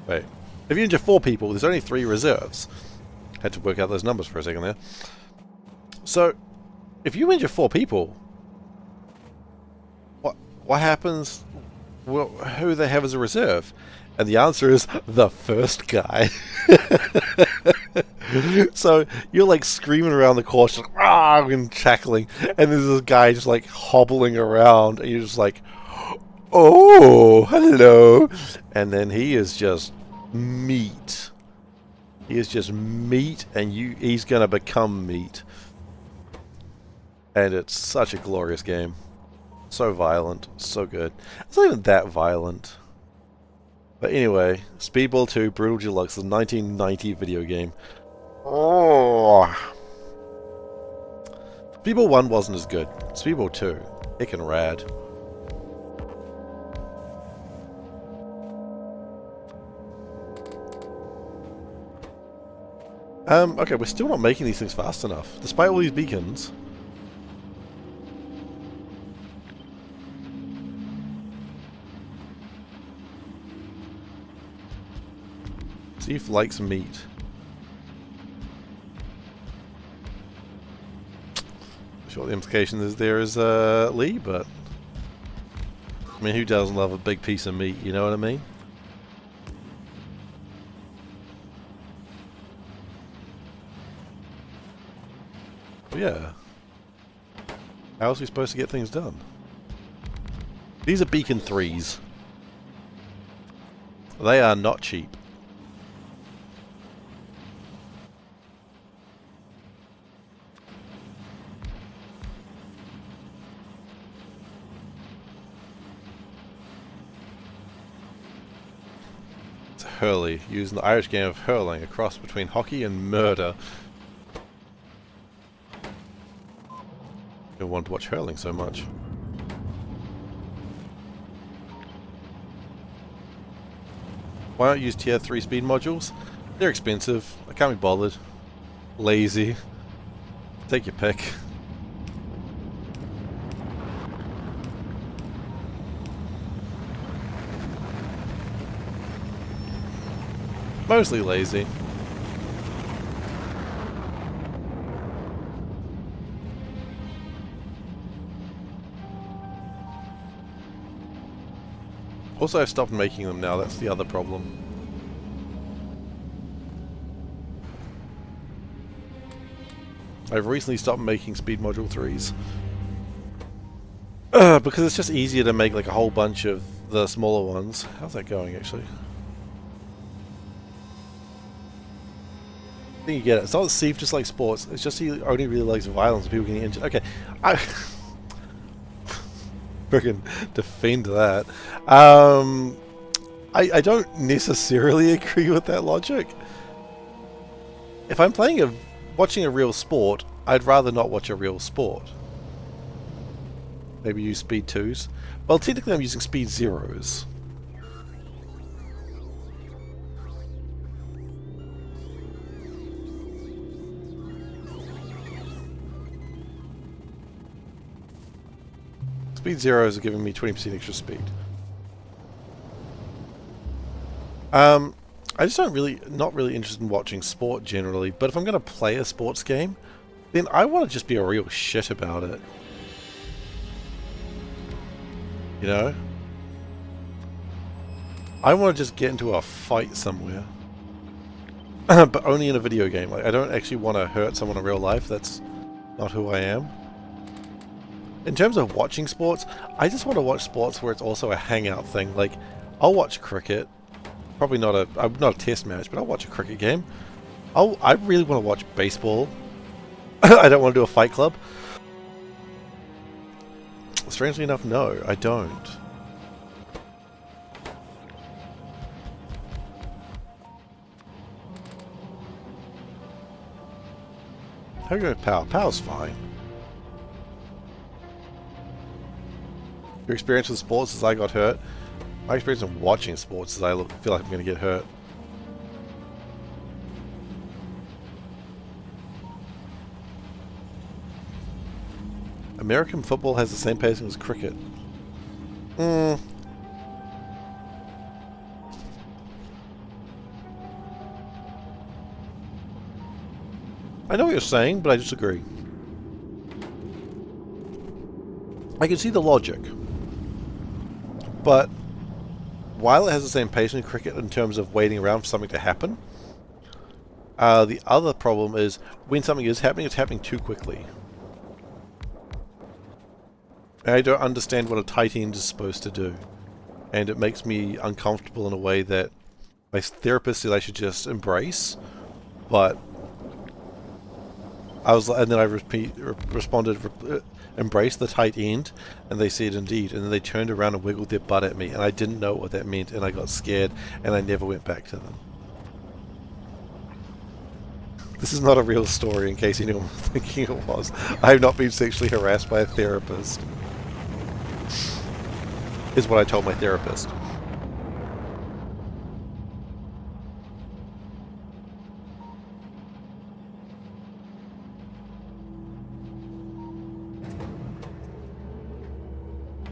Wait. If you injure 4 people, there's only 3 reserves. Had to work out those numbers for a second there. So, if you injure 4 people, what happens? Well, who they have as a reserve? And the answer is the first guy. So you're like screaming around the course, just like, rah, and cackling, and there's this guy just like hobbling around, and you're just like, oh, hello. And then he is just meat. He is just meat, and he's gonna become meat. And it's such a glorious game. So violent, so good. It's not even that violent. But anyway, Speedball 2 Brutal Deluxe is a 1990 video game. Oh. Speedball 1 wasn't as good. Speedball 2, heckin' rad. Okay, we're still not making these things fast enough, despite all these beacons. Steve likes meat. I'm sure the implication is there is Lee, but I mean, who doesn't love a big piece of meat? You know what I mean? Well, yeah. How else are we supposed to get things done? These are Beacon 3s. They are not cheap. Hurley, using the Irish game of hurling, a cross between hockey and murder. I want to watch hurling so much. Why not use tier 3 speed modules? They're expensive. I can't be bothered. Lazy. Take your pick. Mostly lazy. Also, I've stopped making them now, that's the other problem. I've recently stopped making speed module 3s. Because it's just easier to make like a whole bunch of the smaller ones. How's that going, actually? I think you get it. It's not that Steve just likes sports, it's just he only really likes violence and people getting injured. Okay, I freaking defend that. I don't necessarily agree with that logic. If I'm watching a real sport, I'd rather not watch a real sport. Maybe use speed 2s. Well, technically I'm using speed 0s. Speed 0s are giving me 20% extra speed. I just not really interested in watching sport generally, but if I'm going to play a sports game, then I want to just be a real shit about it. You know? I want to just get into a fight somewhere. But only in a video game. Like, I don't actually want to hurt someone in real life. That's not who I am. In terms of watching sports, I just want to watch sports where it's also a hangout thing. Like, I'll watch cricket. Probably not a test match, but I'll watch a cricket game. I really want to watch baseball. I don't want to do a fight club. Strangely enough, no, I don't. How are you going with power? Power's fine. Your experience with sports is I got hurt. My experience in watching sports is I feel like I'm going to get hurt. American football has the same pacing as cricket. I know what you're saying, but I disagree. I can see the logic. But while it has the same pace in cricket in terms of waiting around for something to happen, the other problem is when something is happening, it's happening too quickly. I don't understand what a tight end is supposed to do. And it makes me uncomfortable in a way that my therapist said I should just embrace. But and then I responded, embrace the tight end, and they said indeed, and then they turned around and wiggled their butt at me, and I didn't know what that meant, and I got scared, and I never went back to them. This is not a real story, in case anyone was thinking it was. I have not been sexually harassed by a therapist. Is what I told my therapist.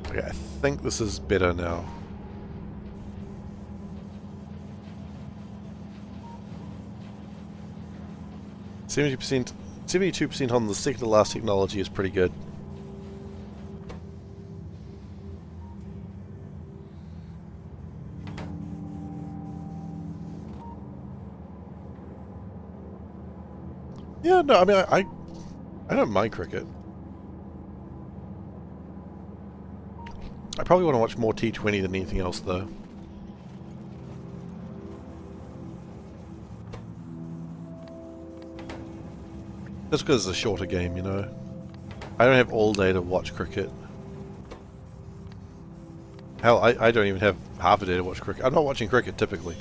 Okay, I think this is better now. %, 72% on the second to last technology is pretty good. Yeah, no, I mean, I don't mind cricket. I probably want to watch more T20 than anything else, though. Just because it's a shorter game, you know. I don't have all day to watch cricket. Hell, I don't even have half a day to watch cricket. I'm not watching cricket, typically.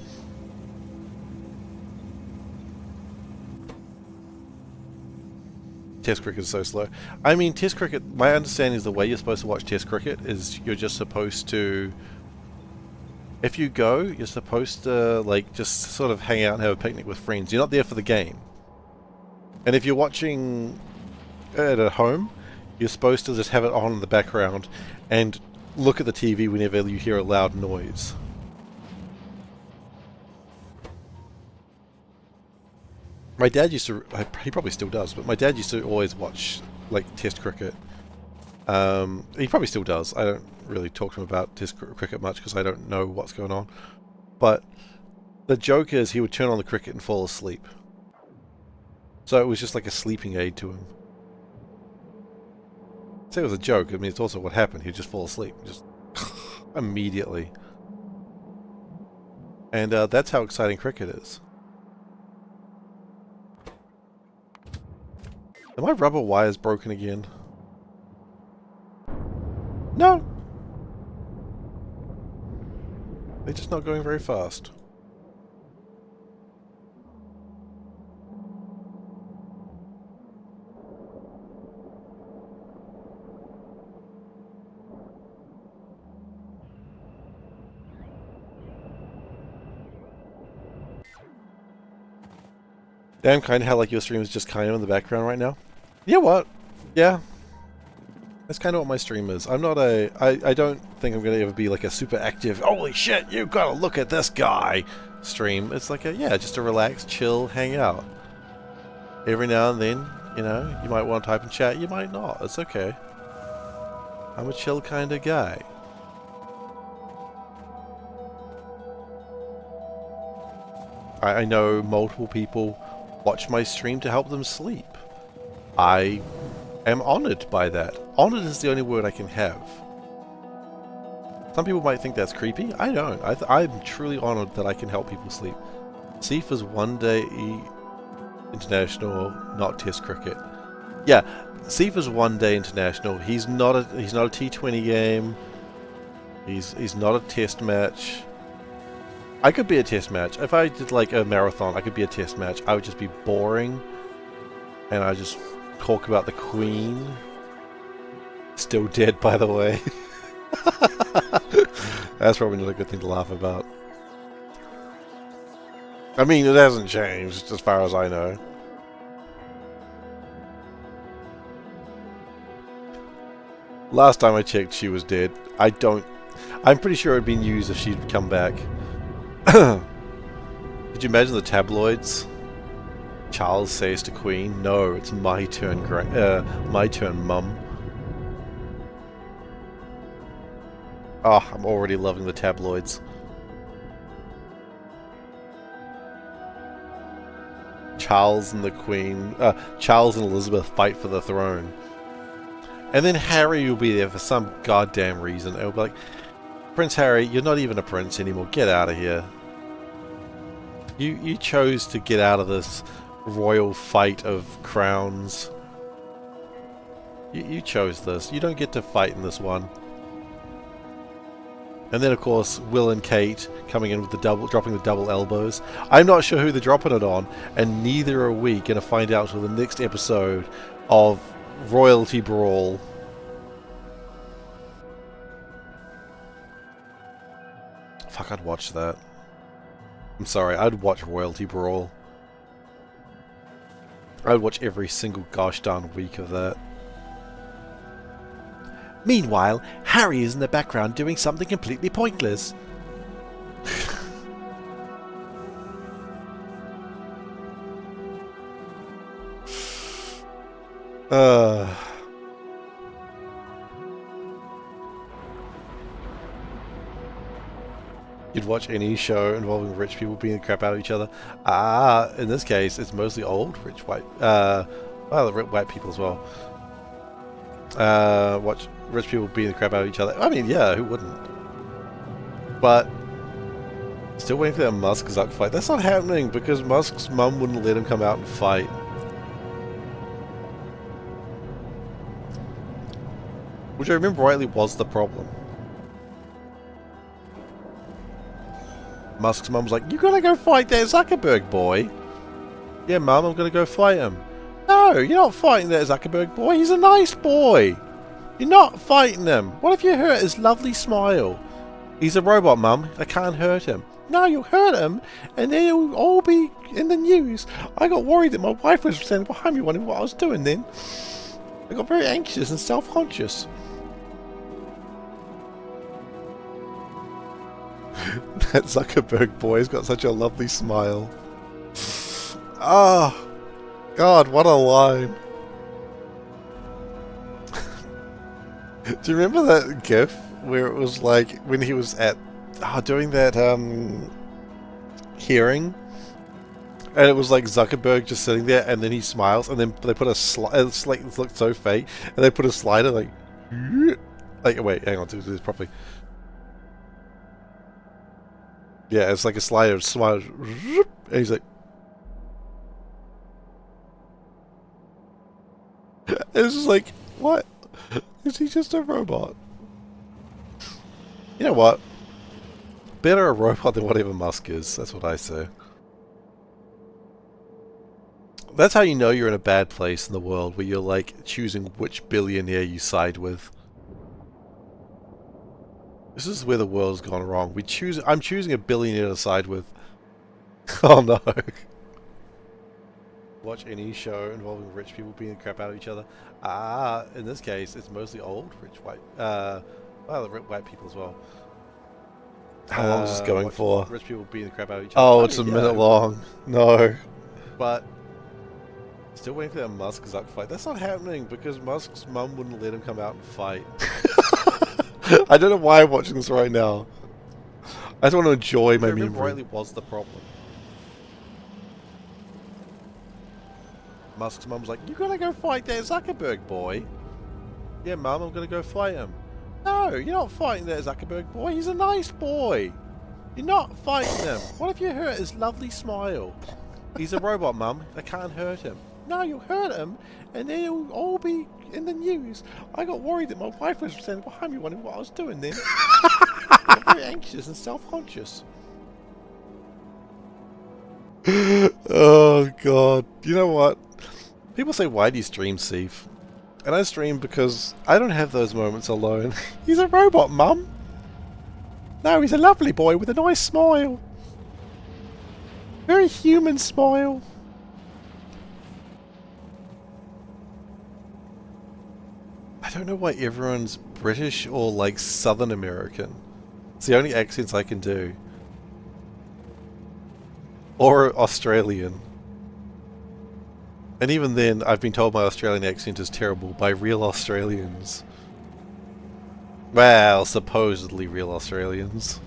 Test cricket is so slow. I mean, Test cricket, my understanding is the way you're supposed to watch Test cricket is you're just supposed to... If you go, you're supposed to, like, just sort of hang out and have a picnic with friends. You're not there for the game. And if you're watching it at home, you're supposed to just have it on in the background and look at the TV whenever you hear a loud noise. My dad used to, he probably still does, but my dad used to always watch, like, Test cricket. He probably still does. I don't really talk to him about Test cricket much because I don't know what's going on. But the joke is he would turn on the cricket and fall asleep. So it was just like a sleeping aid to him. I'd say it was a joke. I mean, it's also what happened. He'd just fall asleep. Just immediately. And that's how exciting cricket is. Are my rubber wires broken again? No! They're just not going very fast. Damn, kind of how like your stream is just kind of in the background right now. You know what? Yeah. That's kind of what my stream is. I'm not a... I don't think I'm going to ever be like a super active, holy shit, you gotta look at this guy stream. It's like a, yeah, just a relaxed, chill, hang out. Every now and then, you know, you might want to type in chat, you might not. It's okay. I'm a chill kind of guy. I know multiple people watch my stream to help them sleep. I am honored by that. Honored is the only word I can have. Some people might think that's creepy. I don't. I'm truly honored that I can help people sleep. Seifer's one day international, not Test cricket. Yeah, Seifer's one day international. He's not a T20 game. He's not a test match. I could be a test match. If I did like a marathon, I could be a test match. I would just be boring. And I just talk about the Queen. Still dead, by the way. That's probably not a good thing to laugh about. I mean, it hasn't changed, as far as I know. Last time I checked, she was dead. I'm pretty sure it would be news if she'd come back. Could you imagine the tabloids? Charles says to Queen, "No, it's my turn, Mum." Oh, I'm already loving the tabloids. Charles and the Queen, Charles and Elizabeth fight for the throne. And then Harry will be there for some goddamn reason. It'll be like, Prince Harry, you're not even a prince anymore. Get out of here. You chose to get out of this royal fight of crowns. You chose this. You don't get to fight in this one. And then, of course, Will and Kate coming in with the dropping the double elbows. I'm not sure who they're dropping it on, and neither are we going to find out until the next episode of Royalty Brawl. Fuck, I'd watch that. I'm sorry, I'd watch Royalty Brawl. I'd watch every single gosh darn week of that. Meanwhile, Harry is in the background doing something completely pointless. You'd watch any show involving rich people beating the crap out of each other. In this case, it's mostly old, rich, white, well, white people as well. Watch rich people beating the crap out of each other. I mean, yeah, who wouldn't? But still waiting for that Musk-Zuck fight. That's not happening because Musk's mum wouldn't let him come out and fight. Which I remember rightly was the problem. Musk's mum was like, "You gotta go fight that Zuckerberg boy." "Yeah, mum, I'm gonna go fight him." "No, you're not fighting that Zuckerberg boy. He's a nice boy. You're not fighting him. What if you hurt his lovely smile?" "He's a robot, mum. I can't hurt him." "No, you'll hurt him, and then it'll all be in the news." I got worried that my wife was standing behind me wondering what I was doing then. I got very anxious and self-conscious. That Zuckerberg boy's got such a lovely smile. Ah. God, what a line. Do you remember that GIF where it was like when he was at doing that hearing, and it was like Zuckerberg just sitting there, and then he smiles, and then they put a it's like it looked so fake, and they put a slider like wait, hang on, to do this properly. Yeah, it's like a slider, smile, and he's like, it's just like, what? Is he just a robot? You know what? Better a robot than whatever Musk is. That's what I say. That's how you know you're in a bad place in the world, where you're like choosing which billionaire you side with. This is where the world's gone wrong. I'm choosing a billionaire to side with. Oh no. Watch any show involving rich people beating the crap out of each other. In this case, it's mostly old, rich white, white people as well. How long is this going for? Rich people beating the crap out of each other. Oh, it's a minute long. No. But still waiting for that Musk Zuck fight. That's not happening because Musk's mum wouldn't let him come out and fight. I don't know why I'm watching this right now. I just want to enjoy my memory. Rightly was the problem. Musk's mum's like, you gotta go fight that Zuckerberg boy. Yeah, mum, I'm gonna go fight him. No, you're not fighting that Zuckerberg boy. He's a nice boy. You're not fighting him. What if you hurt his lovely smile? He's a robot, mum. I can't hurt him. No, you'll hurt him, and then it'll all be in the news. I got worried that my wife was standing behind me wondering what I was doing then. I'm very anxious and self-conscious. Oh, God. You know what? People say, why do you stream, Steve? And I stream because I don't have those moments alone. He's a robot, mum. No, he's a lovely boy with a nice smile. Very human smile. I don't know why everyone's British or like Southern American. It's the only accents I can do. Or Australian. And even then, I've been told my Australian accent is terrible by real Australians. Well, supposedly real Australians.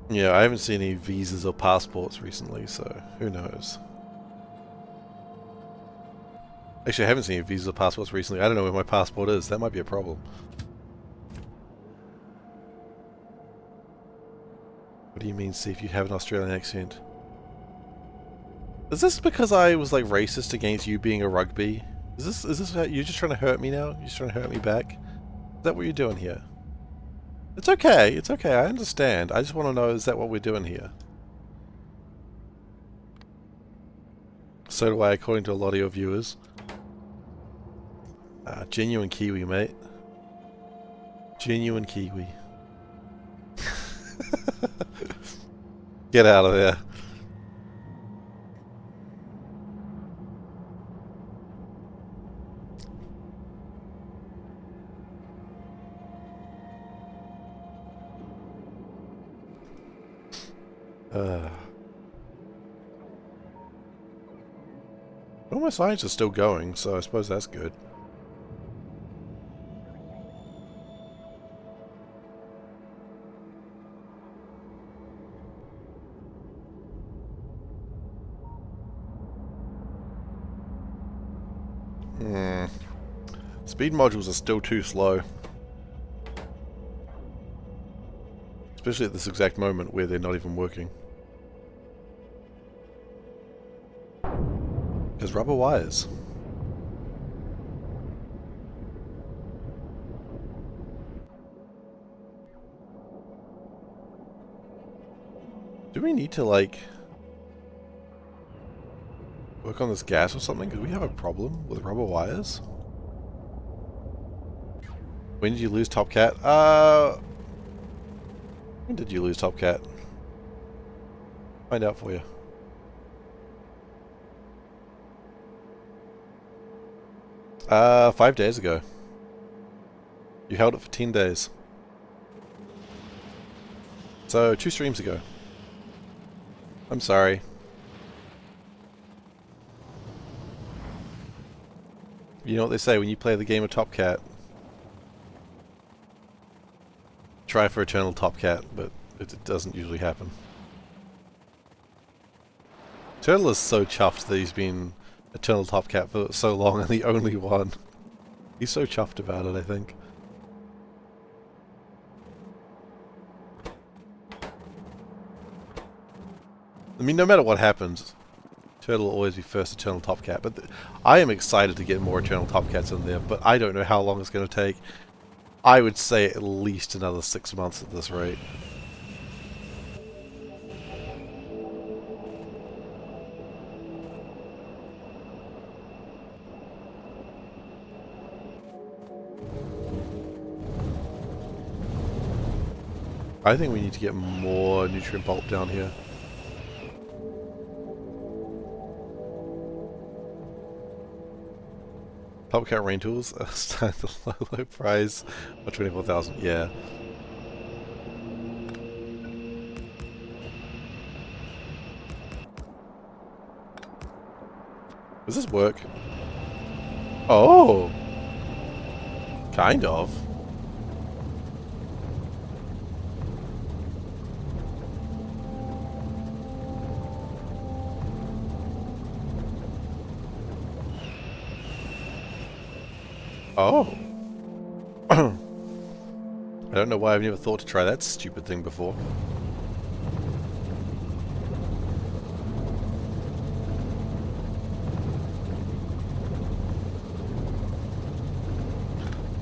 Yeah, I haven't seen any visas or passports recently, so who knows. Actually, I haven't seen any visas or passports recently. I don't know where my passport is. That might be a problem. What do you mean, Steve? You have an Australian accent? Is this because I was like racist against you being a rugby? Is this how, you're just trying to hurt me now? You're just trying to hurt me back? Is that what you're doing here? It's okay, I understand. I just want to know, is that what we're doing here? So do I, according to a lot of your viewers. Genuine Kiwi, mate. Genuine Kiwi. Get out of there. Well, my science is still going, so I suppose that's good. Speed modules are still too slow. Especially at this exact moment where they're not even working. There's rubber wires. Do we need to, like, work on this gas or something? Because we have a problem with rubber wires. When did you lose Top Cat? When did you lose Top Cat? Find out for you. Uh, 5 days ago. You held it for 10 days. So, 2 streams ago. I'm sorry. You know what they say when you play the game of Top Cat? Try for Eternal Top Cat, but it doesn't usually happen. Turtle is so chuffed that he's been Eternal Top Cat for so long and the only one. He's so chuffed about it, I think. I mean, no matter what happens, Turtle will always be first Eternal Top Cat, but I am excited to get more Eternal Top Cats in there, but I don't know how long it's going to take. I would say at least another 6 months at this rate. I think we need to get more nutrient bulk down here. Top Cat Rain Tools, start the low price of 24,000. Yeah. Does this work? Oh! Kind of. Oh. I don't know why I've never thought to try that stupid thing before.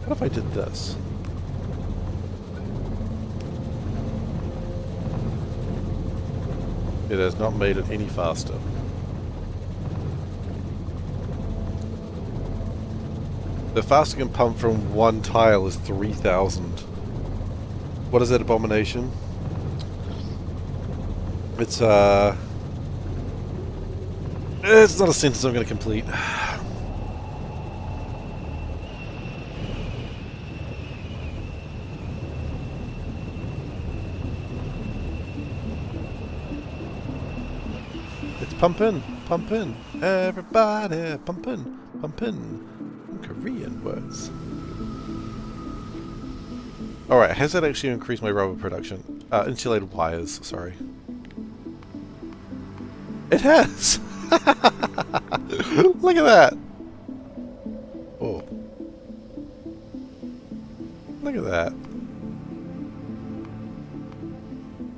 What if I did this? It has not made it any faster. The fastest I can pump from one tile is 3,000. What is that abomination? It's not a sentence I'm going to complete. It's pumping, pumping, everybody pumping, pumping. Korean words. Alright, has that actually increased my rubber production? Insulated wires, sorry. It has! Look at that! Oh. Look at that.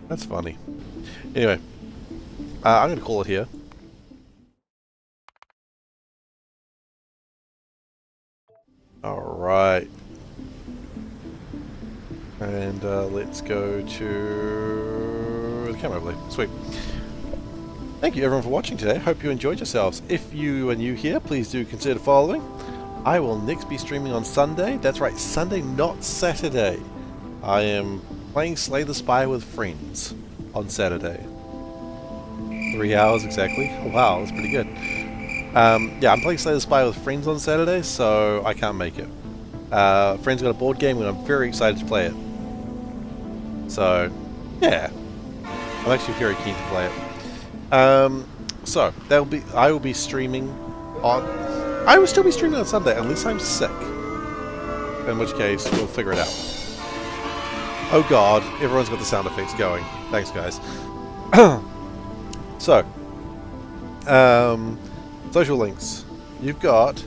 That's funny. Anyway, I'm going to call it here. Alright. And let's go to the camera overlay. Sweet. Thank you everyone for watching today. Hope you enjoyed yourselves. If you are new here, please do consider following. I will next be streaming on Sunday. That's right, Sunday, not Saturday. I am playing Slay the Spire with friends on Saturday. 3 hours exactly. Oh wow, that's pretty good. Yeah, I'm playing Slay the Spire with friends on Saturday, so I can't make it. Friends got a board game and I'm very excited to play it. So, yeah. I'm actually very keen to play it. So, I will be streaming on... I will still be streaming on Sunday, unless I'm sick. In which case, we'll figure it out. Oh god, everyone's got the sound effects going. Thanks, guys. So, social links. You've got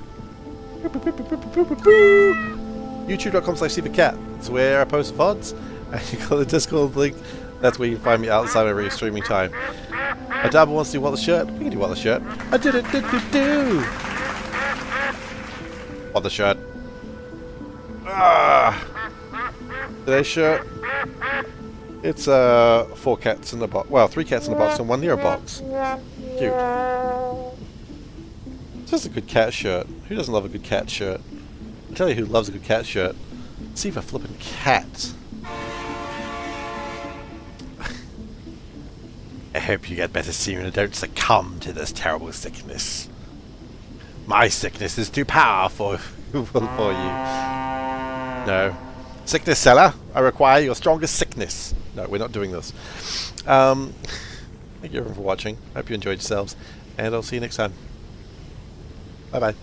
youtube.com/SeiferKatt. It's where I post VODs. And you've got the Discord link. That's where you can find me outside of streaming time. Adaba wants to do What the Shirt. We can do What the Shirt. I did it. What the Shirt. Today's shirt. It's 4 cats in the box. Well, 3 cats in the box and 1 near a box. Cute. It's just a good cat shirt. Who doesn't love a good cat shirt? I'll tell you who loves a good cat shirt. SeiferFlippin' I hope you get better soon and don't succumb to this terrible sickness. My sickness is too powerful for you. No. Sickness seller, I require your strongest sickness. No, we're not doing this. Thank you everyone for watching. Hope you enjoyed yourselves, and I'll see you next time. Bye bye.